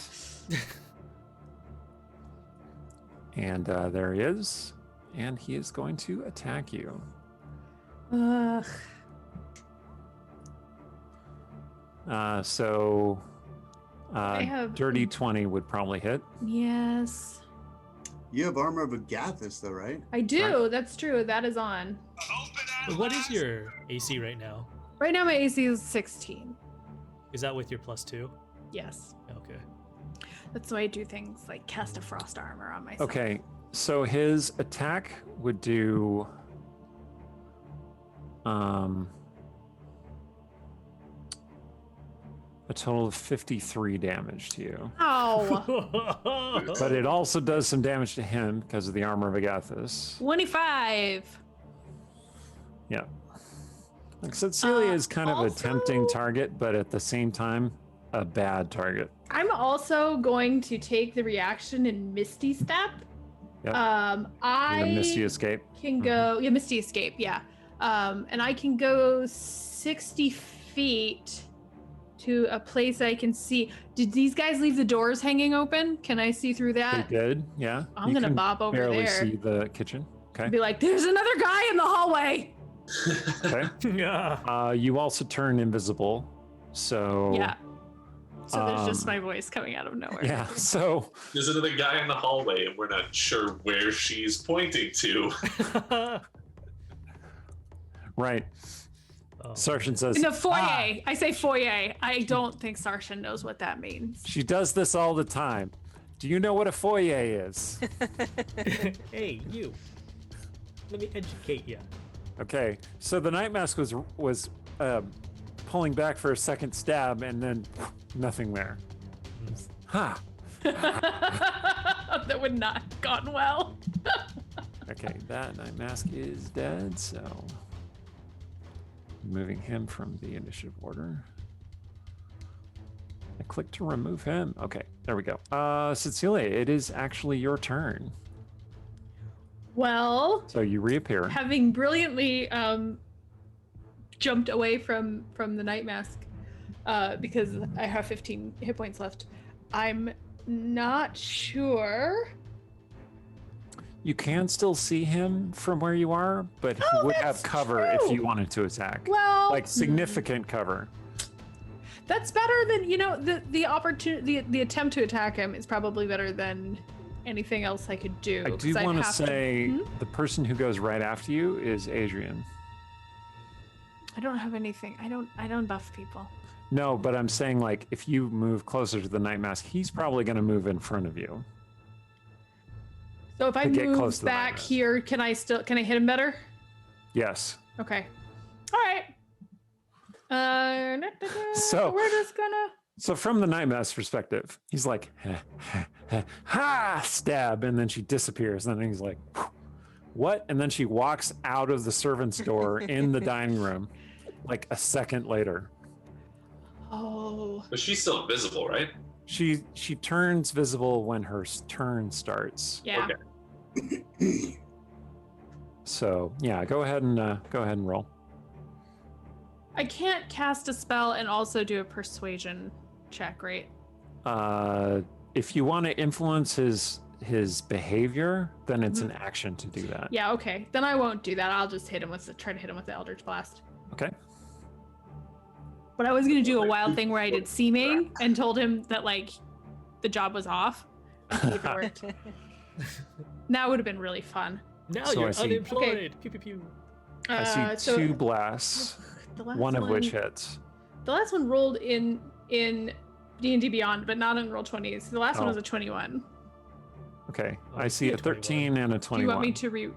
And there he is. And he is going to attack you. Ugh. So I have- dirty 20 would probably hit. Yes. You have armor of Agathis, though, right? I do. That's true. That is on. What is your AC right now? Right now, my AC is 16. Is that with your +2? Yes. Okay. That's why I do things like cast a frost armor on myself. Okay, so his attack would do a total of 53 damage to you. Ow. But it also does some damage to him because of the armor of Agathis. 25. Yeah. Like Cecilia is kind of a tempting also- target, but at the same time, a bad target. I'm also going to take the reaction in Misty Step. Yep. I And a Misty Escape. can go, yeah, Misty Escape, yeah. And I can go 60 feet to a place I can see. Did these guys leave the doors hanging open? Can I see through They that? did, yeah. I'm You gonna can bob over barely there. see the kitchen. Okay. Be like, there's another guy in the hallway. Okay. Yeah. You also turn invisible, so Yeah. So there's just Um, my voice coming out of nowhere. yeah. So There's another guy in the hallway, and we're not sure where she's pointing to. right. Oh, Sarshan says, In the foyer. "Ah, I say foyer. I don't think Sarshan knows what that means. she does this all the time. Do you know what a foyer is? Hey, you. Let me educate you. Okay. So the Night Mask was pulling back for a second stab, and then nothing there. Ha. That would not have gone well. Okay, that Night Mask is dead, so moving him from the initiative order. I click to remove him. Okay, there we go. Cecilia, it is actually your turn. Well, So you reappear. having brilliantly jumped away from the Night Mask because I have 15 hit points left, I'm not sure. You can still see him from where you are, but he Oh, would have that's cover if true. you wanted to attack. Well, Like significant cover. that's better than, you know, the opportunity, the attempt to attack him is probably better than anything else I could do. I 'cause do I'd want to have say Hmm? the person who goes right after you is Adrian. I don't have anything. I don't buff people. No, but I'm saying like if you move closer to the Night Mask, he's probably going to move in front of you. So if I To get close move to the Night back Mask. here, can I hit him better? Yes. Okay. All right. So- we're just gonna. So from the Night Mask's perspective, he's like, ha, stab, and then she disappears. And then he's like, what? And then she walks out of the servant's door in the dining room, like a second later. Oh. But she's still invisible, right? She turns visible when her turn starts. Yeah. Okay. So yeah, go ahead and roll. I can't cast a spell and also do a persuasion check, right? If you want to influence his behavior, then it's an action to do that. Yeah. Okay. Then I won't do that. I'll just try to hit him with the Eldritch Blast. Okay. But I was gonna do a wild thing where I did seeming and told him that like the job was off. And see if it worked. That would have been really fun. Now So I you're see. unemployed. Okay. Pew pew pew. I see So two blasts, the last one of which hits. The last one rolled in D&D Beyond, but not in Roll20s. The last one Oh. was a 21. Okay, Oh, I see a 13 and a 21. Do you want me to re?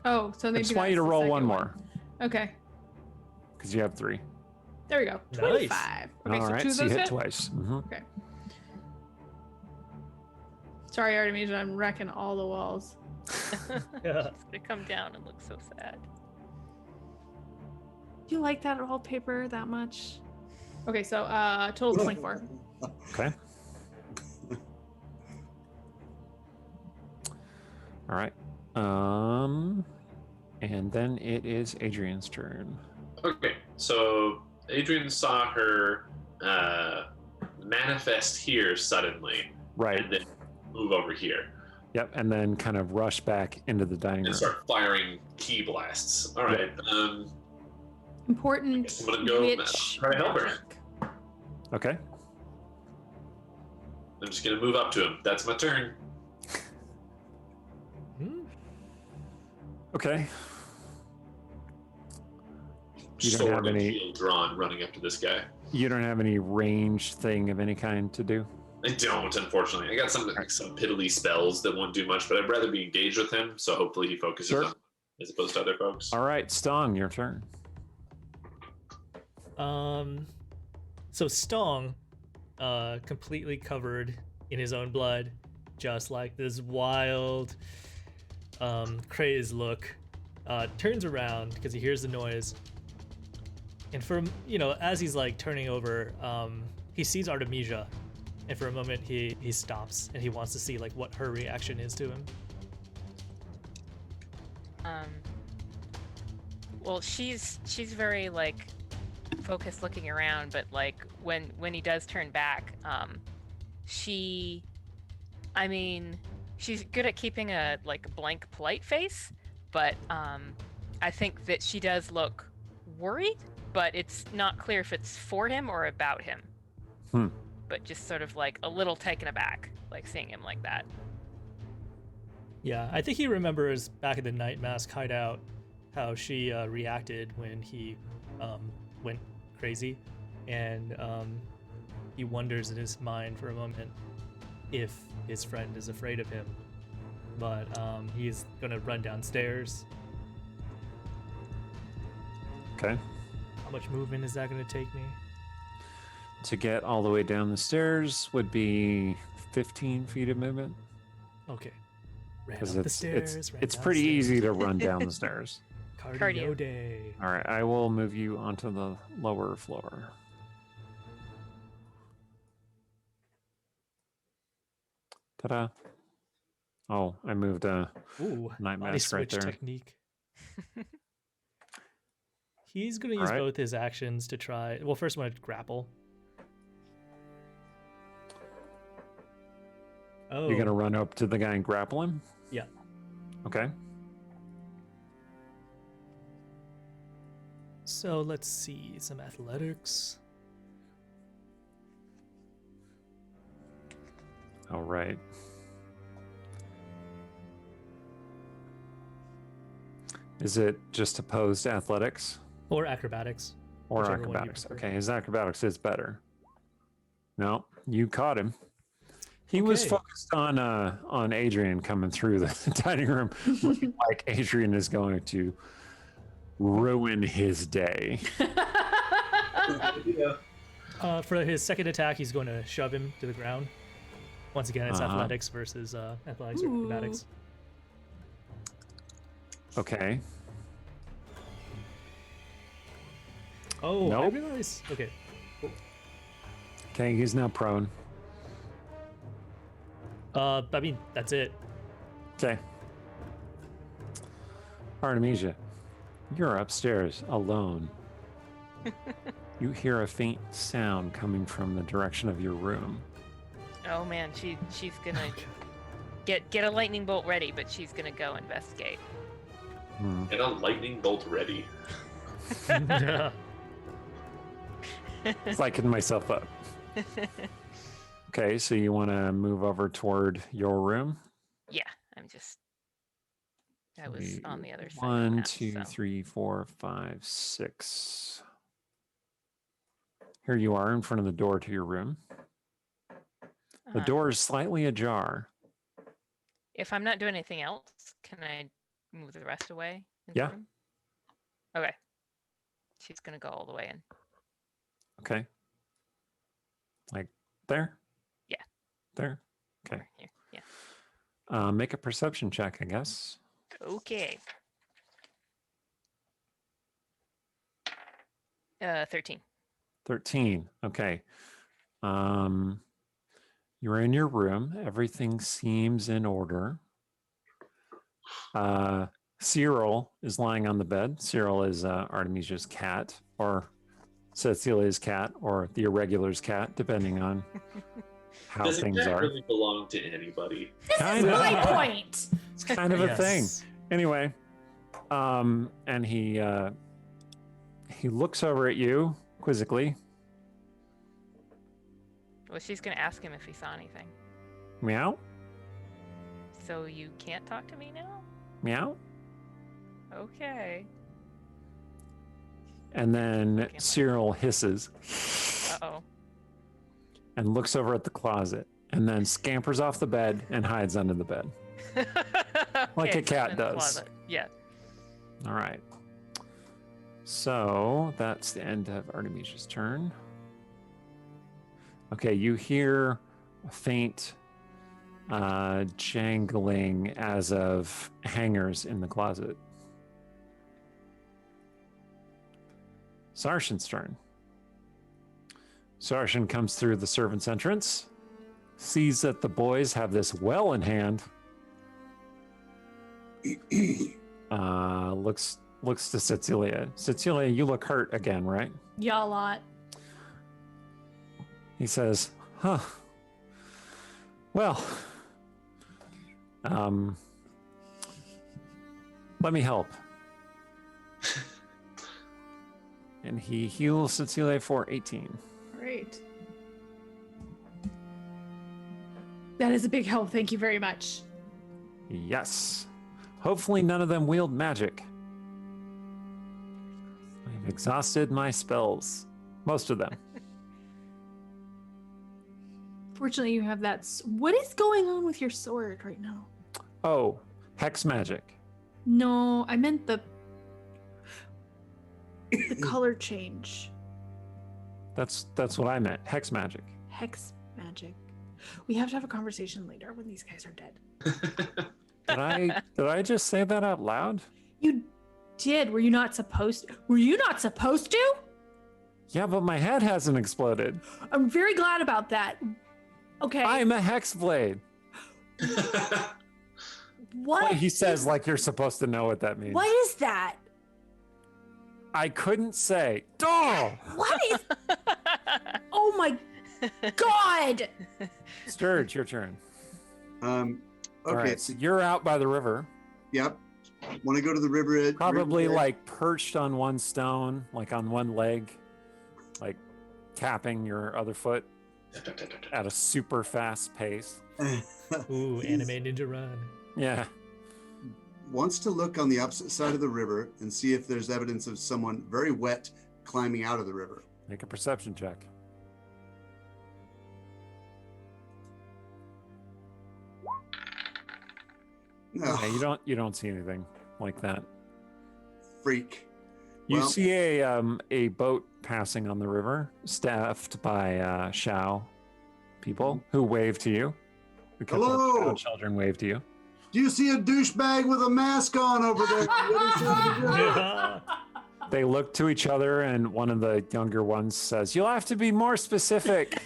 Oh, so I maybe just want you to that's the roll second one more Okay, because you have 3. there we go. Nice. 25. Okay, All so right, 2 of so you those hit hit. twice. Mhm. Sorry, Artemisia, I'm wrecking all the walls. Yeah. It's gonna come down and look so sad. Do you like that wallpaper that much? Okay, so total 24. Okay. All right. And then it is Adrian's turn. Okay, so Adrian saw her manifest here suddenly, Right. and then move over here. Yep, and then kind of rush back into the dining And room. start firing key blasts. All right. Important guess I'm gonna go witch try to help her. magic. Okay. I'm just gonna move up to him. That's my turn. Hmm? Okay. You don't Sword have and any- shield drawn, running up to this guy. You don't have any ranged thing of any kind to do? I don't, unfortunately. I got some piddly spells that won't do much, but I'd rather be engaged with him, so hopefully he focuses Sure. on as opposed to other folks. All right, Stong, your turn. So Stong, completely covered in his own blood, just like this wild, crazed look, turns around because he hears the noise. And as he's like turning over, he sees Artemisia, and for a moment he stops and he wants to see like what her reaction is to him. Well, she's very like focused looking around, but like when he does turn back, she's good at keeping a like blank polite face, but I think that she does look worried, but it's not clear if it's for him or about him. But just sort of like a little taken aback, like seeing him like that. Yeah, I think he remembers back at the Night Mask hideout how she reacted when he went crazy, and he wonders in his mind for a moment if his friend is afraid of him. But he's gonna run downstairs. Okay. How much movement is that gonna take me? To get all the way down the stairs would be 15 feet of movement. Okay. Ran Because up the stairs. ran it's pretty downstairs. easy to run down the stairs. Cardio day. All right, I will move you onto the lower floor. Ta-da. Oh, I moved Ooh, Night body Mask right switch there. technique. He's gonna use Alright. both his actions to try. Well, first I'm gonna grapple. Oh, You're gonna run up to the guy and grapple him? Yeah. Okay. So let's see some athletics. All right. Is it just opposed to athletics Or acrobatics. or Whichever one you acrobatics? prefer. Okay, his acrobatics is better. No, you caught him. He was Okay. focused on Adrian coming through the dining room, looking like Adrian is going to ruin his day. For his second attack, he's going to shove him to the ground. Once again, it's Uh-huh. athletics versus athletics or Ooh. acrobatics. Okay. Oh, I Nope. realize. Okay. Okay, he's now prone. I mean, that's it. Okay. Artemisia, you're upstairs alone. You hear a faint sound coming from the direction of your room. Oh man, she's gonna get a lightning bolt ready, but she's gonna go investigate. Get a lightning bolt ready. Yeah. Psyching myself up. Okay, so you want to move over toward your room? Yeah, I was on the other side. of the One, map, two, so. 3, 4, 5, 6. Here you are in front of the door to your room. The Uh, door is slightly ajar. If I'm not doing anything else, can I move the rest away? in the Yeah. room? Okay. She's gonna go all the way in. Okay. Like there? Yeah. There? Okay. Over here. Yeah. Make a perception check, I guess. Okay. 13. 13. Okay. You're in your room. Everything seems in order. Cyril is lying on the bed. Cyril is Artemisia's cat, or Cecilia's cat, or the Irregulars' cat, depending on how Does a things cat are. really belong to anybody? This is Kind of. my point. It's kind of a thing. Yes. Anyway, and he looks over at you quizzically. Well, she's gonna ask him if he saw anything. Meow, So you can't talk to me now? meow. Okay. And then Okay. Cyril hisses Uh-oh. and looks over at the closet and then scampers off the bed and hides under the bed. Like a Okay, cat in the does. closet. Yeah. All right. So that's the end of Artemisia's turn. Okay, you hear a faint jangling as of hangers in the closet. Sarshan's turn. Sarshan comes through the servant's entrance, sees that the boys have this well in hand. Looks to Cecilia. Cecilia, you look hurt again, right? Yeah, a lot. He says, huh. Well, let me help. And he heals Cecilia for 18. Great. That is a big help. Thank you very much. Yes. Hopefully none of them wield magic. I've exhausted my spells. Most of them. Fortunately, you have that. What is going on with your sword right now? Oh, hex magic. No, I meant the color change. That's what I meant. Hex magic. Hex magic. We have to have a conversation later when these guys are dead. Did I just say that out loud? You did. Were you not supposed to? Were you not supposed to? Yeah, but my head hasn't exploded. I'm very glad about that. Okay. I'm a hex blade. What? He says like you're supposed to know what that means. What is that? I couldn't say. Oh! What is? Oh my god! Sturge, your turn. Okay. All right, so you're out by the river, Yep. Want to go to the river edge? probably river edge? like perched on one stone, like on one leg, like tapping your other foot at a super fast pace. Ooh, He's- anime ninja run. Yeah. Wants to look on the opposite side of the river and see if there's evidence of someone very wet climbing out of the river. Make a perception check. No, Yeah, you don't see anything like that. freak. You Well- see a boat passing on the river, staffed by Shao people who wave to you. A couple of Hello! Shao children wave to you. Do you see a douchebag with a mask on over there? on the other side of the river? They look to each other, and one of the younger ones says, "You'll have to be more specific."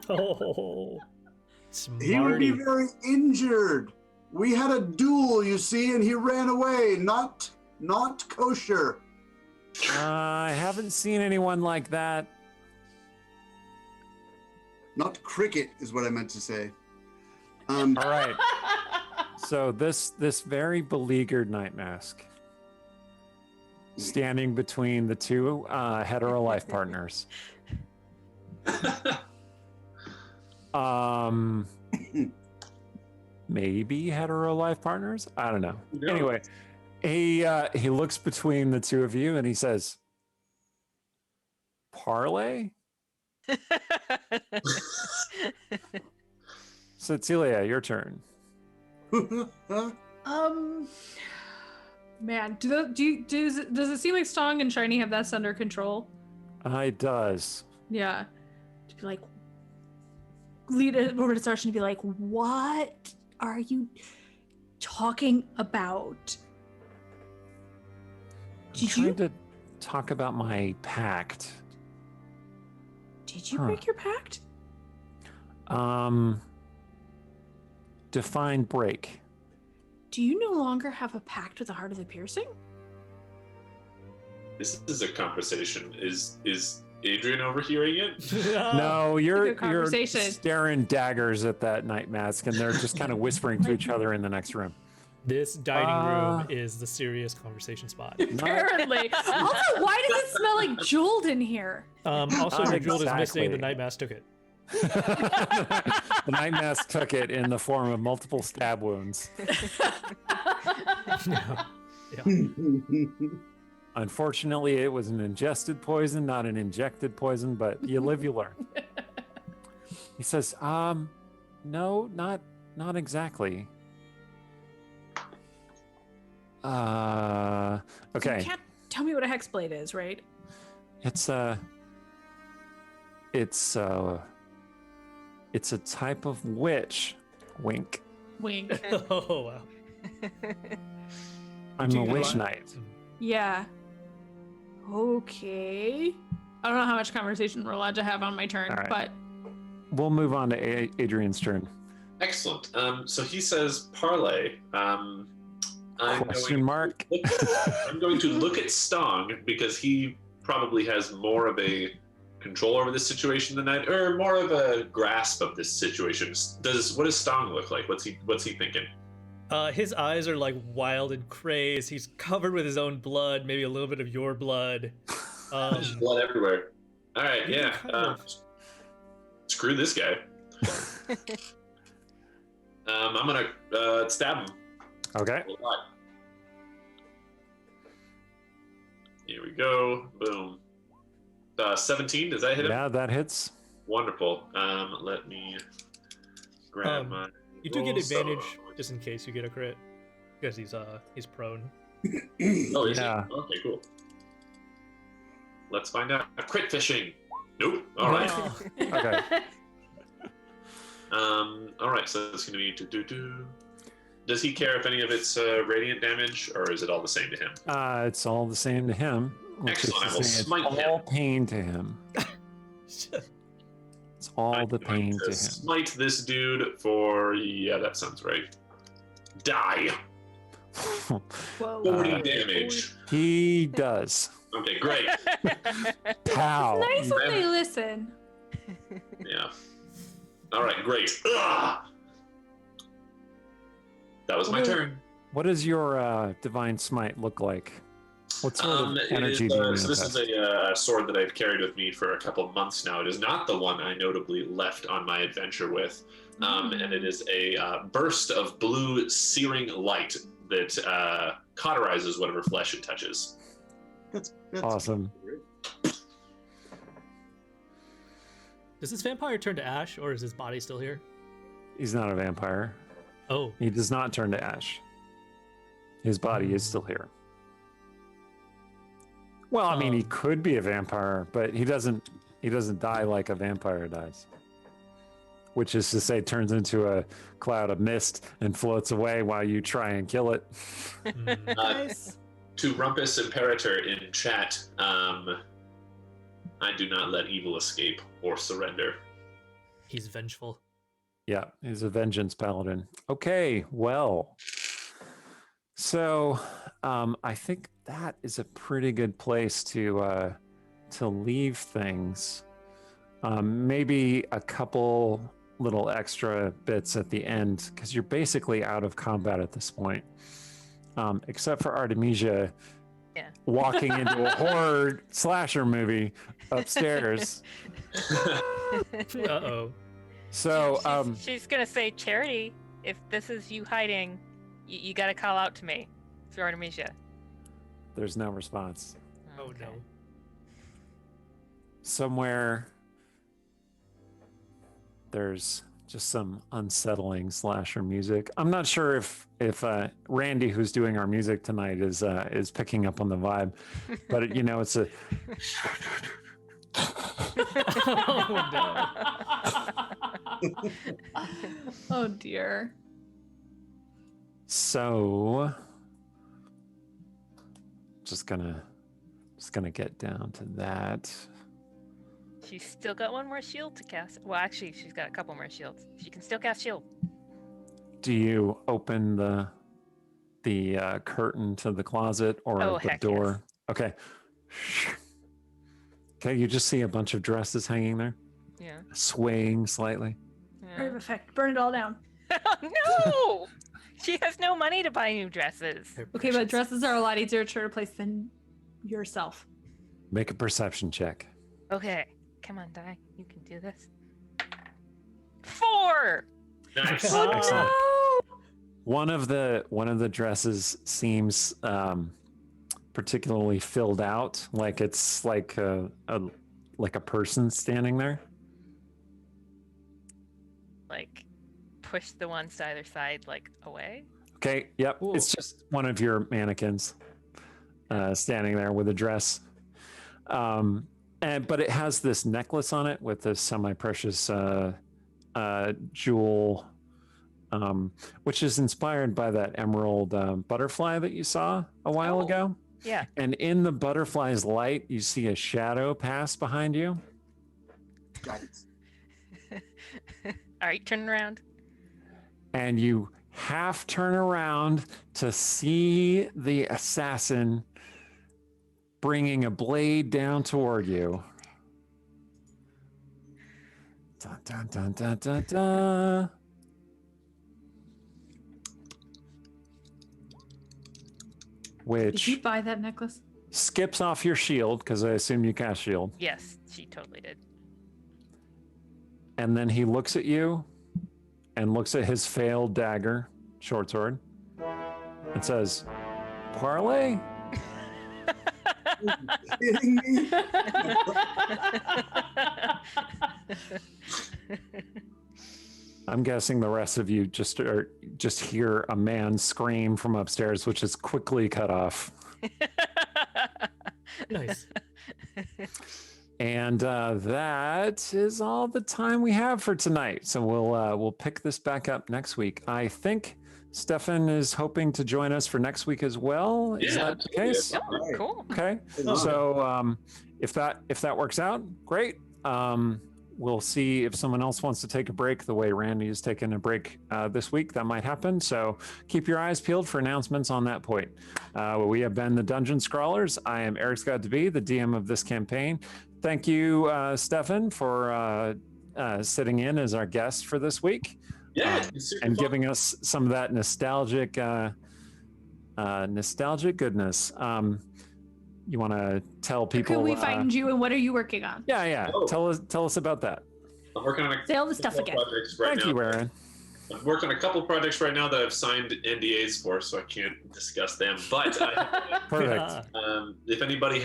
Oh, He would be smarty. very injured. We had a duel, you see, and he ran away. Not kosher. I haven't seen anyone like that. Not cricket is what I meant to say. All right. So this very beleaguered night mask, standing between the two hetero life partners. Maybe hetero life partners. I don't know. No. Anyway, he looks between the two of you and he says, "Parlay." Cecilia, your turn. Man, does it seem like Stong and Shiny have that under control? It does. Yeah. To be like, lead it over to Sarshan to be like, what are you talking about? I'm Did trying you to talk about my pact. Huh. break your pact? Define break. Do you no longer have a pact with the Heart of the Piercing? This is a conversation. Is Adrian overhearing it? No, you're conversation. staring daggers at that night mask, and they're just kind of whispering to each other in the next room. This dining room is the serious conversation spot. Apparently. Also, why does it smell like jeweled in here? Also, your jewel is Exactly. missing. The night mask took it. The night mask took it in the form of multiple stab wounds. Yeah. Unfortunately, it was an ingested poison, not an injected poison, but you live, you learn. He says, no, not exactly. You Okay. can't tell me what a hexblade is, right? It's a type of witch. Wink. Wink. Oh wow. I'm Do a you witch like- knight. Yeah. Okay. I don't know how much conversation we're allowed to have on my turn, All right. but We'll move on to Adrian's turn. Excellent. So he says, parlay. Question mark. I'm going to look at Stong because he probably has more of a control over this situation than I, or more of a grasp of this situation. What does Stong look like? What's he thinking? His eyes are like wild and crazed. He's covered with his own blood, maybe a little bit of your blood. There's blood everywhere. All right, you yeah. kind of- Screw this guy. I'm gonna stab him. Okay. A lot. Here we go. Boom. 17. Does that hit him? Yeah, that hits. Wonderful. Let me grab my. You do get rolls. advantage just in case you get a crit, because he's prone. Oh, is Yeah. he? Okay, cool. Let's find out. Crit fishing. Nope. All right. Oh. Okay. All right. So it's going to be do. Does he care if any of it's radiant damage, or is it all the same to him? It's all the same to him. Which is Excellent, I to will say smite it's him. all pain to him. It's all I'm the going pain to to him. smite this dude for that sounds right. Die. whoa. 40 damage. He does. Okay, great. Pow. Nice when they listen. Yeah. All right, great. Ugh! That was my turn. What does your divine smite look like? What sort of energy do you So this is manifest? a sword that I've carried with me for a couple of months now. It is not the one I notably left on my adventure with, and it is a burst of blue searing light that cauterizes whatever flesh it touches. That's Awesome. Does this vampire turn to ash, or is his body still here? He's not a vampire. Oh, He does not turn to ash. His body is still here. Well, I mean, he could be a vampire, but he doesn't die like a vampire dies. Which is to say, turns into a cloud of mist and floats away while you try and kill it. mm. To Rumpus Imperator in chat, I do not let evil escape or surrender. He's vengeful. Yeah, he's a vengeance paladin. Okay, well. So I think that is a pretty good place to leave things. Maybe a couple little extra bits at the end, because you're basically out of combat at this point. Except for Artemisia walking into a horror slasher movie upstairs. Uh-oh. So she's gonna say, Charity, if this is you hiding, you gotta call out to me through Artemisia. there's no response. Oh Okay. no. Somewhere there's just some unsettling slasher music. I'm not sure if Randy, who's doing our music tonight, is picking up on the vibe, but it's a Oh no. Oh dear. so just gonna get down to that. She's still got one more shield to cast. Well, actually, she's got a couple more shields. She can still cast shield. Do you open the curtain to the closet or Oh, the heck door? Okay. Okay, you just see a bunch of dresses hanging there, Yeah. swaying slightly. Grave effect. Burn it all down. No! She has no money to buy new dresses. They're Okay, but precious. dresses are a lot easier to replace than yourself. Make a perception check. Okay. Come on, Die. You can do this. 4! Nice. Oh, Excellent. One of the dresses seems particularly filled out, like it's like a person standing there. Like, push the ones to either side, like, away. Okay, yep, Cool. it's just one of your mannequins standing there with a dress. But it has this necklace on it with this semi-precious jewel, which is inspired by that emerald butterfly that you saw a while Oh. ago. Yeah. And in the butterfly's light, you see a shadow pass behind you. Guidance. All right, turn around. And you half turn around to see the assassin bringing a blade down toward you. Dun, dun, dun, dun, dun, dun. Did Which you buy that necklace? skips off your shield, because I assume you cast shield. Yes, she totally did. And then he looks at you and looks at his failed dagger, short sword, and says, "Parlay?" Kidding me? I'm guessing the rest of you just hear a man scream from upstairs, which is quickly cut off. Nice. And that is all the time we have for tonight. So we'll pick this back up next week. I think Stefan is hoping to join us for next week as well. Is Yeah, that the case? Oh, Right. cool. Okay. So if that works out, great. We'll see if someone else wants to take a break the way Randy is taking a break this week. That might happen. So keep your eyes peeled for announcements on that point. We have been the Dungeon Scrawlers. I am Eric Scott DeBee, the DM of this campaign. Thank you, Stefan, for sitting in as our guest for this week. Yeah, it's super And fun. giving us some of that nostalgic goodness. You want to tell Where people? can we find you and what are you working on? Yeah. Oh. Tell us about that. I'm working on a Say all the stuff couple again. projects right Thank now. you, Aaron. I'm working on a couple projects right now that I've signed NDAs for, so I can't discuss them. But Perfect. if anybody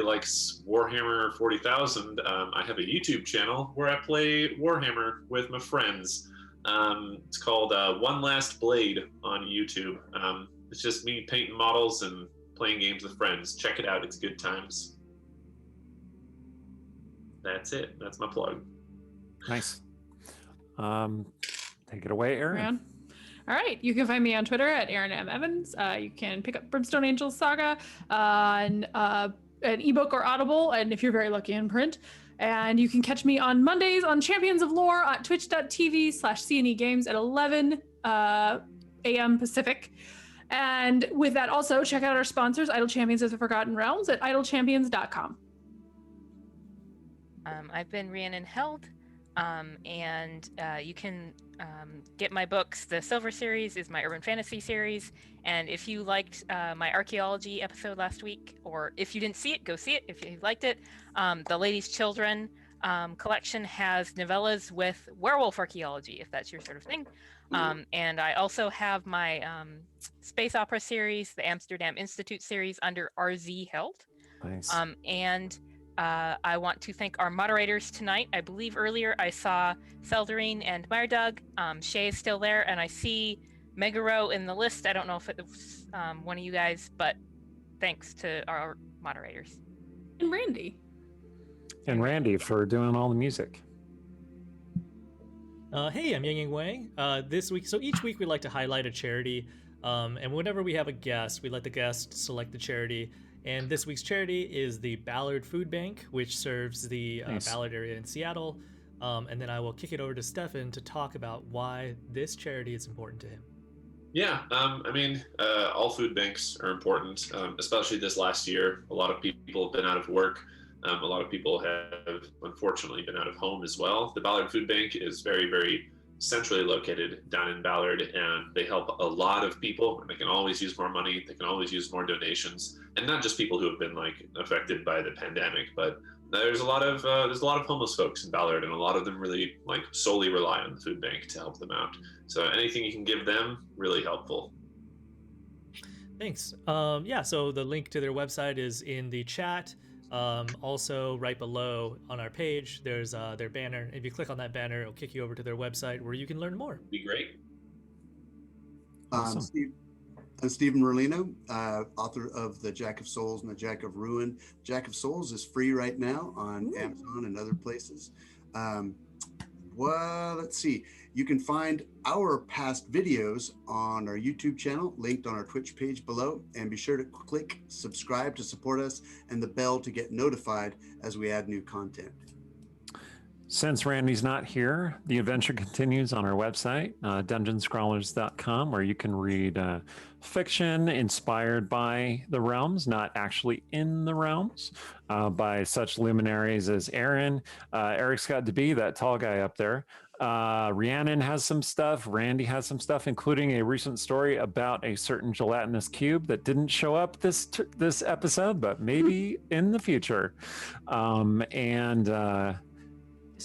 likes Warhammer 40,000, I have a YouTube channel where I play Warhammer with my friends. It's called One Last Blade on YouTube. It's just me painting models and playing games with friends. Check it out. It's good times. That's it. That's my plug. Nice. Take it away, Aaron. Aaron. All right. You can find me on Twitter at Aaron M. Evans. You can pick up Brimstone Angels Saga on an ebook or Audible, and if you're very lucky, in print. And you can catch me on Mondays on Champions of Lore at twitch.tv/CNE Games at 11 a.m. Pacific. And with that, also check out our sponsors, Idle Champions of the Forgotten Realms at idlechampions.com. I've been Rhiannon Held, and you can get my books. The Silver series is my urban fantasy series, and if you liked my archaeology episode last week, or if you didn't see it, go see it if you liked it. The Ladies' Children collection has novellas with werewolf archaeology, if that's your sort of thing. And I also have my space opera series, the Amsterdam Institute series, under RZ Held. Nice. And I want to thank our moderators tonight. I believe earlier I saw Seldarine and Meyerdug. Shay is still there, and I see Megaro in the list. I don't know if it was one of you guys, but thanks to our moderators. And Randy. And Randy for doing all the music. Hey, I'm Yang Yang Wang. This week, so each week we like to highlight a charity, and whenever we have a guest, we let the guest select the charity. And this week's charity is the Ballard Food Bank, which serves the Nice. Ballard area in Seattle. And then I will kick it over to Stefan to talk about why this charity is important to him. Yeah, all food banks are important, especially this last year. A lot of people have been out of work. A lot of people have unfortunately been out of home as well. The Ballard Food Bank is very, very centrally located down in Ballard, and they help a lot of people. They can always use more money. They can always use more donations, and not just people who have been like affected by the pandemic, but there's a lot of homeless folks in Ballard, and a lot of them really like solely rely on the food bank to help them out. So anything you can give them, really helpful. Thanks. Yeah, so the link to their website is in the chat. Also, right below on our page, there's their banner. If you click on that banner, it'll kick you over to their website where you can learn more. Be great. Awesome. I'm Stephen Merlino, author of The Jack of Souls and The Jack of Ruin. Jack of Souls is free right now on Amazon and other places. Well, let's see. You can find our past videos on our YouTube channel, linked on our Twitch page below, and be sure to click subscribe to support us and the bell to get notified as we add new content. Since Randy's not here, the adventure continues on our website, dungeonscrawlers.com, where you can read fiction inspired by the realms, not actually in the realms, by such luminaries as Aaron. Eric's got to be that tall guy up there. Rhiannon has some stuff. Randy has some stuff, including a recent story about a certain gelatinous cube that didn't show up this episode, but maybe in the future.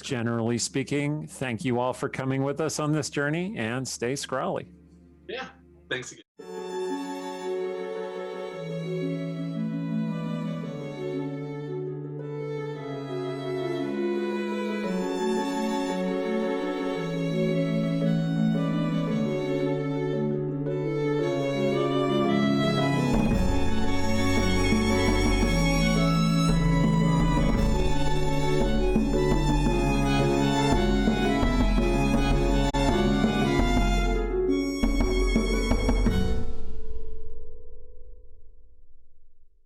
Generally speaking, thank you all for coming with us on this journey, and stay scrawly. Yeah. Thanks again.